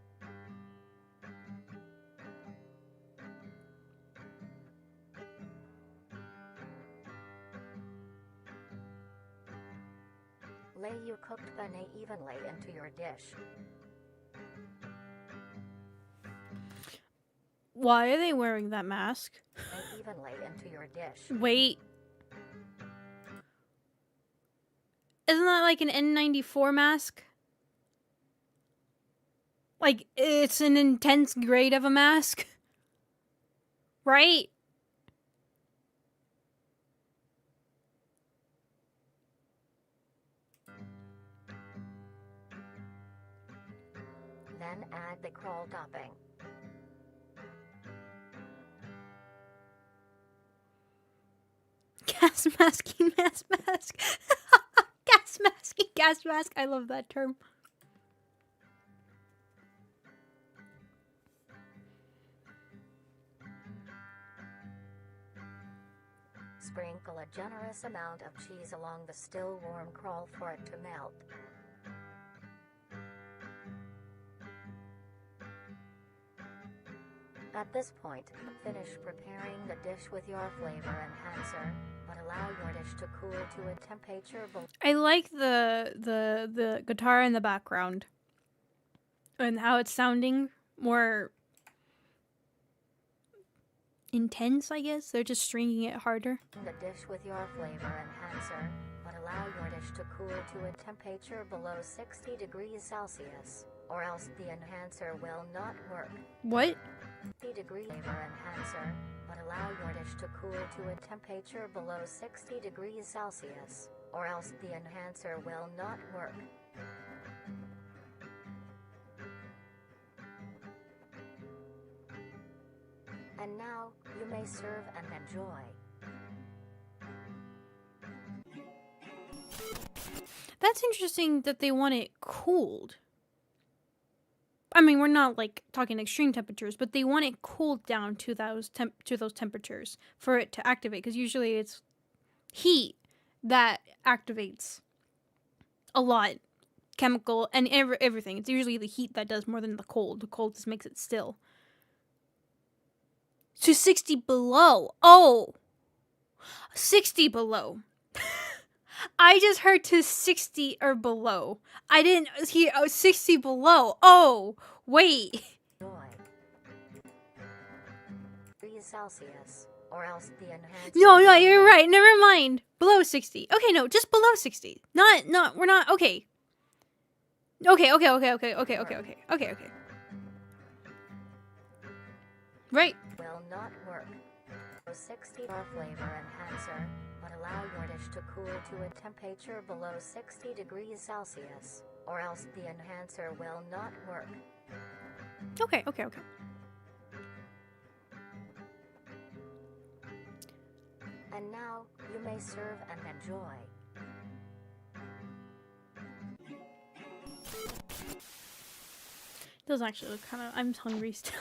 Lay your cooked penne evenly into your dish. Why are they wearing that mask? Lay evenly into your dish. Wait. Isn't that like an N94 mask? Like, it's an intense grade of a mask? Right? Then add the caul topping. Gas masking mask. Gas mask. I love that term. Sprinkle a generous amount of cheese along the still warm caul for it to melt. At this point, finish preparing the dish with your flavor enhancer, but allow your dish to cool to a temperature below. I like the guitar in the background. And how it's sounding more intense, I guess. They're just stringing it harder. The dish with your flavor enhancer, but allow your dish to cool to a temperature below 60 degrees Celsius, or else the enhancer will not work. What? 60 degree flavor enhancer, but allow your dish to cool to a temperature below 60 degrees Celsius, or else the enhancer will not work. And now, you may serve and enjoy. That's interesting that they want it cooled. I mean, we're not like talking extreme temperatures, but they want it cooled down to those temperatures for it to activate. Because usually it's heat that activates a lot, chemical and everything. It's usually the heat that does more than the cold. The cold just makes it still. To 60 below. Oh, 60 below. I just heard to 60 or below. I didn't hear 60 below. Oh, wait. Enjoy. Degrees Celsius, or else the enhancer. No, will you're not- right. Never mind. Below 60. Okay, no, just below 60. Not, we're not, okay. Okay. Right. Will not work. 60 or flavor enhancer, but allow your dish to cool to a temperature below 60 degrees Celsius, or else the enhancer will not work. Okay. And now, you may serve and enjoy. Those actually look kind of, I'm hungry still.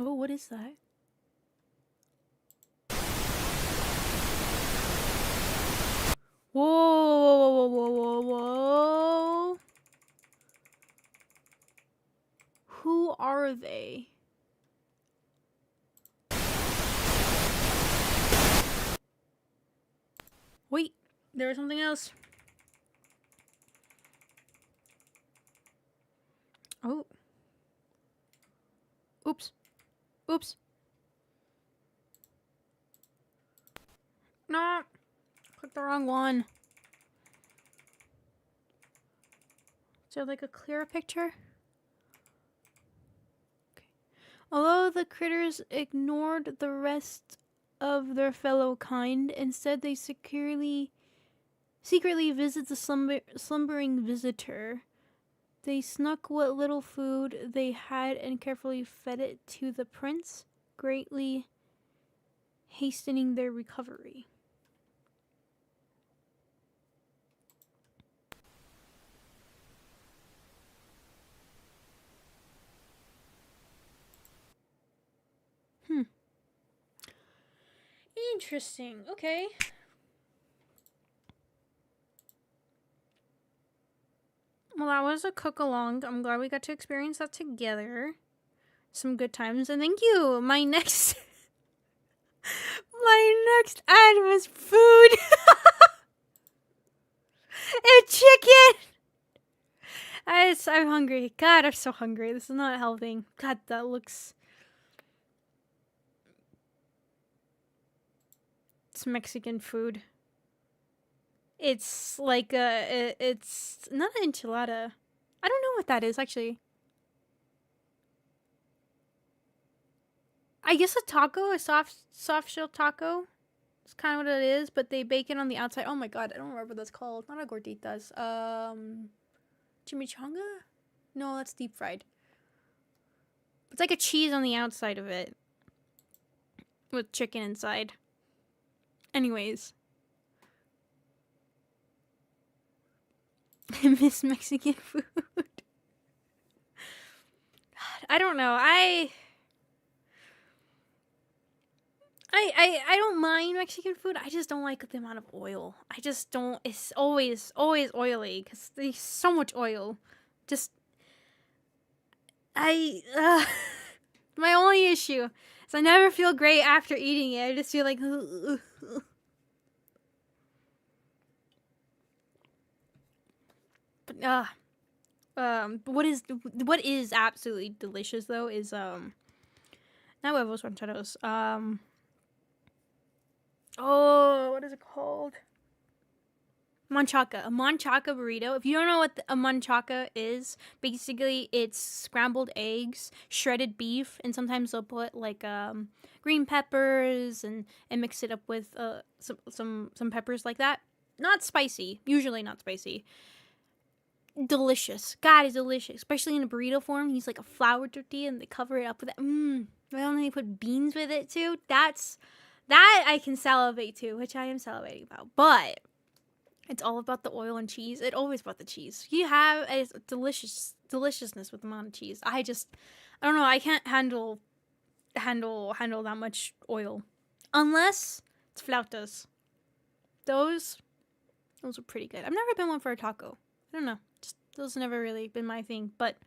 Oh, what is that? Whoa. Who are they? Wait, there was something else. Oh. Oops. No. Clicked the wrong one. Is there like a clearer picture? Okay. Although the critters ignored the rest of their fellow kind, instead they secretly visit the slumbering visitor. They snuck what little food they had and carefully fed it to the prince, greatly hastening their recovery. Interesting. Okay. Well, that was a cook along. I'm glad we got to experience that together. Some good times. And thank you. My next ad was food. And chicken. I'm hungry. God, I'm so hungry. This is not helping. God, that looks... It's Mexican food. It's like it's not an enchilada. I don't know what that is, actually. I guess a taco, a soft shell taco. It's kind of what it is, but they bake it on the outside. Oh my god, I don't remember what that's called. Not a gorditas. Chimichanga? No, that's deep fried. It's like a cheese on the outside of it. With chicken inside. Anyways. I miss Mexican food. God, I don't know. I don't mind Mexican food. I just don't like the amount of oil. I just don't. It's always oily because there's so much oil. Just my only issue is I never feel great after eating it. I just feel like what is absolutely delicious though is not huevos rancheros. Oh, what is it called? Manchaca. A manchaca burrito. If you don't know what a manchaca is, basically it's scrambled eggs, shredded beef, and sometimes they'll put like green peppers and mix it up with some peppers like that. Not spicy. Usually not spicy. Delicious. God, it's delicious. Especially in a burrito form. Use like a flour tortilla and they cover it up with that. Well, and they put beans with it too. That I can salivate to, which I am salivating about. But it's all about the oil and cheese. It's always about the cheese. You have a deliciousness with the amount of cheese. I don't know. I can't handle that much oil, unless it's flautas. Those are pretty good. I've never been one for a taco. I don't know. Just those have never really been my thing. But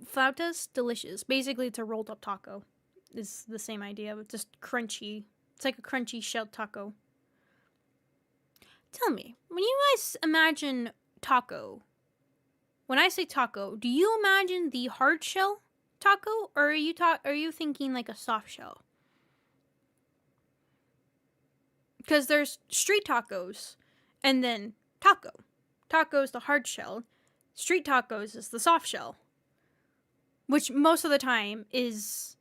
flautas, delicious. Basically, it's a rolled up taco. It's the same idea, but just crunchy. It's like a crunchy shelled taco. Tell me, when you guys imagine taco, when I say taco, do you imagine the hard shell taco, or are you thinking like a soft shell? Because there's street tacos, and then taco. Taco is the hard shell. Street tacos is the soft shell, which most of the time is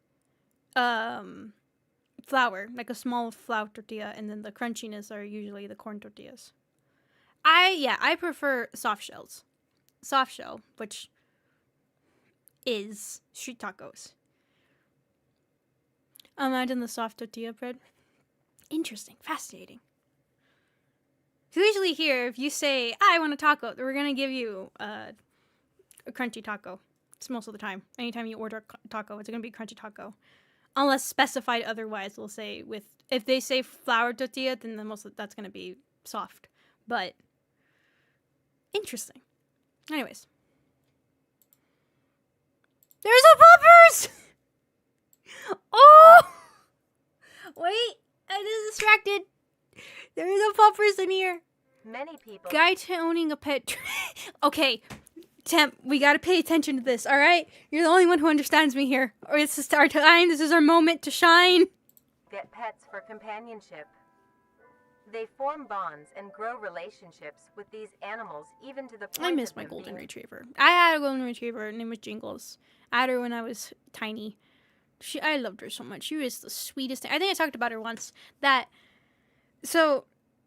flour, like a small flour tortilla, and then the crunchiness are usually the corn tortillas. I prefer soft shells. Soft shell, which is street tacos. Imagine the soft tortilla bread. Interesting, fascinating. So usually here, if you say, I want a taco, we're going to give you a crunchy taco. It's most of the time. Anytime you order a taco, it's going to be crunchy taco. Unless specified otherwise, we'll say if they say flour tortilla, then that's going to be soft. But, interesting. Anyways. There's a poppers! Oh! Wait, I just distracted. There's a poppers in here. Many people. Guide to owning a pet. Okay, Temp, we gotta pay attention to this, alright? You're the only one who understands me here. Or it's just our time. This is our moment to shine. Get pets for companionship. They form bonds and grow relationships with these animals, even to the point I miss of my them golden being retriever. I had a golden retriever. Her name was Jingles. I had her when I was tiny. I loved her so much. She was the sweetest thing. I think I talked about her once. So,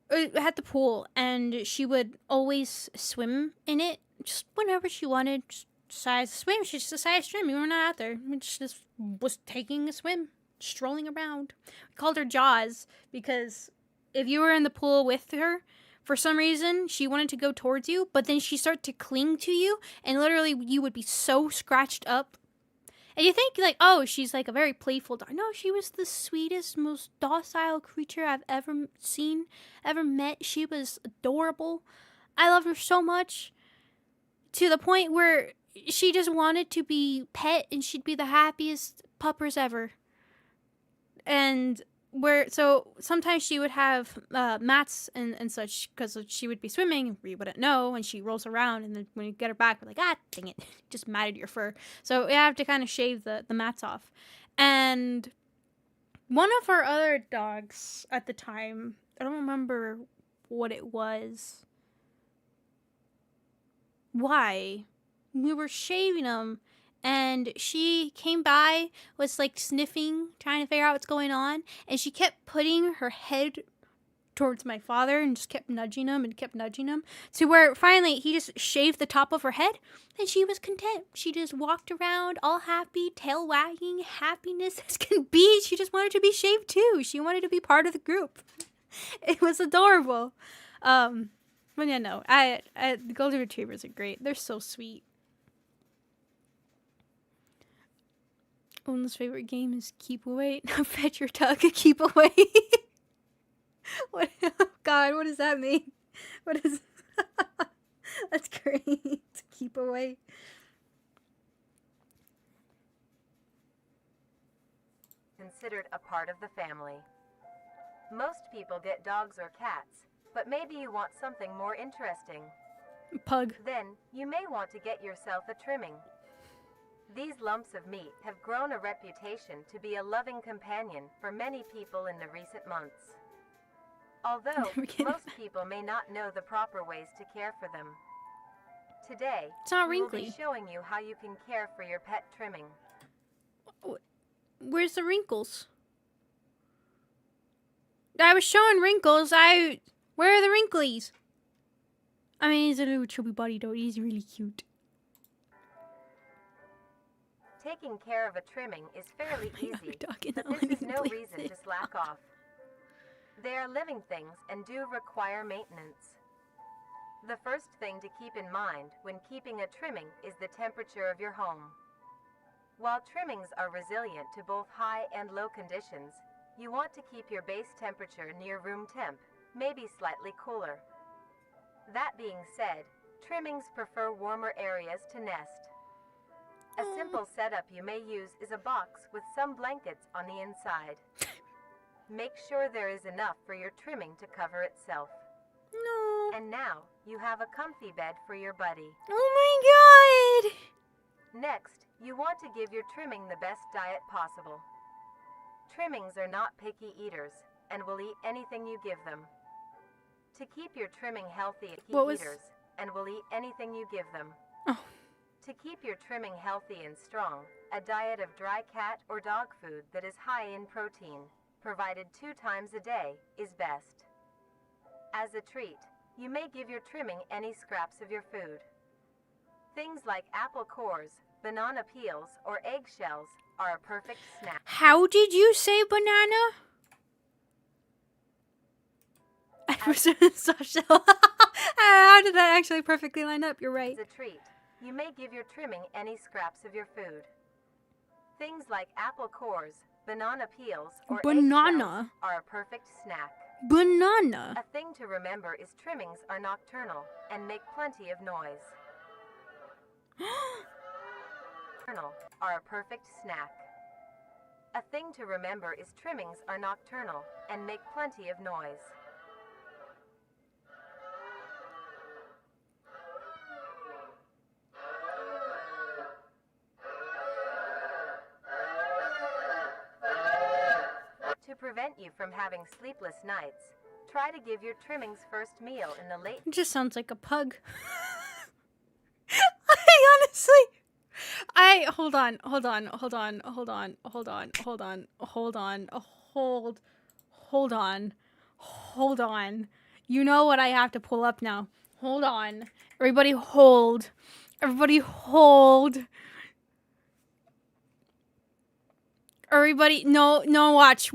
at the pool, and she would always swim in it, just whenever she wanted. Just decided to swim. She just decided to swim. We were not out there. She just was taking a swim, strolling around. We called her Jaws because if you were in the pool with her, for some reason, she wanted to go towards you, but then she started to cling to you, and literally you would be so scratched up. And you think, like, oh, she's like a very playful dog. No, she was the sweetest, most docile creature I've ever seen, ever met. She was adorable. I love her so much, to the point where she just wanted to be pet, and she'd be the happiest puppers ever. And so sometimes she would have mats and such, because she would be swimming, we wouldn't know, and she rolls around, and then when you get her back, we're like, dang it, just matted your fur. So we have to kind of shave the mats off. And one of our other dogs at the time, I don't remember what it was, why, we were shaving him, and she came by, was like sniffing, trying to figure out what's going on. And she kept putting her head towards my father and just kept nudging him and kept nudging him. To where finally he just shaved the top of her head and she was content. She just walked around all happy, tail wagging, happiness as can be. She just wanted to be shaved too. She wanted to be part of the group. It was adorable. But yeah, no, the golden retrievers are great. They're so sweet. Owen's favorite game is Keep Away. Now fetch your tuck, keep away. What? Oh God, what does that mean? What is? That's great. Keep away. considered a part of the family. Most people get dogs or cats, but maybe you want something more interesting. Pug. Then, you may want to get yourself a trimming. These lumps of meat have grown a reputation to be a loving companion for many people in the recent months. Although, most people may not know the proper ways to care for them. Today, It's not we will wrinkly. be showing you how you can care for your pet trimming. Where's the wrinkles? I was showing wrinkles. Where are the wrinklies? I mean, he's a little chubby body though. He's really cute. Taking care of a trimming is fairly easy, Dog in but that this one is no place. reason to slack off. They are living things and do require maintenance. The first thing to keep in mind when keeping a trimming is the temperature of your home. While trimmings are resilient to both high and low conditions, you want to keep your base temperature near room temp, maybe slightly cooler. That being said, trimmings prefer warmer areas to nest. A simple setup you may use is a box with some blankets on the inside. Make sure there is enough for your trimming to cover itself. No. And now, you have a comfy bed for your buddy. Oh my god! Next, you want to give your trimming the best diet possible. Trimmings are not picky eaters and will eat anything you give them. To keep your trimming healthy, eaters and will eat anything you give them. Oh. To keep your trimming healthy and strong, a diet of dry cat or dog food that is high in protein, provided 2 times a day, is best. As a treat, you may give your trimming any scraps of your food. Things like apple cores, banana peels, or eggshells are a perfect snack. How did you say banana? I was in a soft shell. How did that actually perfectly line up? You're right. As a treat, you may give your trimming any scraps of your food. Things like apple cores, banana peels, or eggshells are a perfect snack. Banana. A thing to remember is trimmings are nocturnal and make plenty of noise. Are a perfect snack. A thing to remember is trimmings are nocturnal and make plenty of noise. To prevent you from having sleepless nights, try to give your trimmings first meal in the late... It just sounds like a pug. I honestly... hold on. You know what I have to pull up now. Hold on. Everybody hold. Everybody, no, watch.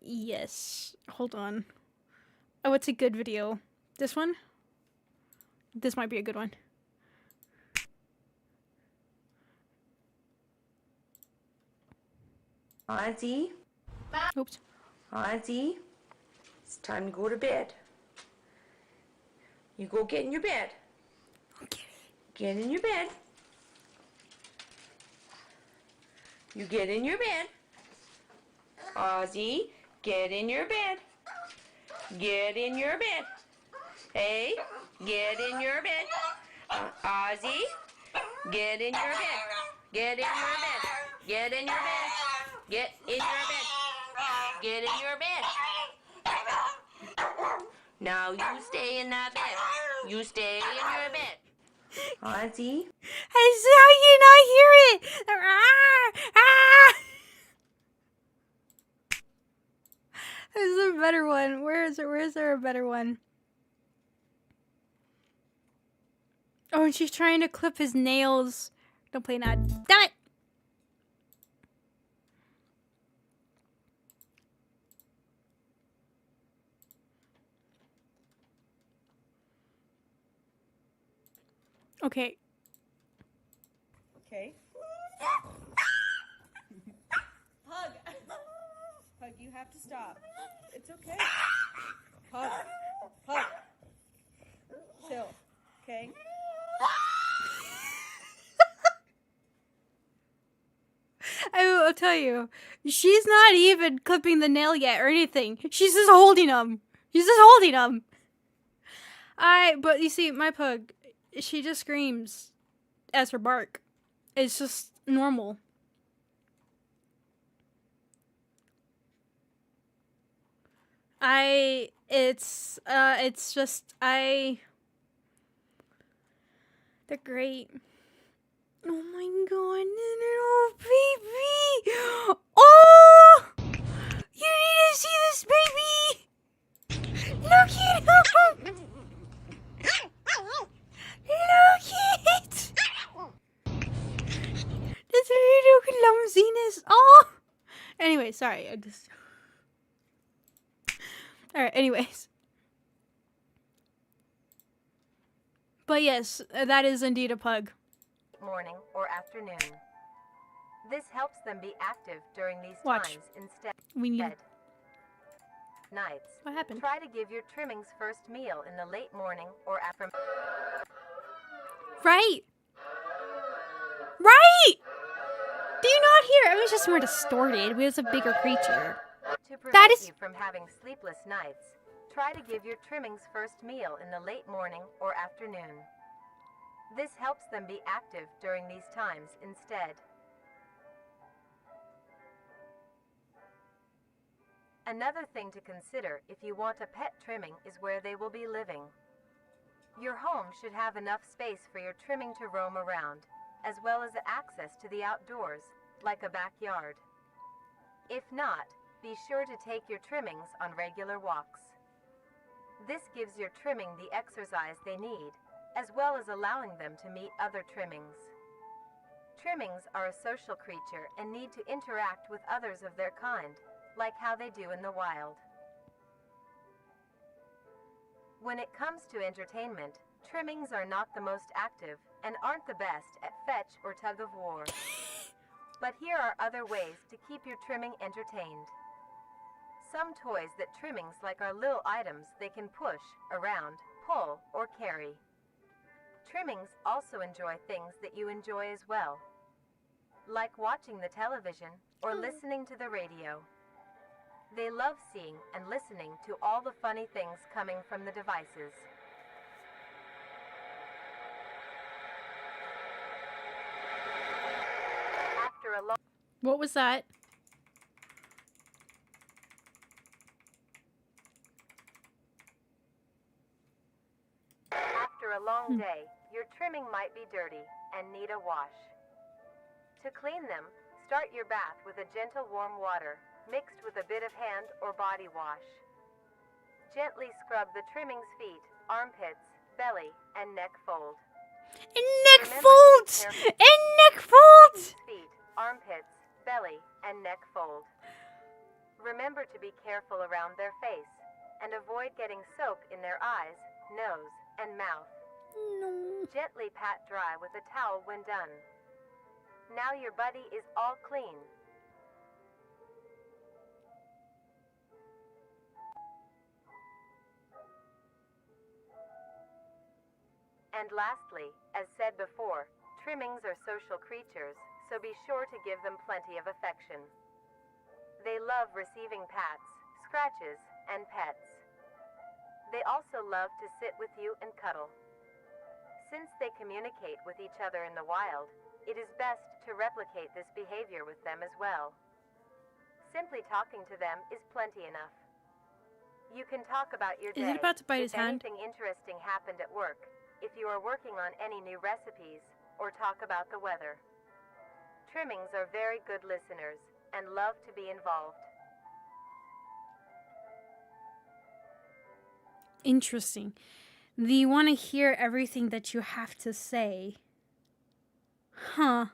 Yes. Hold on. Oh, it's a good video. This one? This might be a good one. Ozzy? Oops. Ozzy? It's time to go to bed. You go get in your bed. Okay. Get in your bed. You get in your bed. Ozzy, get in your bed. Get in your bed. Hey, get in your bed. Ozzy, get in your bed. Get in your bed. Get in your bed. Get in your bed. Get in your bed. Now you stay in that bed. You stay in your bed. Ozzy. How you not hear it? There's a better one. Where is there a better one? Oh, and she's trying to clip his nails. Don't play an ad. Damn it! Okay. Okay. Hug. Hug, you have to stop. It's okay. Hug. Chill. Okay? I'll tell you, she's not even clipping the nail yet or anything. She's just holding him. But you see, my pug, she just screams as her bark. It's just normal. They're great. Oh my god, little baby! Oh! You need to see this baby! Look at him! Look at it! This little clumsiness. Oh! Anyway, sorry, Alright, anyways. But yes, that is indeed a pug. Morning or afternoon. This helps them be active during these Watch. times instead. We need... Nights. What happened? Try to give your trimmings first meal in the late morning or after. Right! Do you not hear? I mean, it's just more distorted. But it's a bigger creature. To That prevent is... you from having sleepless nights, try to give your trimmings first meal in the late morning or afternoon. This helps them be active during these times instead. Another thing to consider if you want a pet trimming is where they will be living. Your home should have enough space for your trimming to roam around, as well as access to the outdoors, like a backyard. If not, be sure to take your trimmings on regular walks. This gives your trimming the exercise they need, as well as allowing them to meet other trimmings. Trimmings are a social creature and need to interact with others of their kind, like how they do in the wild. When it comes to entertainment, trimmings are not the most active and aren't the best at fetch or tug of war. But here are other ways to keep your trimming entertained. Some toys that trimmings like are little items they can push, around, pull, or carry. Trimmings also enjoy things that you enjoy as well, like watching the television or listening to the radio. They love seeing and listening to all the funny things coming from the devices. What was that? After a long day, your trimming might be dirty and need a wash. To clean them, start your bath with a gentle warm water, mixed with a bit of hand or body wash. Gently scrub the trimming's feet, armpits, belly, and neck fold. And neck folds! And neck folds! Feet, armpits, belly, and neck fold. Remember to be careful around their face and avoid getting soap in their eyes, nose, and mouth. No. Gently pat dry with a towel when done. Now your buddy is all clean. And lastly, as said before, trimmings are social creatures, so be sure to give them plenty of affection. They love receiving pats, scratches, and pets. They also love to sit with you and cuddle. Since they communicate with each other in the wild, it is best to replicate this behavior with them as well. Simply talking to them is plenty enough. You can talk about your day. Is it about to bite his hand? If anything interesting happened at work, if you are working on any new recipes, or talk about the weather. Trimmings are very good listeners and love to be involved. Interesting. Do you want to hear everything that you have to say? Huh.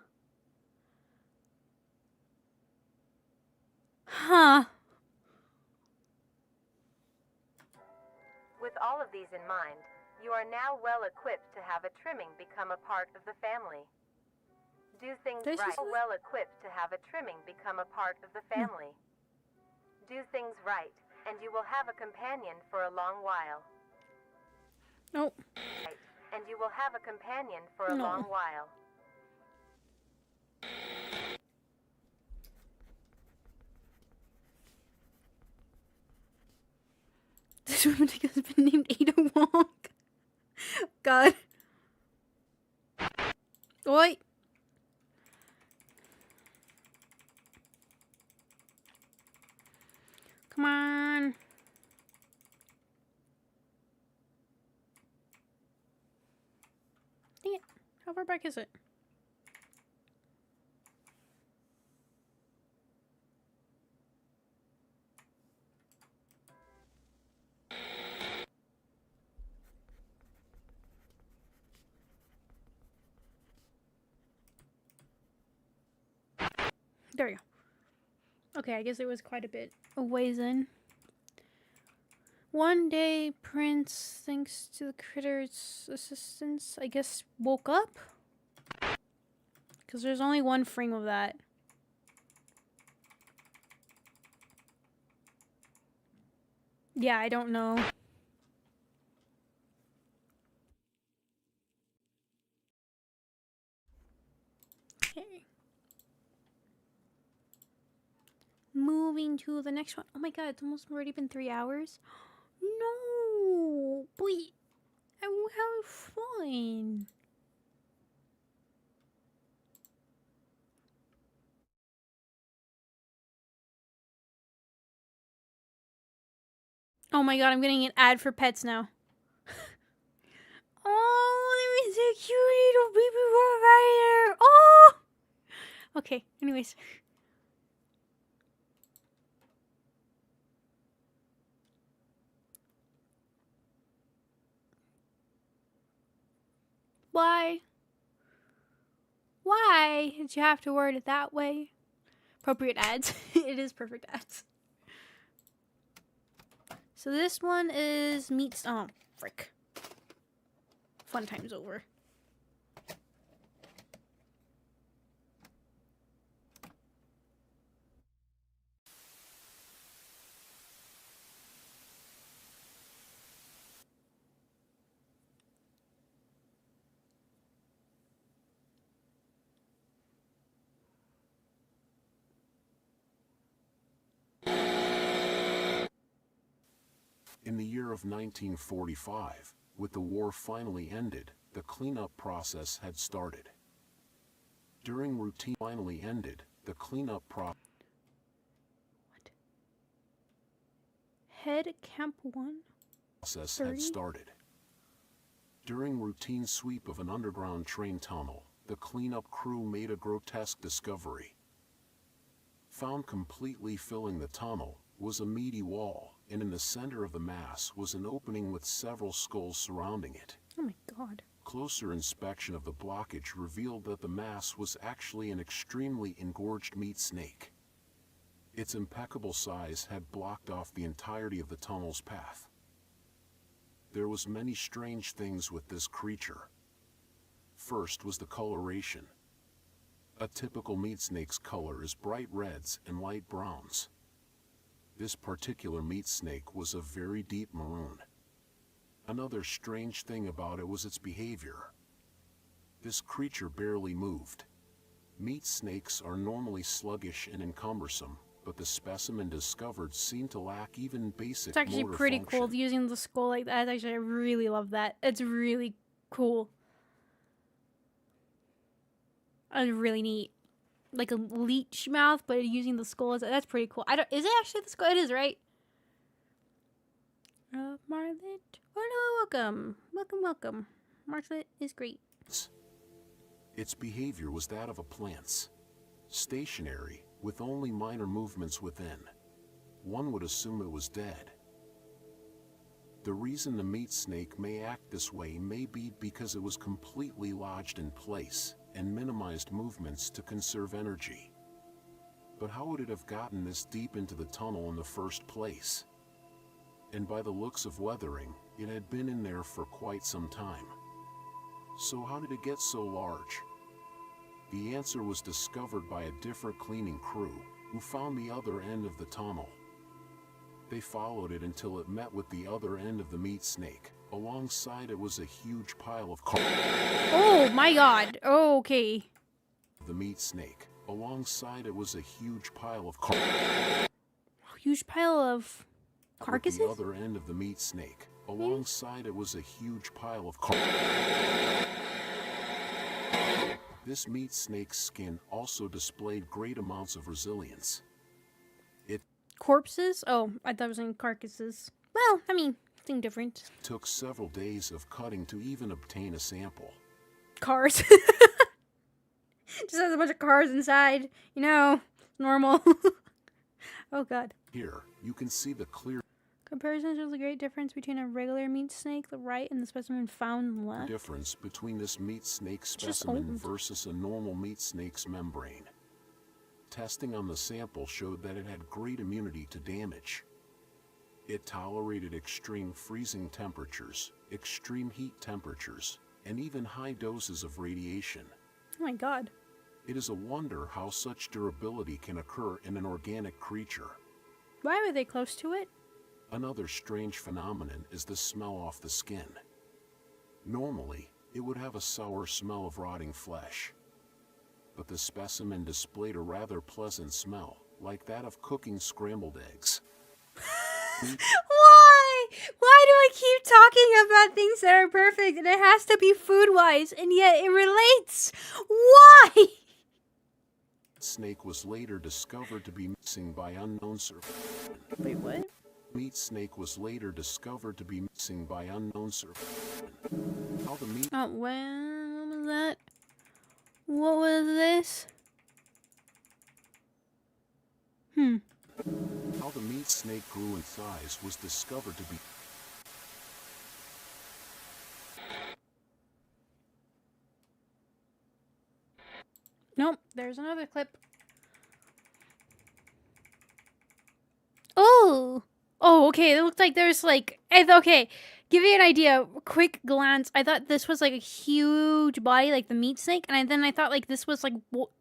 With all of these in mind, you are now well equipped to have a trimming become a part of the family. Do things right. Well equipped to have a trimming become a part of the family. Do things right, and you will have a companion for a long while. No. And you will have a companion for a long while. This woman has been named Ada Wong. God. Oi. Come on. Dang it. How far back is it? There we go. Okay, I guess it was quite a bit a ways in. One day, Prince, thanks to the critter's assistance, I guess, woke up? Because there's only one frame of that. Yeah, I don't know. Okay. moving to the next one. Oh my god, it's almost already been 3 hours. No, but I will have fun. Oh my god, I'm getting an ad for pets now. Oh, there is a cute little baby provider. Oh! Okay, anyways. Why? Why did you have to word it that way? Appropriate ads. It is perfect ads. So this one is meats. Oh, frick. Fun time's over. In the year of 1945, with the war finally ended, the cleanup process had started. During routine finally ended, the cleanup Head Camp 1 process 30? had started. During routine sweep of an underground train tunnel, the cleanup crew made a grotesque discovery. Found completely filling the tunnel was a meaty wall, and in the center of the mass was an opening with several skulls surrounding it. Oh my god. Closer inspection of the blockage revealed that the mass was actually an extremely engorged meat snake. Its impeccable size had blocked off the entirety of the tunnel's path. There was many strange things with this creature. First was the coloration. A typical meat snake's color is bright reds and light browns. This particular meat snake was a very deep maroon. Another strange thing about it was its behavior. This creature barely moved. Meat snakes are normally sluggish and encumbersome, but the specimen discovered seemed to lack even basic It's actually motor pretty function. cool using the skull like that. Actually, I really love that. It's really cool. It's really neat. Like a leech mouth, but using the skull. That's pretty cool. Is it actually the skull? It is, right? Marlet. Hello, welcome. Welcome. Marlet is great. Its behavior was that of a plant's. Stationary, with only minor movements within. One would assume it was dead. The reason the meat snake may act this way may be because it was completely lodged in place and minimized movements to conserve energy. But how would it have gotten this deep into the tunnel in the first place? And by the looks of weathering, it had been in there for quite some time. So how did it get so large? The answer was discovered by a different cleaning crew, who found the other end of the tunnel. They followed it until it met with the other end of the meat snake. Alongside it was a huge pile of Oh my god. Oh, okay. The meat snake. Alongside it was a huge pile of Huge pile of carcasses? At the other end of the meat snake. Alongside it was a huge pile of This meat snake's skin also displayed great amounts of resilience. Corpses? Oh, I thought it was in carcasses. Well, I mean, something different. Took several days of cutting to even obtain a sample. Cars. Just has a bunch of cars inside. You know, normal. Oh god. Here, you can see the clear Comparison shows a great difference between a regular meat snake, the right, and the specimen found left. difference between this meat snake Just specimen old. versus a normal meat snake's membrane. Testing on the sample showed that it had great immunity to damage. It tolerated extreme freezing temperatures, extreme heat temperatures, and even high doses of radiation. Oh my god. It is a wonder how such durability can occur in an organic creature. Why were they close to it? Another strange phenomenon is the smell off the skin. Normally, it would have a sour smell of rotting flesh. But the specimen displayed a rather pleasant smell, like that of cooking scrambled eggs. Why? Why do I keep talking about things that are perfect and it has to be food-wise and yet it relates? Why? Snake was later discovered to be missing by unknown survivors. Wait, what? Meat snake was later discovered to be missing by unknown survivors. How the meat... Oh, when was that? What was this? How the meat snake grew in size was discovered to be... Nope, there's another clip. Oh! Oh, okay, it looked like there's like... Okay, give you an idea, quick glance. I thought this was like a huge body, like the meat snake, and then I thought like this was like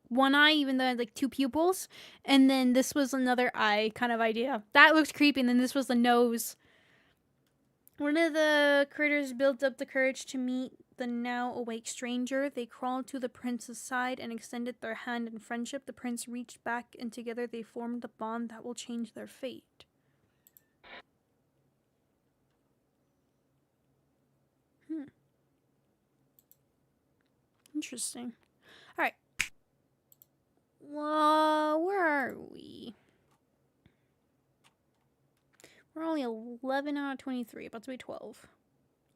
one eye, even though it had like two pupils, and then this was another eye kind of idea. That looked creepy, and then this was the nose. One of the critters built up the courage to meet the now awake stranger. They crawled to the prince's side and extended their hand in friendship. The prince reached back, and together they formed a bond that will change their fate. Interesting. Alright. Well, where are we? We're only 11 out of 23, about to be 12.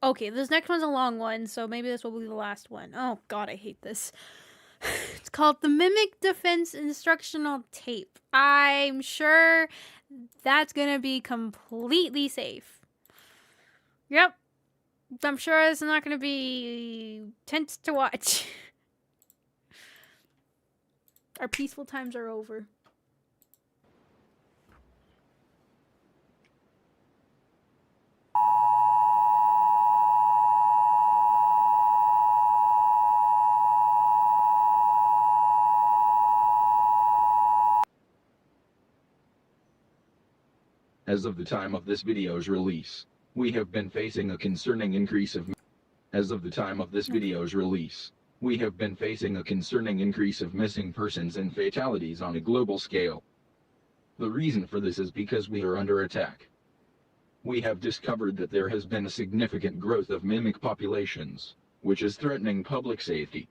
Okay, this next one's a long one, so maybe this will be the last one. Oh god, I hate this. It's called the Mimic Defense Instructional Tape. I'm sure that's gonna be completely safe. Yep. I'm sure it's not gonna be tense to watch. Our peaceful times are over. As of the time of this video's release, we have been facing a concerning increase of missing persons and fatalities on a global scale. The reason for this is because we are under attack. We have discovered that there has been a significant growth of mimic populations, which is threatening public safety.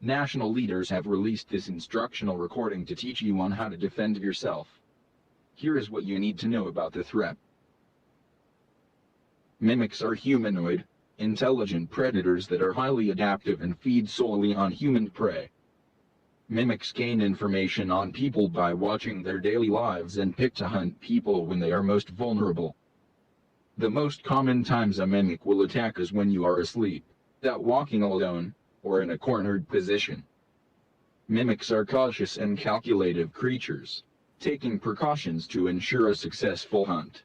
National leaders have released this instructional recording to teach you on how to defend yourself. Here is what you need to know about the threat. Mimics are humanoid, intelligent predators that are highly adaptive and feed solely on human prey. Mimics gain information on people by watching their daily lives and pick to hunt people when they are most vulnerable. The most common times a mimic will attack is when you are asleep, out walking alone, or in a cornered position. Mimics are cautious and calculative creatures, taking precautions to ensure a successful hunt.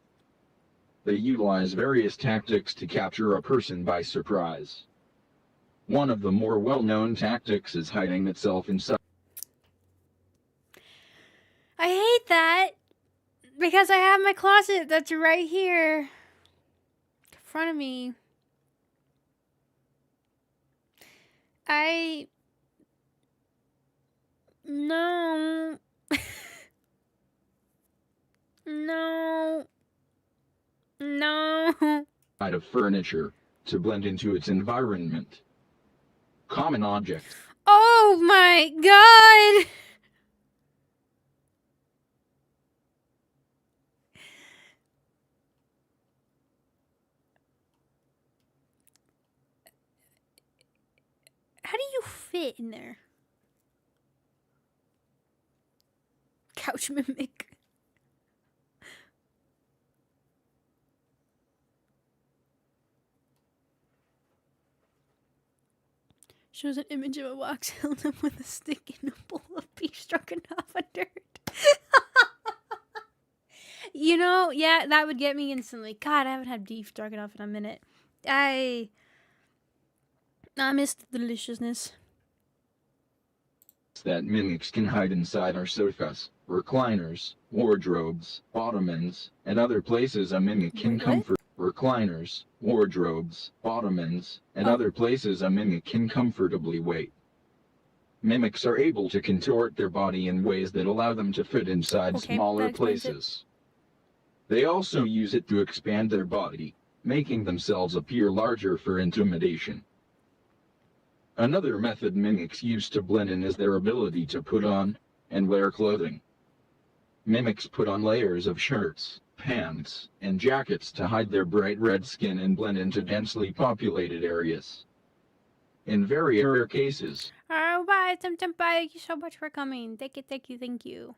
They utilize various tactics to capture a person by surprise. One of the more well-known tactics is hiding itself inside. I hate that because I have my closet that's right here in front of me. No. No. No. Side of furniture to blend into its environment. Common objects. Oh my god! How do you fit in there? Couch mimic. Shows an image of a wax held up with a stick and a bowl of beef stroganoff under it. You know, yeah, that would get me instantly. God, I haven't had beef stroganoff in a minute. I missed the deliciousness. That mimics can hide inside our sofas, recliners, wardrobes, ottomans, and other places a mimic can comfort. Recliners, wardrobes, ottomans, and other places a mimic can comfortably wait. Mimics are able to contort their body in ways that allow them to fit inside smaller that explains it. places. They also use it to expand their body, making themselves appear larger for intimidation. Another method mimics use to blend in is their ability to put on and wear clothing. Mimics put on layers of shirts, pants, and jackets to hide their bright red skin and blend into densely populated areas. In very rare cases, Oh, bye, thank you so much for coming. Thank you.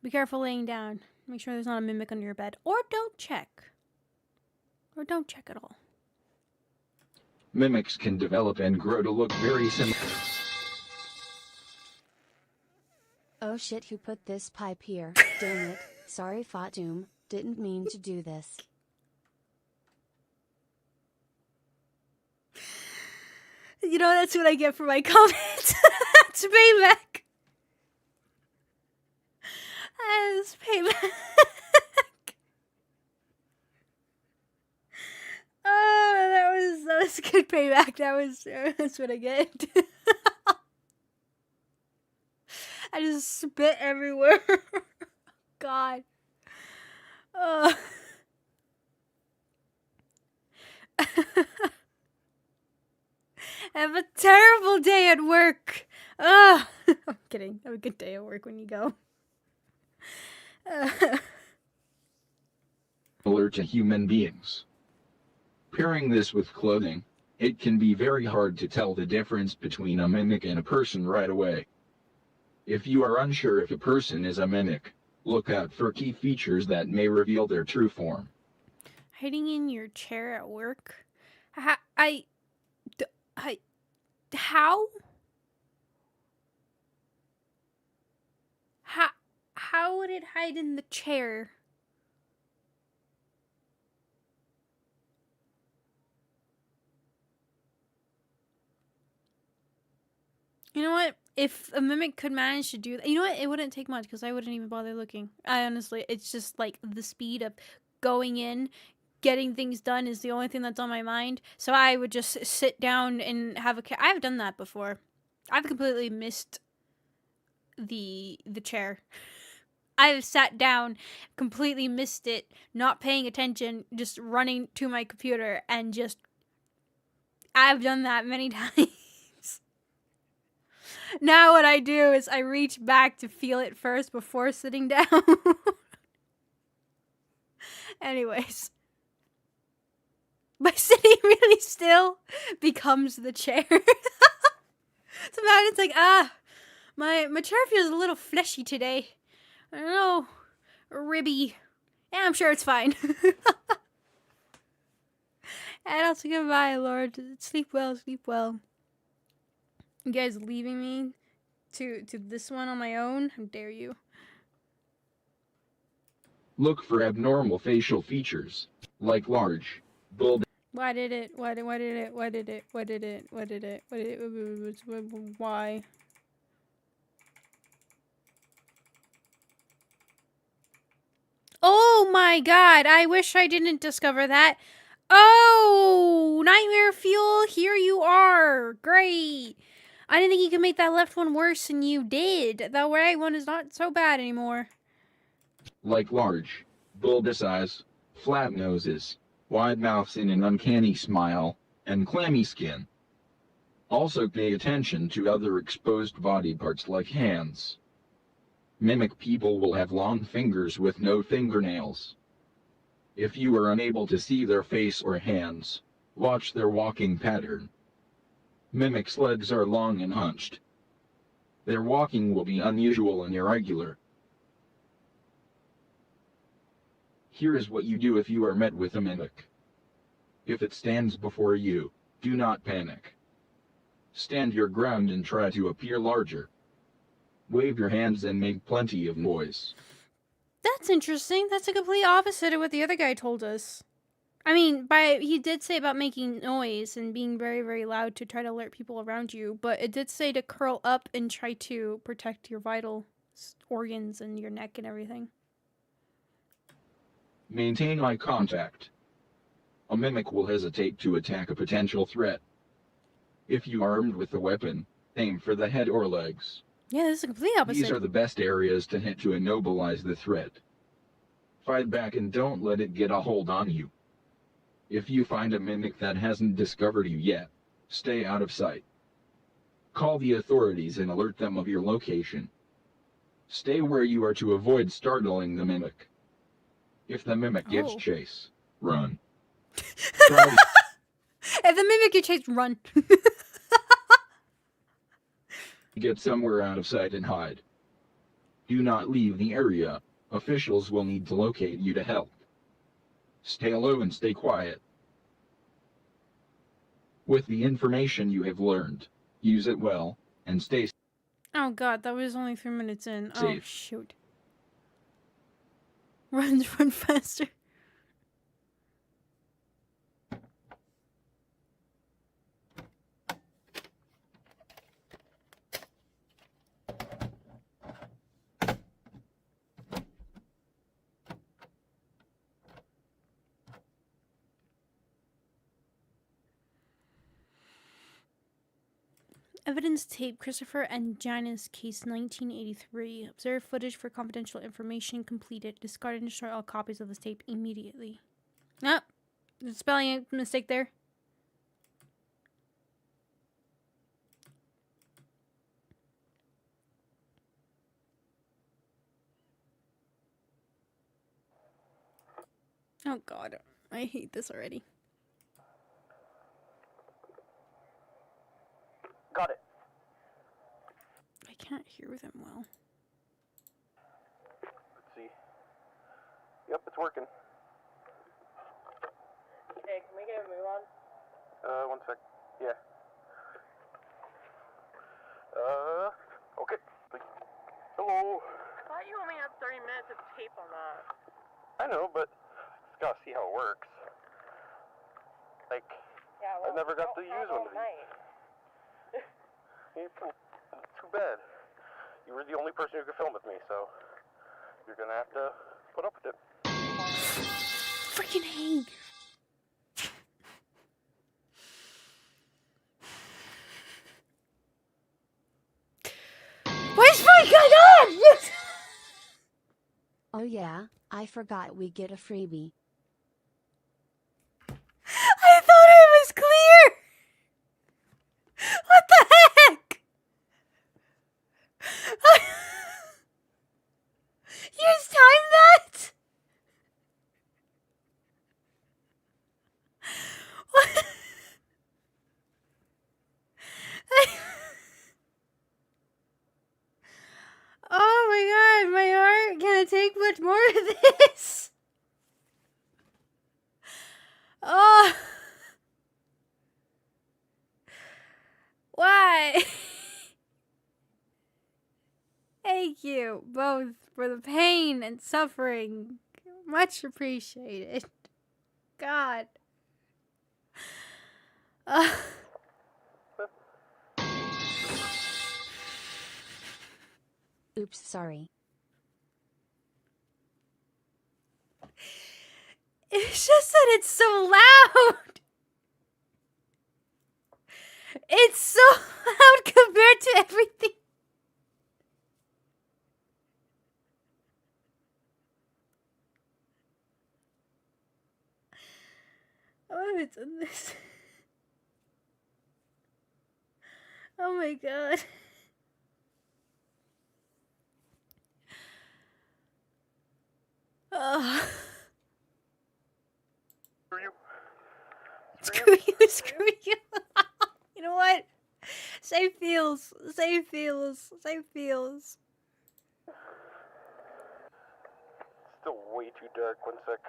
Be careful laying down. Make sure there's not a mimic under your bed. Or don't check. Or don't check at all. mimics can develop and grow to look very similar. Oh shit, who put this pipe here? Damn it. Sorry, Fatum. Didn't mean to do this. You know, that's what I get for my comments. It's payback. It's payback. Oh, that was good payback. That's what I get. I just spit everywhere. God. I have a terrible day at work. I'm kidding. Have a good day at work when you go. Similar to human beings. Pairing this with clothing, it can be very hard to tell the difference between a mimic and a person right away. If you are unsure if a person is a mimic, look out for key features that may reveal their true form. Hiding in your chair at work? How? How would it hide in the chair? You know what? If a mimic could manage to do that, you know what? It wouldn't take much because I wouldn't even bother looking. I honestly, it's just like the speed of going in, getting things done is the only thing that's on my mind. So I would just sit down and have I've done that before. I've completely missed the chair. I've sat down, completely missed it, not paying attention, just running to my computer and I've done that many times. Now what I do is I reach back to feel it first before sitting down. Anyways. By sitting really still becomes the chair. Sometimes it's like, my chair feels a little fleshy today. I don't know, ribby. Yeah, I'm sure it's fine. And also goodbye, Lord. Sleep well, sleep well. You guys leaving me to this one on my own? How dare you? Look for abnormal facial features, like large, bold. Why? Oh my god, I wish I didn't discover that. Oh, Nightmare Fuel, here you are. Great. I didn't think you could make that left one worse, and you did. The right one is not so bad anymore. Like large, bulbous eyes, flat noses, wide mouths in an uncanny smile, and clammy skin. Also pay attention to other exposed body parts like hands. Mimic people will have long fingers with no fingernails. If you are unable to see their face or hands, watch their walking pattern. Mimics' legs are long and hunched. Their walking will be unusual and irregular. Here is what you do if you are met with a mimic. If it stands before you, do not panic. Stand your ground and try to appear larger. Wave your hands and make plenty of noise. That's interesting. That's a complete opposite of what the other guy told us. I mean, he did say about making noise and being very, very loud to try to alert people around you, but it did say to curl up and try to protect your vital organs and your neck and everything. Maintain eye contact. A mimic will hesitate to attack a potential threat. If you are armed with a weapon, Aim for the head or legs. Yeah, this is the complete opposite. These are the best areas to hit to immobilize the threat. Fight back and don't let it get a hold on you. If you find a mimic that hasn't discovered you yet, stay out of sight. Call the authorities and alert them of your location. Stay where you are to avoid startling the mimic. If the mimic gets chase, run. Try If the mimic you chase, run. to get somewhere out of sight and hide. Do not leave the area. Officials will need to locate you to help. Stay low and stay quiet. With the information you have learned, use it well, and stay safe. Oh god, that was only 3 minutes in. Oh Safe. shoot. Run faster. Evidence tape, Christopher and Janice case 1983. Observe footage for confidential information. Completed. Discard and destroy all copies of this tape immediately. Ah, there's a spelling mistake there. Oh god, I hate this already. Got it. I can't hear them well. Let's see. Yep, it's working. Hey, can we get a move on? 1 sec. Yeah. Okay. Hello. I thought you only had 30 minutes of tape on that. I know, but I just gotta see how it works. Like, Yeah, well, I've never got to don't use have one all of these. night. It's too bad. You were the only person who could film with me, so you're gonna have to put up with it. Freaking hate. What's going on? Oh yeah, I forgot we get a freebie. I thought it was clear. What the heck? You just timed that? What? Oh my god, my heart can't take much more of this. Oh. Why? Thank you both for the pain and suffering. Much appreciated. God. Oops, sorry. It's just that it's so loud. It's so loud compared to everything. Oh, it's in this. Oh my god. Screw you, screw you. You know what? Same feels, same feels, same feels. Still way too dark. 1 sec.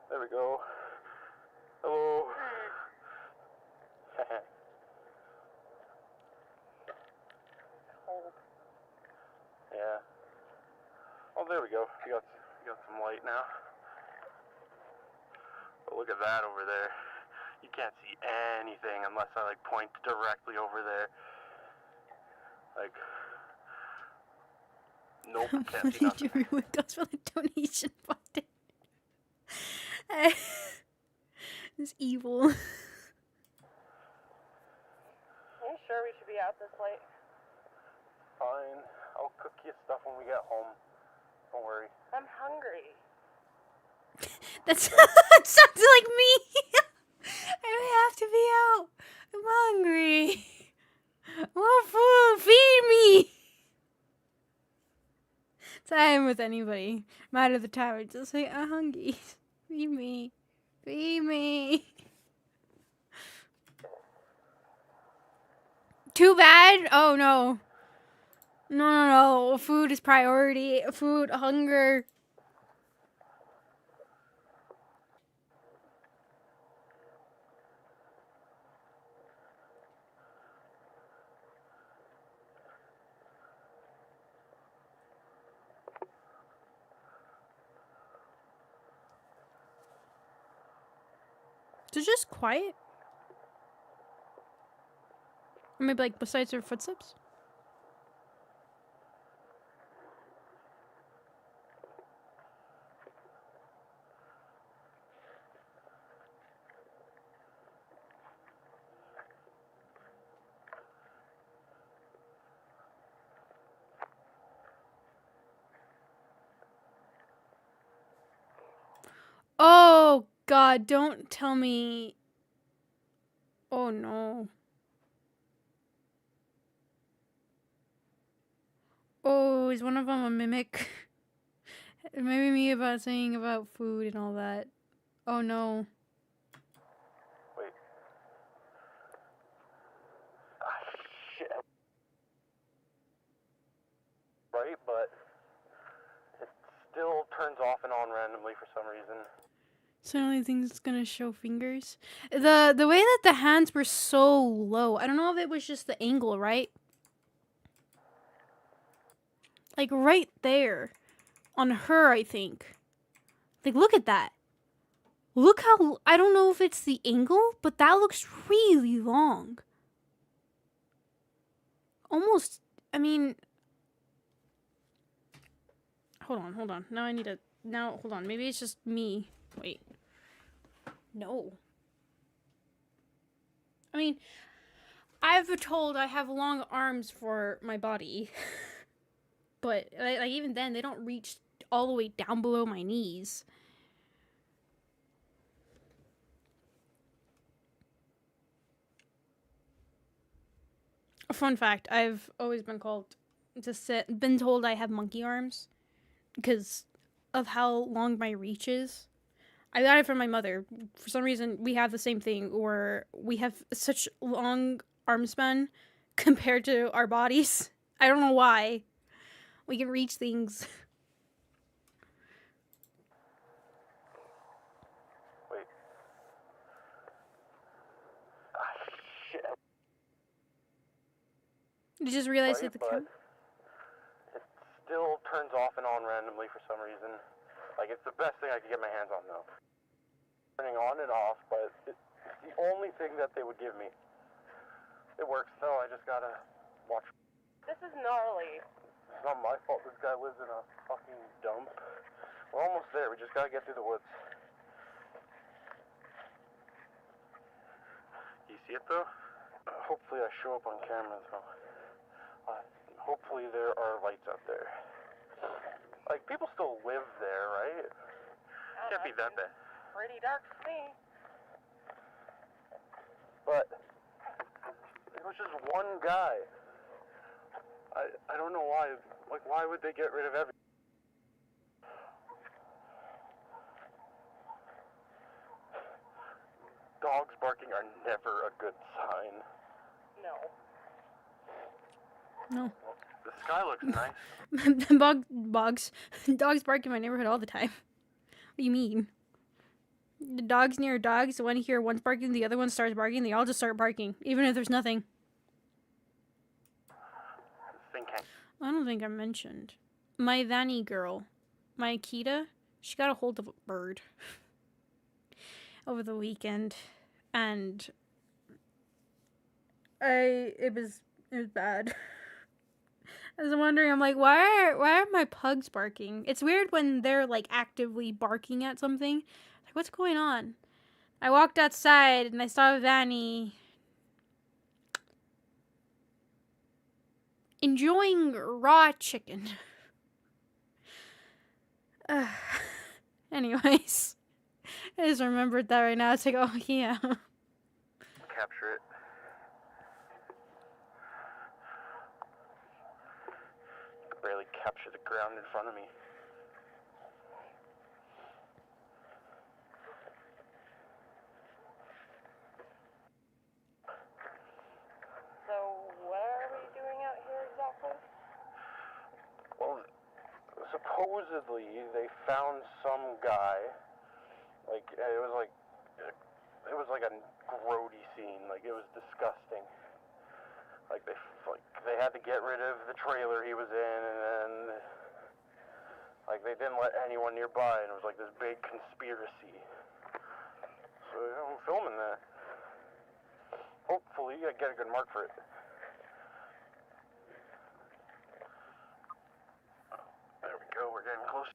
There we go. Hello. Yeah. Oh, there we go. You got some light now. But look at that over there. You can't see anything unless I like point directly over there. Like, nope, can't see nothing. Everyone goes for the donation button. It's evil. Are you sure we should be out this late? Fine. I'll cook you stuff when we get home. Don't worry. I'm hungry. That sounds like me. I have to be out. I'm hungry. I want food. Feed me. So I am with anybody. I'm out of the tower. Just say, I'm hungry. Feed me. Feed me. Too bad? Oh, no. No. Food is priority. Food, hunger. Is it just quiet? Or maybe like besides her footsteps? Oh God, don't tell me. Oh no. Oh, is one of them a mimic? Maybe me about saying about food and all that. Oh no. Wait. Shit. Right, but it still turns off and on randomly for some reason. Suddenly thinks it's gonna show fingers. The way that the hands were so low. I don't know if it was just the angle, right? Like right there. On her, I think. Like, look at that. Look how... I don't know if it's the angle, but that looks really long. Almost... I mean... Hold on. Now I need to... Now, hold on. Maybe it's just me. Wait. No. I mean... I've been told I have long arms for my body. But, like, even then, they don't reach all the way down below my knees. A fun fact, I've always been been told I have monkey arms because of how long my reach is. I got it from my mother. For some reason, we have the same thing where we have such long arm span compared to our bodies. I don't know why. We can reach things. Wait. Shit. You just realized Right, that the but it still turns off and on randomly for some reason. Like, it's the best thing I could get my hands on, though. Turning on and off, but it's the only thing that they would give me. It works, though. I just gotta watch. This is gnarly. It's not my fault this guy lives in a fucking dump. We're almost there. We just gotta get through the woods. You see it, though? Hopefully I show up on camera, though. Hopefully there are lights out there. Like, people still live there, right? Can't be that bad. Pretty dark for me. But it was just one guy. I don't know why. Like, why would they get rid of everything? Dogs barking are never a good sign. No. No. The sky looks nice. Dogs bark in my neighborhood all the time. What do you mean? The dogs near dogs, one here, one's barking, the other one starts barking, they all just start barking, even if there's nothing. I don't think I mentioned. My Vanny girl, my Akita, she got a hold of a bird over the weekend, and it was bad. I was wondering, I'm like, why are my pugs barking? It's weird when they're like actively barking at something. Like, what's going on? I walked outside and I saw Vanny. enjoying raw chicken. Anyways, I just remembered that right now. It's like, oh yeah. Capture it. I could barely capture the ground in front of me. So, what are we doing out here exactly? Well, supposedly they found some guy. Like it was like a grody scene. Like it was disgusting. Like they had to get rid of the trailer he was in, and then like they didn't let anyone nearby, and it was like this big conspiracy. So I'm filming that. Hopefully I get a good mark for it. There we go, we're getting close.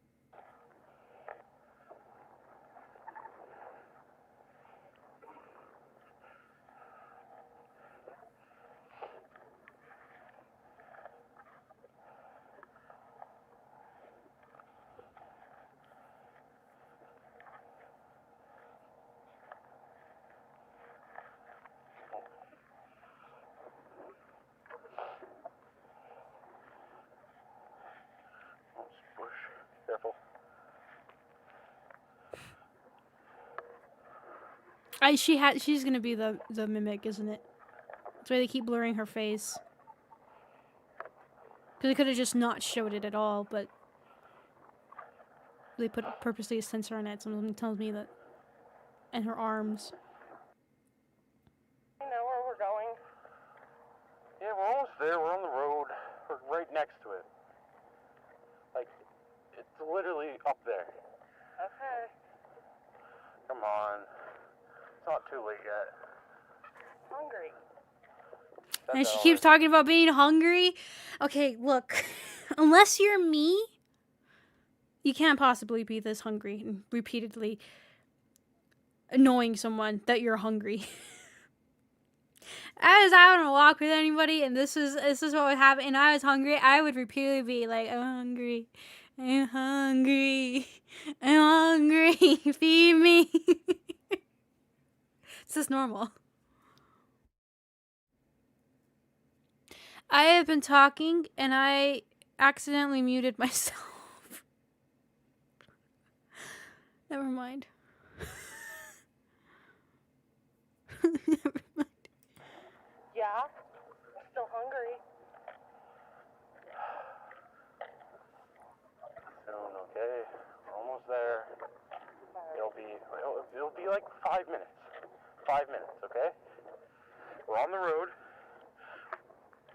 Careful. She's gonna be the mimic, isn't it? That's why they keep blurring her face. Because they could have just not showed it at all, but they put purposely a sensor on it. Something tells me that, and her arms. You know where we're going? Yeah, we're almost there. We're on the road. We're right next to it. Like, it's literally up there. Okay. Come on. It's not too late yet. Hungry. And she keeps talking about being hungry. Okay, look. Unless you're me, you can't possibly be this hungry and repeatedly annoying someone that you're hungry. I was out on a walk with anybody, and this is what would happen, and I was hungry. I would repeatedly be like, I'm hungry. I'm hungry. I'm hungry. Feed me. It's just normal. I have been talking, and I accidentally muted myself. Never mind. Never mind. Yeah? I'm still hungry. Soon, okay? We're almost there. It'll be like 5 minutes. 5 minutes, okay? We're on the road.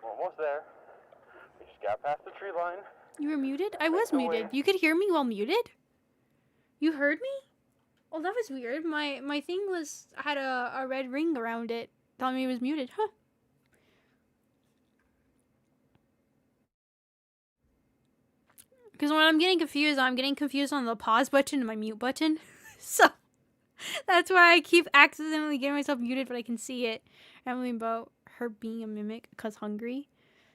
We're almost there. We just got past the tree line. You were muted? I was muted. You could hear me while muted? You heard me? Oh, that was weird. My thing had a red ring around it telling me it was muted. Huh. Because when I'm getting confused on the pause button and my mute button. So, that's why I keep accidentally getting myself muted, but I can see it. Rambling about her being a mimic because hungry.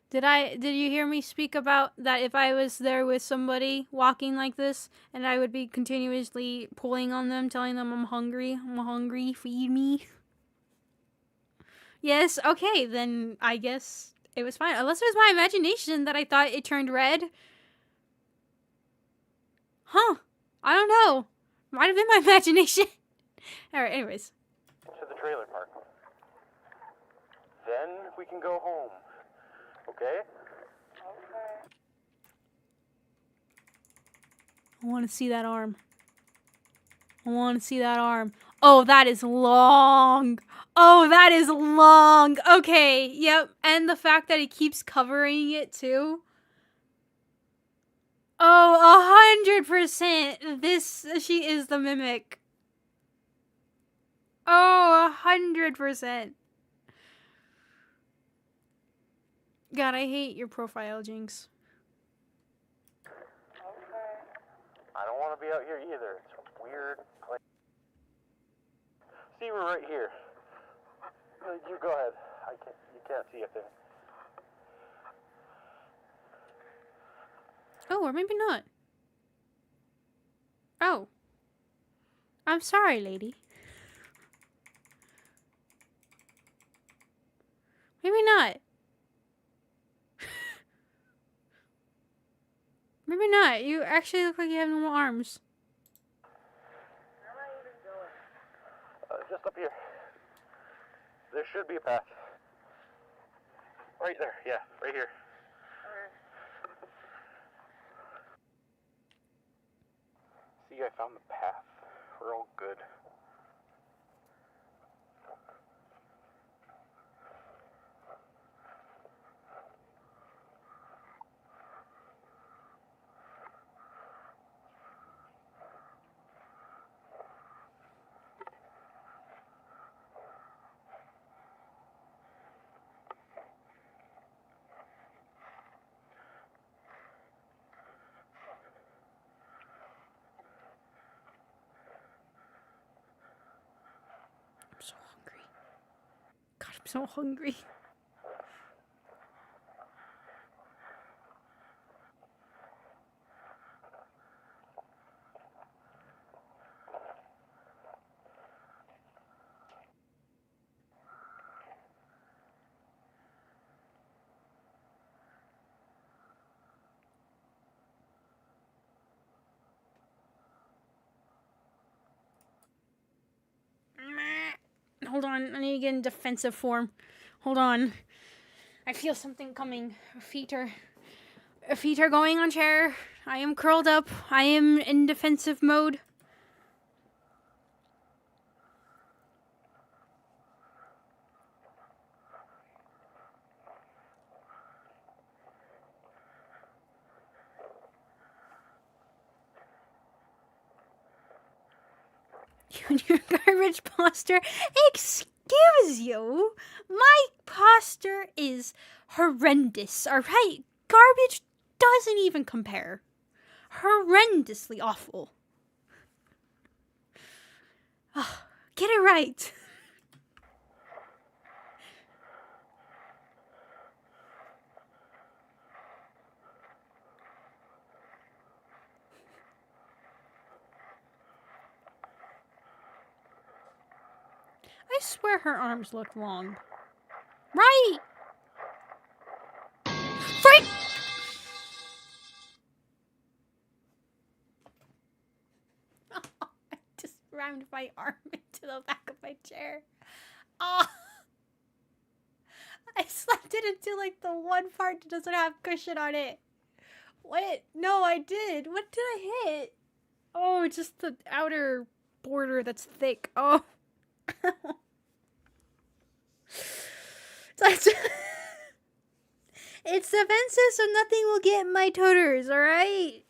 Did you hear me speak about that if I was there with somebody walking like this and I would be continuously pulling on them, telling them I'm hungry, feed me? Yes, okay, then I guess it was fine. Unless it was my imagination that I thought it turned red. Huh. I don't know. Might have been my imagination. Alright, anyways. To the trailer park. Then we can go home. Okay? Okay. I want to see that arm. Oh, that is long. Okay, yep. And the fact that he keeps covering it too. Oh, 100%. She is the mimic. Oh, 100%. God, I hate your profile, Jinx. Okay. I don't want to be out here either. It's a weird place. See, we're right here. You go ahead. You can't see a thing. Oh, or maybe not. Oh. I'm sorry, lady. Maybe not. Maybe not. You actually look like you have normal arms. Where am I even going? Just up here. There should be a path. Right there, yeah, right here. See, I found the path. We're all good. I'm so hungry. God, I'm so hungry. Hold on, I need to get in defensive form. Hold on. I feel something coming. Feet are going on chair. I am curled up. I am in defensive mode. You and your garbage posture. Excuse you. My posture is horrendous, alright? Garbage doesn't even compare. Horrendously awful. Oh, get it right. I swear her arms look long. Right! Freak! Oh, I just rammed my arm into the back of my chair. Oh! I slapped it into like the one part that doesn't have cushion on it. What? No, I did. What did I hit? Oh, just the outer border that's thick. Oh. It's defensive, so nothing will get my toters, alright?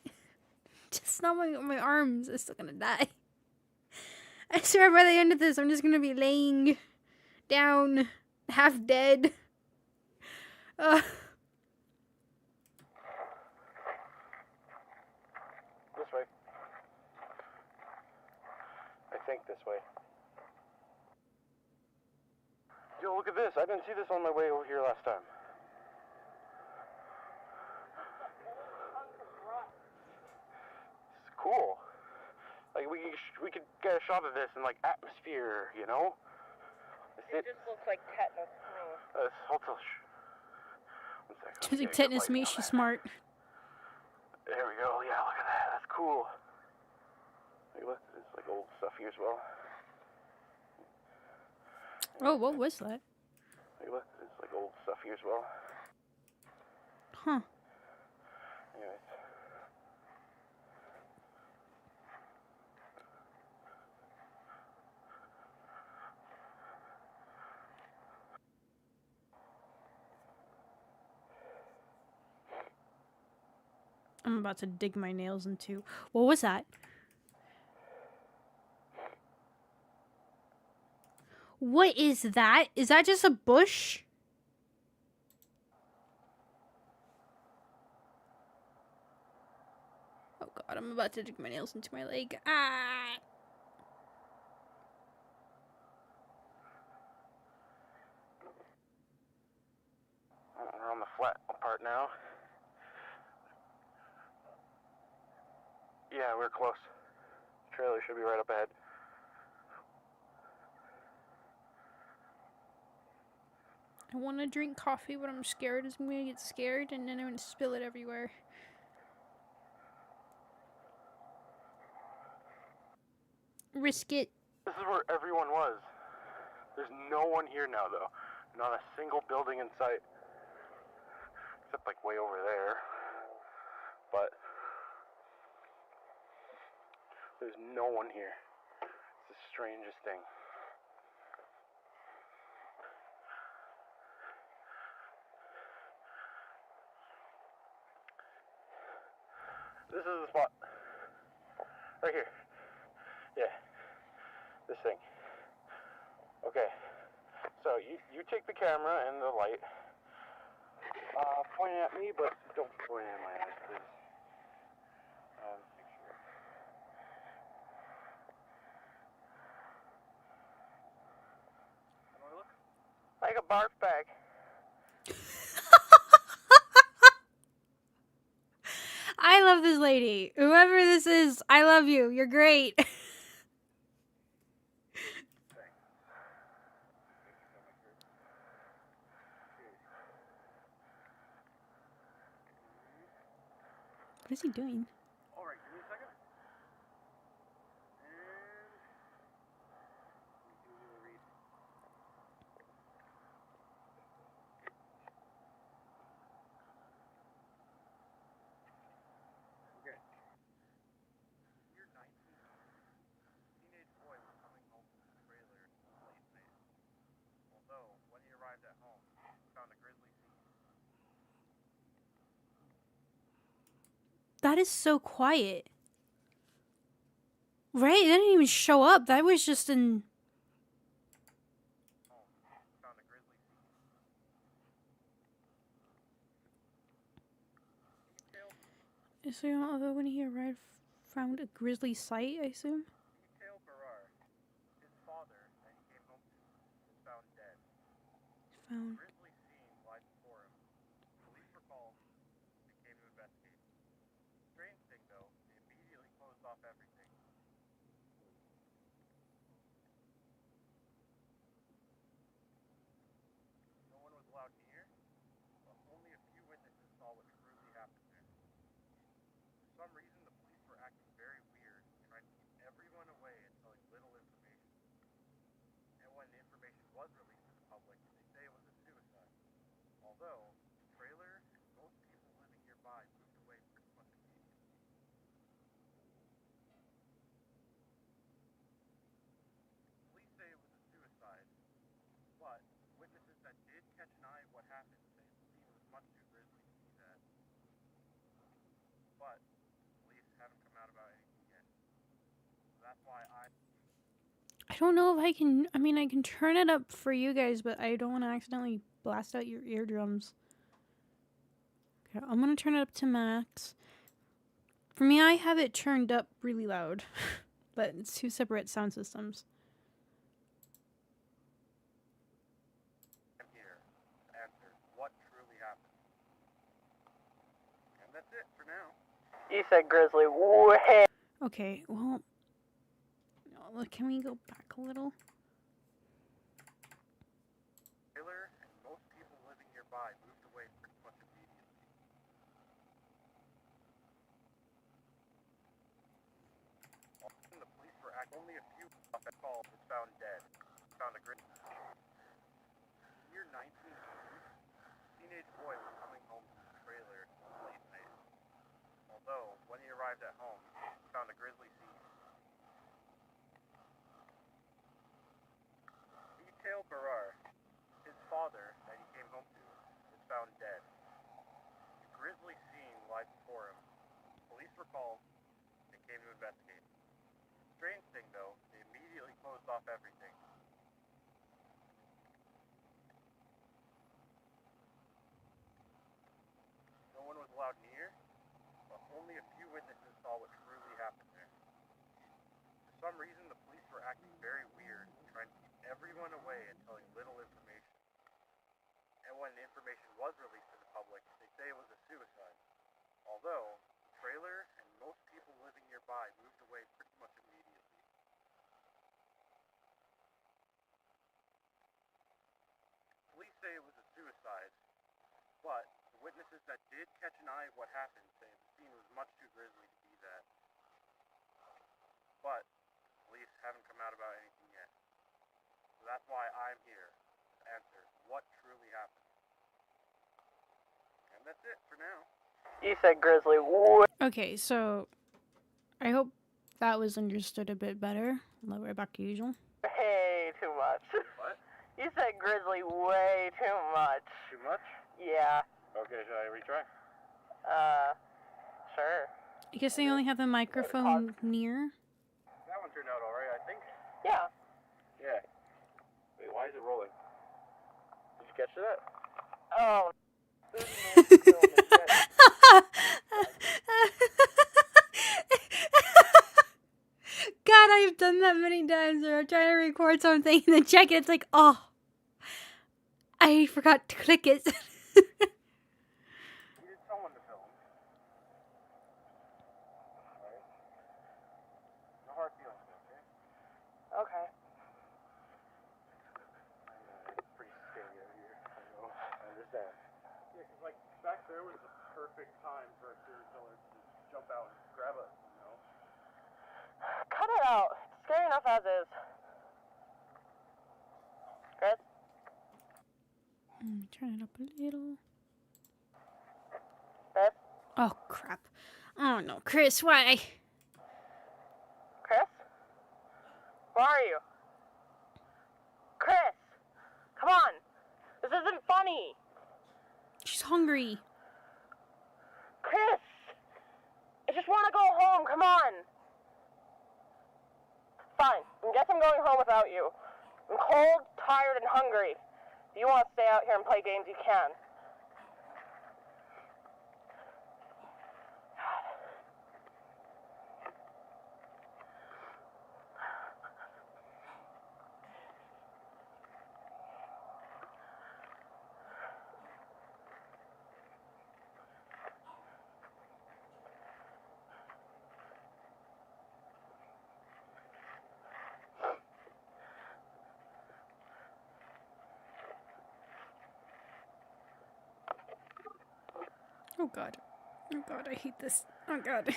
Just not my arms are still gonna die. I swear by the end of this, I'm just gonna be laying down, half dead. This way. I think this way. Yo, look at this. I didn't see this on my way over here last time. It's cool. Like, we could get a shot of this in, like, atmosphere, you know? It just looks like tetanus to me. Hold till... One second. Choosing tetanus to me, she's smart. There we go. Yeah, look at that. That's cool. Hey, look, there's, like, old stuff here as well. Oh, what was that? Hey, look, there's, like, old stuff here as well. Huh. Anyways. I'm about to dig my nails into... What was that? What is that? Is that just a bush? Oh god, I'm about to dig my nails into my leg. Ah! We're on the flat part now. Yeah, we're close. Trailer should be right up ahead. I want to drink coffee, but I'm scared I'm going to get scared and then I'm going to spill it everywhere. Risk it. This is where everyone was. There's no one here now, though. Not a single building in sight. Except, like, way over there. But there's no one here. It's the strangest thing. This is the spot. Right here. Yeah. This thing. Okay. So you take the camera and the light. Point it at me, but don't point it in my eyes, please. Picture. How do I look? Like a barf bag. I love this lady. Whoever this is, I love you. You're great. What is he doing? Alright, give me a second. Okay. Year 19. Teenage boy was coming home from the trailer late night. Although, when he arrived at home, he found a grisly scene. That is so quiet. Right? They didn't even show up. That was just in... Found a grisly scene. So, although when he arrived, found a grisly sight, I assume? Detail Barrar. His father, that he came home to, was found dead. Found... Grisly scene lies before him. Police were called and came to investigate. Strange thing though, they immediately closed off everything. No one was allowed near, but only a few witnesses saw what truly happened there. For some reason, the police were acting very weird, trying to keep everyone away and telling little information. And when the information was released to the public, they say it was a suicide. Although, the trailer and most people living nearby moved away pretty much immediately. Police say it was a suicide, but witnesses that did catch an eye of what happened say the scene was much too grisly to see that. But police haven't come out about anything yet. So that's why I don't know if I can... I mean, I can turn it up for you guys, but I don't want to accidentally blast out your eardrums. Okay, I'm going to turn it up to max. For me, I have it turned up really loud. But it's two separate sound systems. I'm here to answer what truly happened. And that's it for now. You said grizzly. Okay, well... Can we go back a little? Taylor and most people living nearby moved away pretty much immediately. The police were acting. Only a few at call was found dead. Found a great. Year 19. Teenage boy was coming home from the trailer late night. Although, when he arrived at home, he found a grisly scene. Detail Barrar. His father, that he came home to, was found dead. A grisly scene lies before him. Police were called and came to investigate. Strange thing though, they immediately closed off everything. No one was allowed near, but only a few witnesses saw what truly happened there. For some reason, the police were acting very weird, trying to keep everyone away and telling little information. And when the information was released to the public, they say it was a suicide. Although, the trailer and most people living nearby nearby moved away pretty much immediately. Police say it was a suicide, but the witnesses that did catch an eye of what happened say the scene was much too grisly to be that. But police haven't come out about anything yet. So that's why I'm here to answer what truly happened. And that's it for now. You said grizzly. Okay, so I hope that was understood a bit better. Right back to usual. Way too much. What? You said grizzly way too much. Too much? Yeah. Okay, shall I retry? Sure. I guess they only have the microphone near. That one turned out alright, I think. Yeah. Yeah. Wait, why is it rolling? Did you catch that? Oh. God, I've done that many times where I'm trying to record something and then check it. It's like, oh, I forgot to click it. You need someone to film. Alright. No hard feelings, okay? Okay. It's pretty scary out here. I know. I understand. Yeah, because, like, back there was the perfect time for a serial killer to jump out and grab us, you know? Cut it out. It's scary enough as is. Chris? Turn it up a little. Chris? Oh, crap. Oh, no. Chris, why? Chris? Where are you? Chris! Come on! This isn't funny! She's hungry. Chris! I just want to go home, come on! Fine, I guess I'm going home without you. I'm cold, tired, and hungry. If you want to stay out here and play games, you can. Oh, God. Oh, God, I hate this. Oh, God.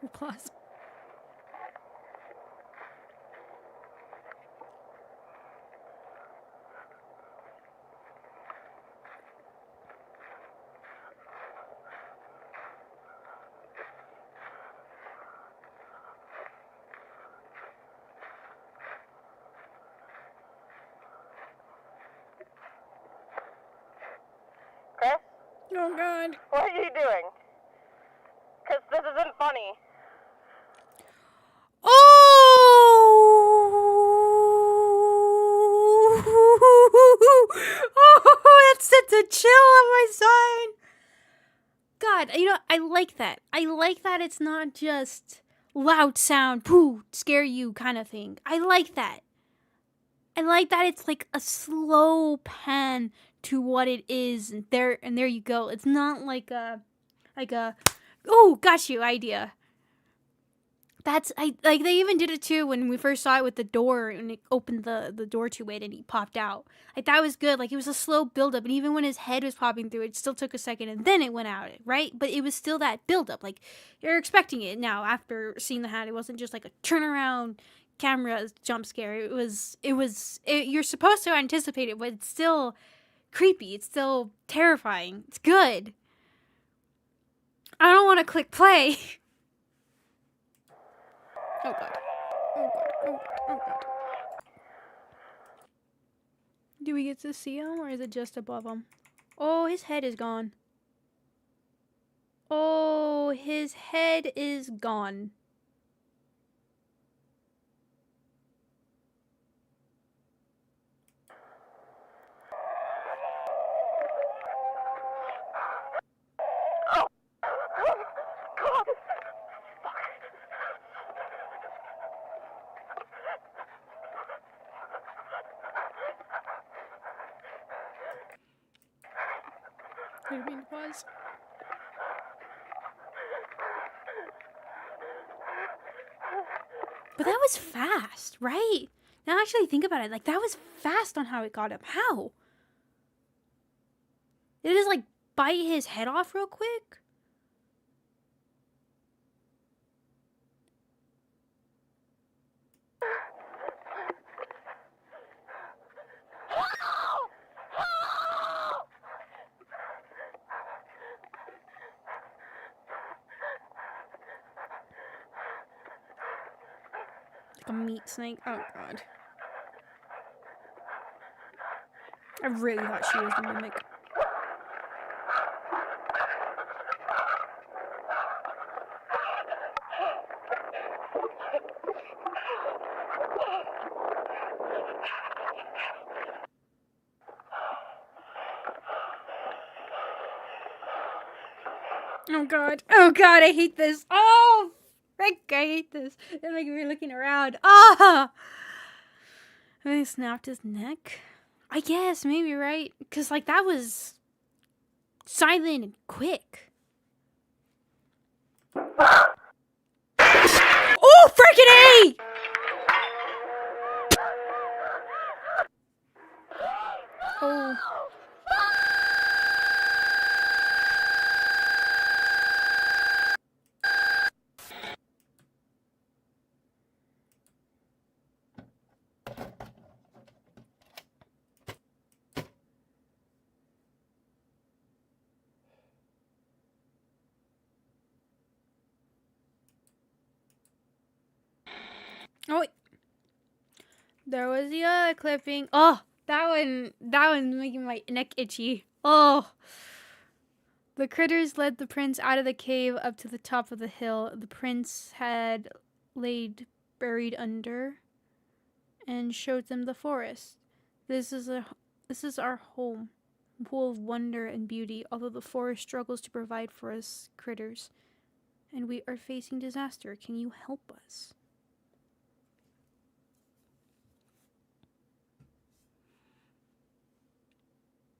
Applause. Chris? Oh, God. What are you doing? Chris, this isn't funny. Oh, that sent a chill on my spine. God, you know, I like that. I like that it's not just loud sound, poo, scare you kind of thing. I like that. I like that it's like a slow pan to what it is, and there you go. It's not like a oh, got you idea. That's like they even did it too when we first saw it with the door and it opened the door to it and he popped out. Like that was good. Like it was a slow build up, and even when his head was popping through, it still took a second and then it went out, right? But it was still that build up. Like you're expecting it now after seeing the hat. It wasn't just like a turnaround camera jump scare. You're supposed to anticipate it, but it's still creepy. It's still terrifying. It's good. I don't want to click play. Oh, God. Oh, God. Oh, God. Oh, God. Do we get to see him, or is it just above him? Oh, his head is gone. Oh, his head is gone. But that was fast, right? Now actually think about it, like that was fast on how it got him. How? Did it just like bite his head off real quick? Like a meat snake. Oh god. I really thought she was the mimic. Oh god. Oh god, I hate this. Oh, frick, I hate this. It's like we're looking around. Ah! And he snapped his neck. I guess, maybe, right? Because, like, that was silent and quick. Oh, frickin' A! Oh. Oh, wait. There was the other clipping. Oh, that one's making my neck itchy. Oh. The critters led the prince out of the cave up to the top of the hill the prince had laid buried under, and showed them the forest. This is our home, full of wonder and beauty, although the forest struggles to provide for us critters, and we are facing disaster. Can you help us?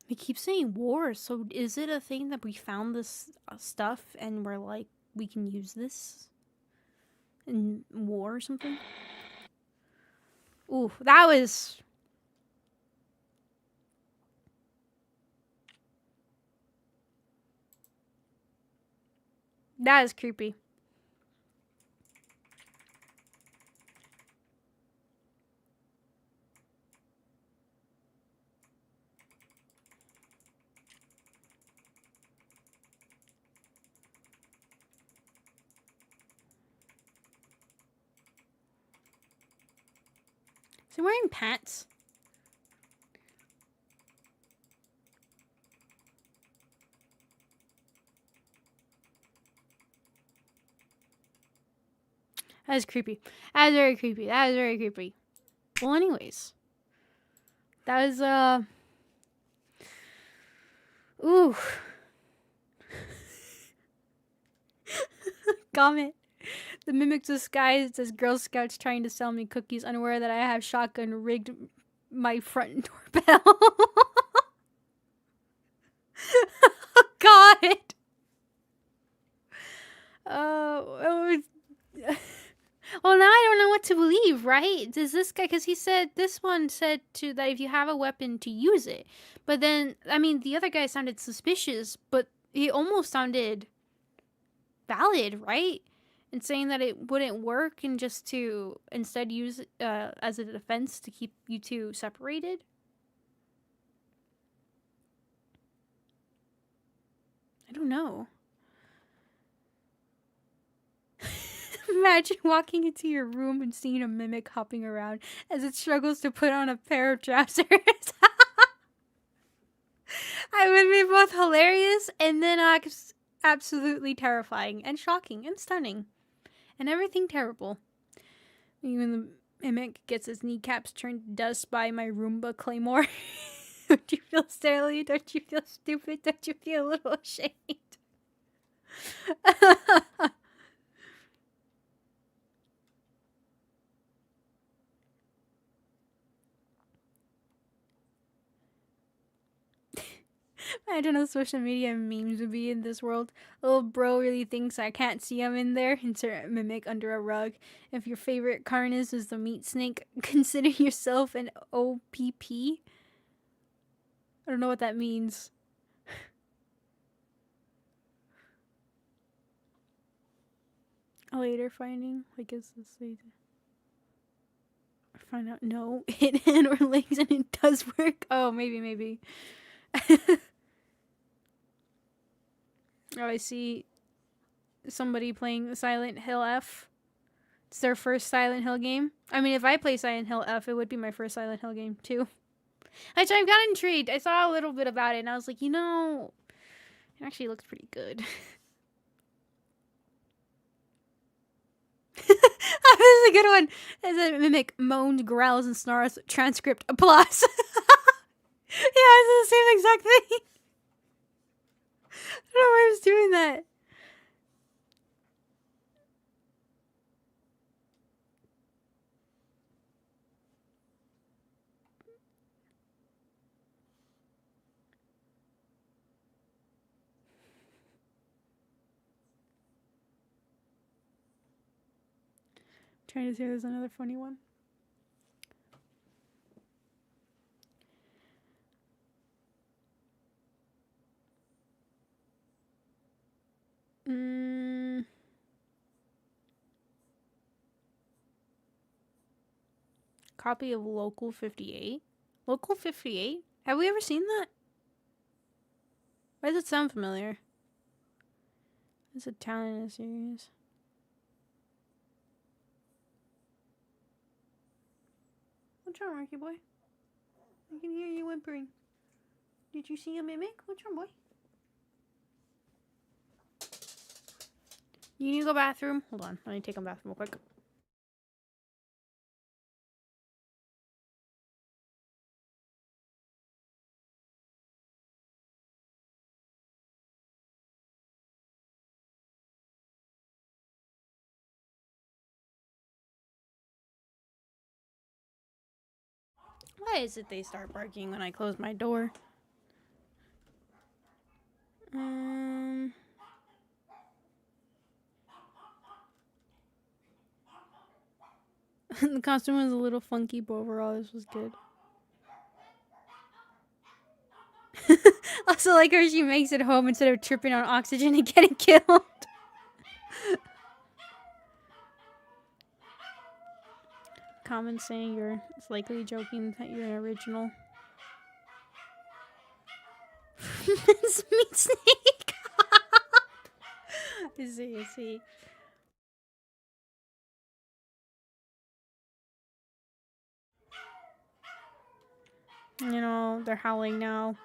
They keep saying war, so is it a thing that we found this stuff and we're like, we can use this in war or something? Ooh, that was... That is creepy. Is he wearing pants? That is creepy. That is very creepy. That is very creepy. Well, anyways. That was, ooh. Comment. The mimic's disguised as Girl Scouts trying to sell me cookies, unaware that I have shotgun rigged my front doorbell. God. Well, now I don't know what to believe, right? Does this guy, because he said, this one said to that if you have a weapon to use it. But then, I mean, the other guy sounded suspicious, but he almost sounded valid, right? And saying that it wouldn't work and just to instead use it as a defense to keep you two separated. I don't know. Imagine walking into your room and seeing a mimic hopping around as it struggles to put on a pair of trousers. I would be both hilarious and then absolutely terrifying and shocking and stunning. And everything terrible. Even the mimic gets his kneecaps turned to dust by my Roomba claymore. Don't you feel silly? Don't you feel stupid? Don't you feel a little ashamed? I don't know social media memes would be in this world. Little bro really thinks I can't see him in there. Insert mimic under a rug. If your favorite Carnis is the meat snake, consider yourself an OPP. I don't know what that means. A later finding? Like, is this later? Find out. No, hit hand or legs and it does work. Oh, maybe. Oh, I see somebody playing Silent Hill F. It's their first Silent Hill game. I mean, if I play Silent Hill F, it would be my first Silent Hill game, too. Actually, I've got intrigued. I saw a little bit about it, and I was like, you know, it actually looks pretty good. That was a good one. As a mimic moans, growls, and snarls. Transcript applause. Yeah, it's the same exact thing. I don't know why I was doing that. Trying to see if there's another funny one. Copy of Local 58. Local 58? Have we ever seen that? Why does it sound familiar? It's a talent in a series. What's wrong, Rocky boy? I can hear you whimpering. Did you see a mimic? What's wrong, boy? You need to go bathroom? Hold on. Let me take a bathroom real quick. Why is it they start barking when I close my door? The costume was a little funky, but overall this was good. Also, like her, she makes it home instead of tripping on oxygen and getting killed. Comment saying it's likely joking that you're an original. It's meat snake. I see. You know, they're howling now.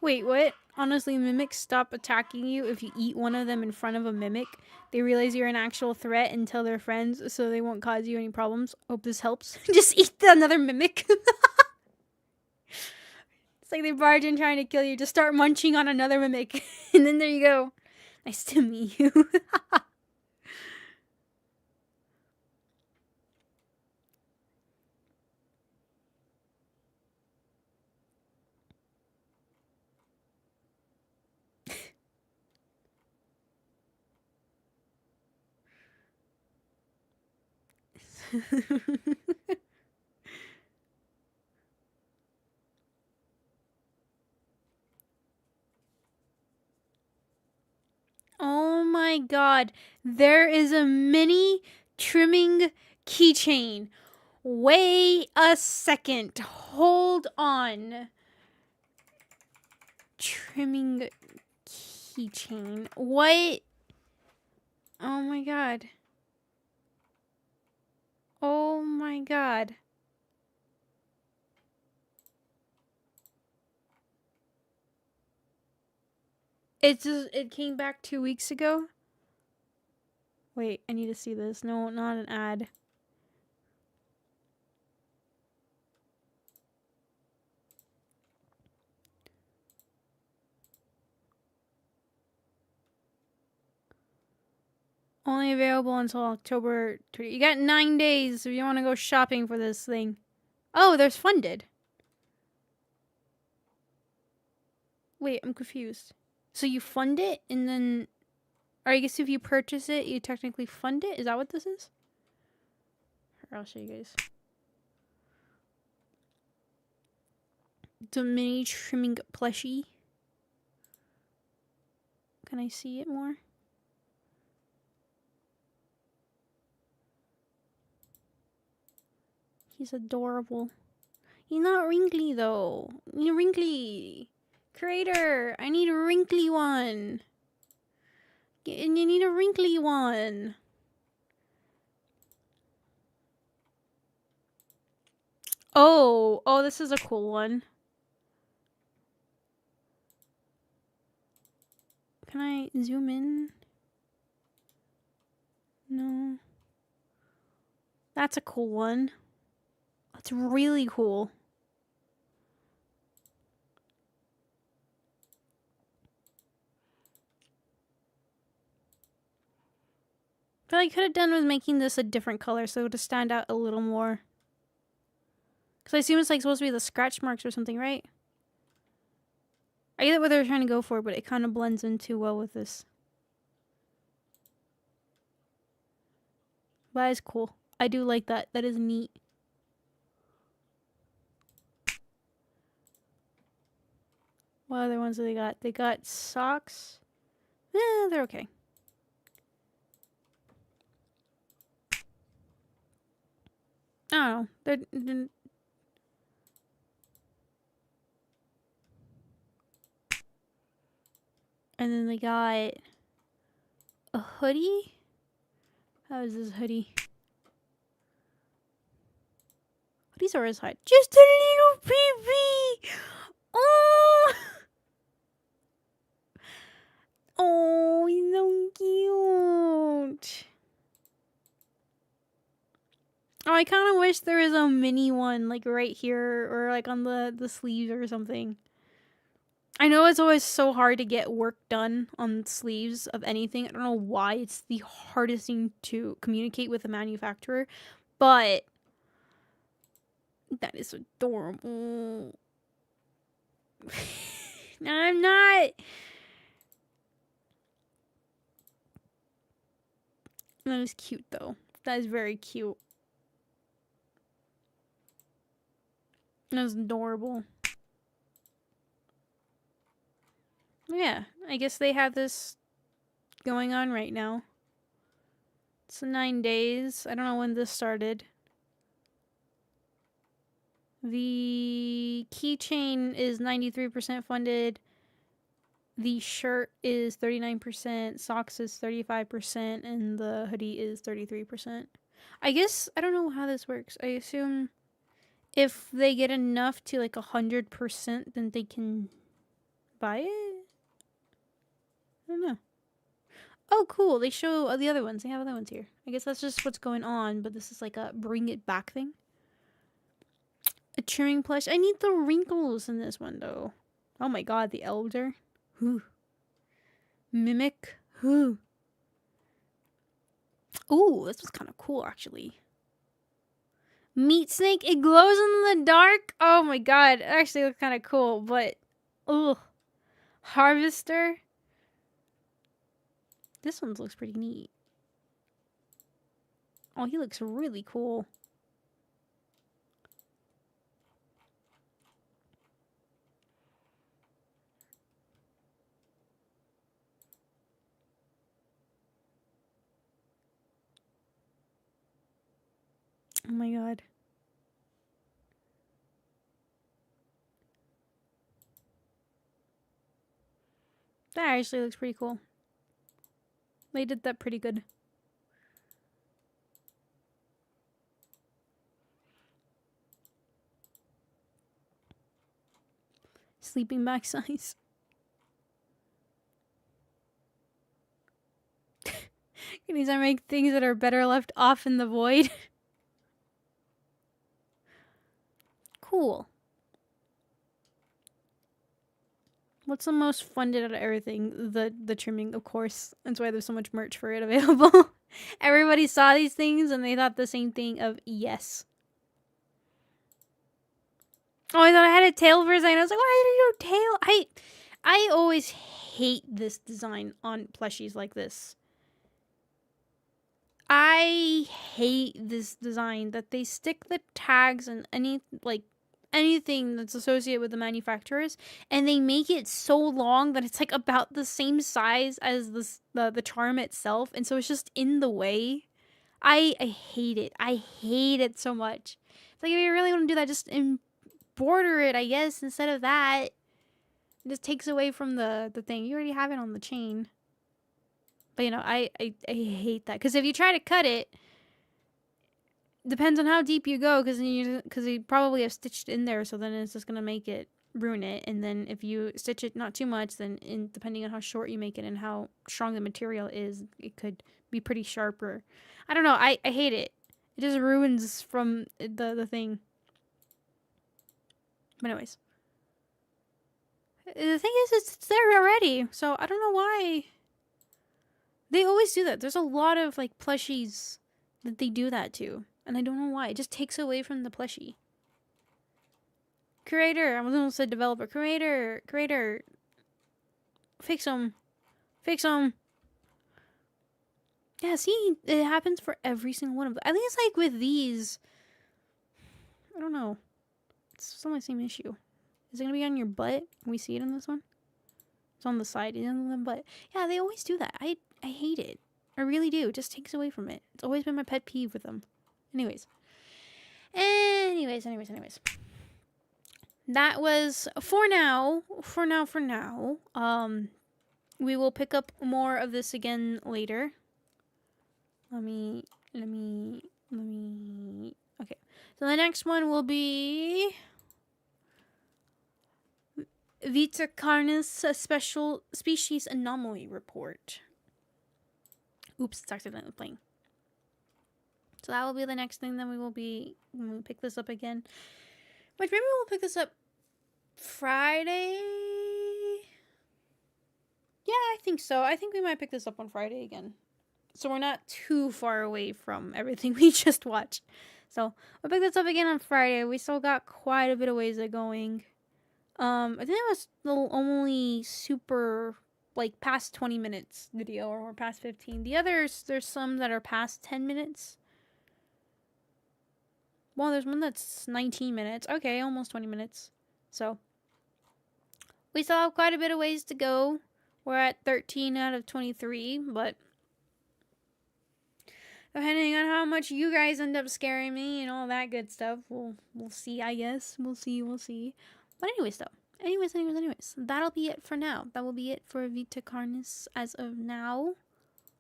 Wait, what? Honestly, mimics stop attacking you if you eat one of them in front of a mimic. They realize you're an actual threat and tell their friends so they won't cause you any problems. Hope this helps. Just eat another mimic. It's like they barge in trying to kill you. Just start munching on another mimic. And then there you go. Nice to meet you. Oh my god. There is a mini trimming keychain. Wait a second. Hold on. Trimming keychain. What? Oh my god. Oh my god. It came back 2 weeks ago. Wait, I need to see this. No, not an ad. Only available until October 30. You got 9 days if you want to go shopping for this thing. Oh, there's funded. Wait, I'm confused. So you fund it and then... Or I guess if you purchase it, you technically fund it? Is that what this is? Here, I'll show you guys. The mini trimming plushie. Can I see it more? He's adorable. He's not wrinkly though. He's wrinkly. Creator, I need a wrinkly one. And you need a wrinkly one. Oh, this is a cool one. Can I zoom in? No. That's a cool one. That's really cool. What I could have done was making this a different color so it would stand out a little more. Because I assume it's like supposed to be the scratch marks or something, right? I get what they were trying to go for, but it kind of blends in too well with this. But that is cool. I do like that. That is neat. What other ones do they got? They got socks. They're okay. I don't know. They're and then they got a hoodie. How is this hoodie? Hoodies are as high. Just a little baby. Oh, oh, he's so cute. Oh, I kind of wish there was a mini one, like right here, or like on the sleeves or something. I know it's always so hard to get work done on sleeves of anything. I don't know why. It's the hardest thing to communicate with a manufacturer, but that is adorable. No, I'm not. That is cute, though. That is very cute. That is adorable. Yeah, I guess they have this going on right now. It's 9 days. I don't know when this started. The keychain is 93% funded. The shirt is 39%. Socks is 35%. And the hoodie is 33%. I guess, I don't know how this works. I assume if they get enough to like 100%, then they can buy it? I don't know. Oh, cool. They show the other ones. They have other ones here. I guess that's just what's going on, but this is like a bring it back thing. A trimming plush. I need the wrinkles in this one, though. Oh my god, the elder. Whew. Mimic. Whew. Ooh, this was kind of cool, actually. Meat snake. It glows in the dark. Oh my god. It actually looks kind of cool, but... Ugh. Harvester. This one looks pretty neat. Oh, he looks really cool. Oh my god. That actually looks pretty cool. They did that pretty good. Sleeping bag size. Can These are make things that are better left off in the void. Cool. What's the most funded out of everything? The trimming, of course. That's why there's so much merch for it available. Everybody saw these things and they thought the same thing of yes. Oh, I thought I had a tail for a second. I was like, why did you tail? I always hate this design on plushies like this. I hate this design that they stick the tags and anything that's associated with the manufacturers, and they make it so long that it's like about the same size as the charm itself, and so it's just in the way. I hate it. I hate it so much. It's like, if you really want to do that, just border it, I guess, instead of that. It just takes away from the thing. You already have it on the chain. But, you know, I hate that. Because if you try to cut it, depends on how deep you go, because you probably have stitched in there, so then it's just going to make it, ruin it. And then if you stitch it not too much, then depending on how short you make it and how strong the material is, it could be pretty sharp, or I don't know. I hate it. It just ruins from the thing. But anyways. The thing is, it's there already, so I don't know why. They always do that. There's a lot of, like, plushies that they do that to, and I don't know why. It just takes away from the plushie. Creator, I was almost said developer. Creator. Fix them. Yeah, see, it happens for every single one of them. I think it's like with these, I don't know. It's still the same issue. Is it going to be on your butt? Can we see it in this one? It's on the side. It's on the butt. Yeah, they always do that. I hate it. I really do. It just takes away from it. It's always been my pet peeve with them. Anyways. That was for now. We will pick up more of this again later. Let me. Okay. So the next one will be Vita Carnis, a special species anomaly report. Oops, it's accidentally playing. So that will be the next thing. Then we will pick this up again. Which maybe we'll pick this up Friday. Yeah, I think so. I think we might pick this up on Friday again. So we're not too far away from everything we just watched. So we'll pick this up again on Friday. We still got quite a bit of ways of going. I think that was the only super, like, past 20 minutes video, or past 15. The others, there's some that are past 10 minutes. Well, there's one that's 19 minutes. Okay, almost 20 minutes. So, we still have quite a bit of ways to go. We're at 13 out of 23, but depending on how much you guys end up scaring me and all that good stuff, we'll see, I guess. We'll see. But anyways, that'll be it for now. That will be it for Vita Carnis as of now.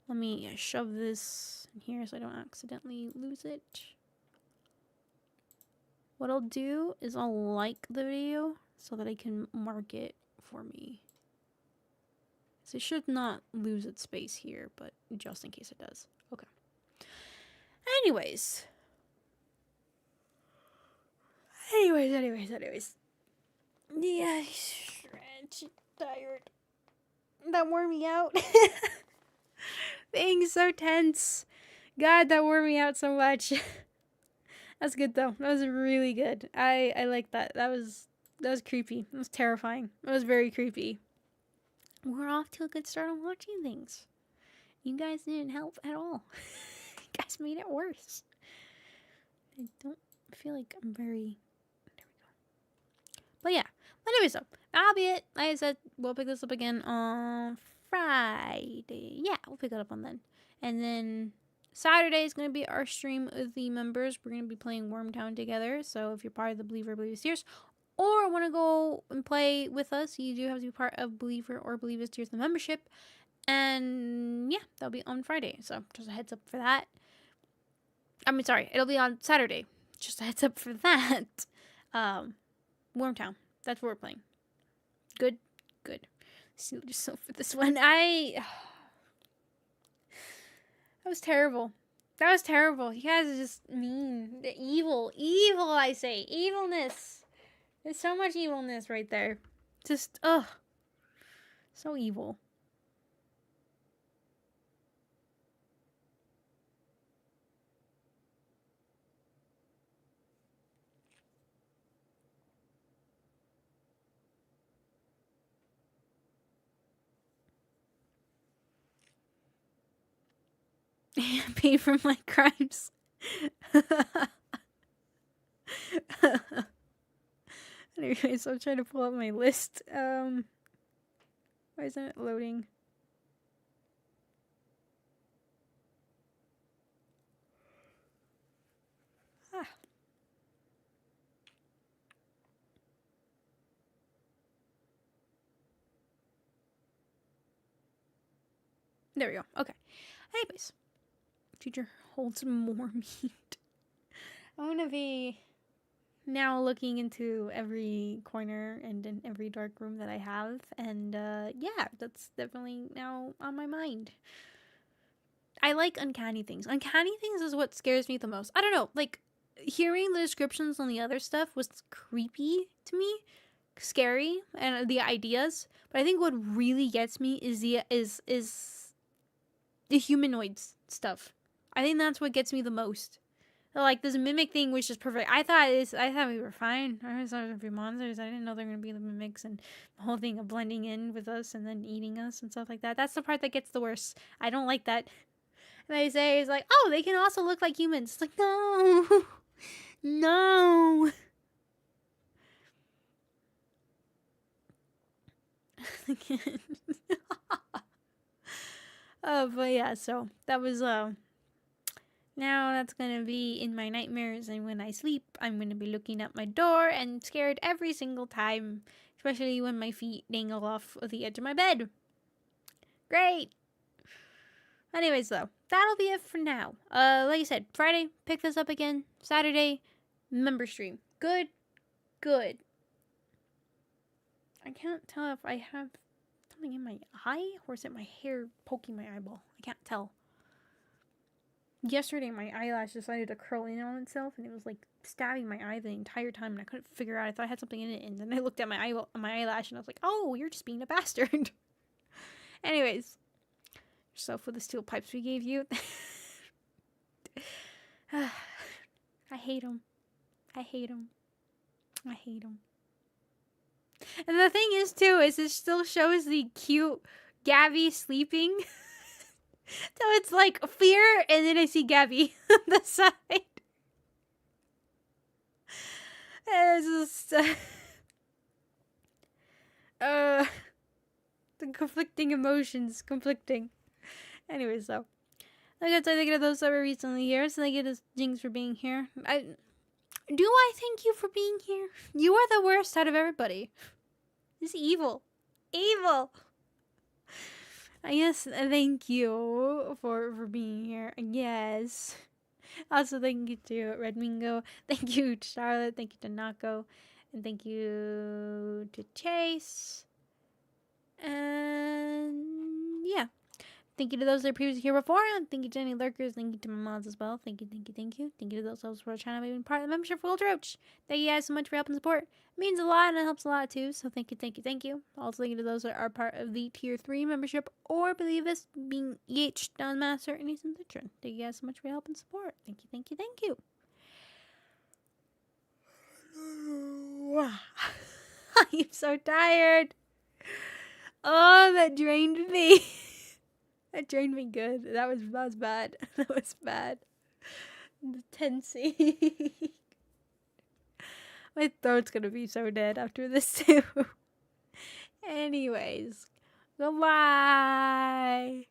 Let me shove this in here so I don't accidentally lose it. What I'll do is I'll like the video so that I can mark it for me. So it should not lose its space here, but just in case it does. Okay. Anyways. Yeah, stretch, tired. That wore me out. Being so tense. God, that wore me out so much. That's good though. That was really good. I like that. That was creepy. It was terrifying. It was very creepy. We're off to a good start on watching things. You guys didn't help at all. You guys made it worse. I don't feel like I'm very... There we go. But yeah. But anyways, so that'll be it. Like I said, we'll pick this up again on Friday. Yeah, we'll pick it up on then. And then Saturday is going to be our stream with the members. We're going to be playing Wormtown together. So if you're part of the Believer Believes Tears, or want to go and play with us, you do have to be part of Believer or Believes Tears, the membership. And yeah, that'll be on Friday. So just a heads up for that. It'll be on Saturday. Just a heads up for that. Wormtown. That's what we're playing. Good. Steel yourself for this one. That was terrible. That was terrible. You guys are just mean. The evil. Evil, I say. Evilness. There's so much evilness right there. Just, ugh. So evil. Pay for my crimes. Anyways, I'm trying to pull up my list. Why isn't it loading? Ah. There we go. Okay. Anyways, future holds more meat. I'm gonna be now looking into every corner and in every dark room that I have, and yeah, that's definitely now on my mind. I like uncanny things. Uncanny things is what scares me the most. I don't know, like hearing the descriptions on the other stuff was creepy to me, scary, and the ideas. But I think what really gets me is the humanoids stuff. I think that's what gets me the most. Like this mimic thing was just perfect. I thought we were fine. I thought it was gonna be monsters. I didn't know they were gonna be the mimics and the whole thing of blending in with us and then eating us and stuff like that. That's the part that gets the worst. I don't like that. And they say it's like, oh, they can also look like humans. It's like, no, no. But yeah, so that was now that's gonna be in my nightmares, and when I sleep, I'm gonna be looking at my door and scared every single time, especially when my feet dangle off of the edge of my bed. Great. Anyways, though, that'll be it for now. Like I said, Friday, pick this up again. Saturday, member stream. Good. I can't tell if I have something in my eye or is it my hair poking my eyeball. I can't tell. Yesterday, my eyelash decided to curl in on itself, and it was like stabbing my eye the entire time, and I couldn't figure out. I thought I had something in it, and then I looked at my eyelash, and I was like, "Oh, you're just being a bastard." Anyways, yourself with the steel pipes we gave you. I hate them. I hate them. I hate them. And the thing is, too, is it still shows the cute Gabby sleeping. So it's like fear, and then I see Gabby on the side. And it's just the conflicting emotions, conflicting. Anyways, so like I said, thank you to those that were recently here. So thank you to Jinx for being here. I thank you for being here? You are the worst out of everybody. It's evil. Evil. Yes, thank you for being here. Yes. Also, thank you to Red Mingo. Thank you to Charlotte. Thank you to Nako. And thank you to Chase. And yeah. Thank you to those that are previously here before. And thank you to any lurkers. Thank you to my mods as well. Thank you. Thank you to those who are trying to be part of the membership for Old Roach. Thank you guys so much for help and support. It means a lot and it helps a lot too. So thank you. Also thank you to those that are part of the tier 3 membership or believe us being EH down master and Ethan Citron. Thank you guys so much for help and support. Thank you. I'm so tired. Oh, that drained me. That drained me good. That was bad. That was bad. The tensing. My throat's gonna be so dead after this too. Anyways, goodbye.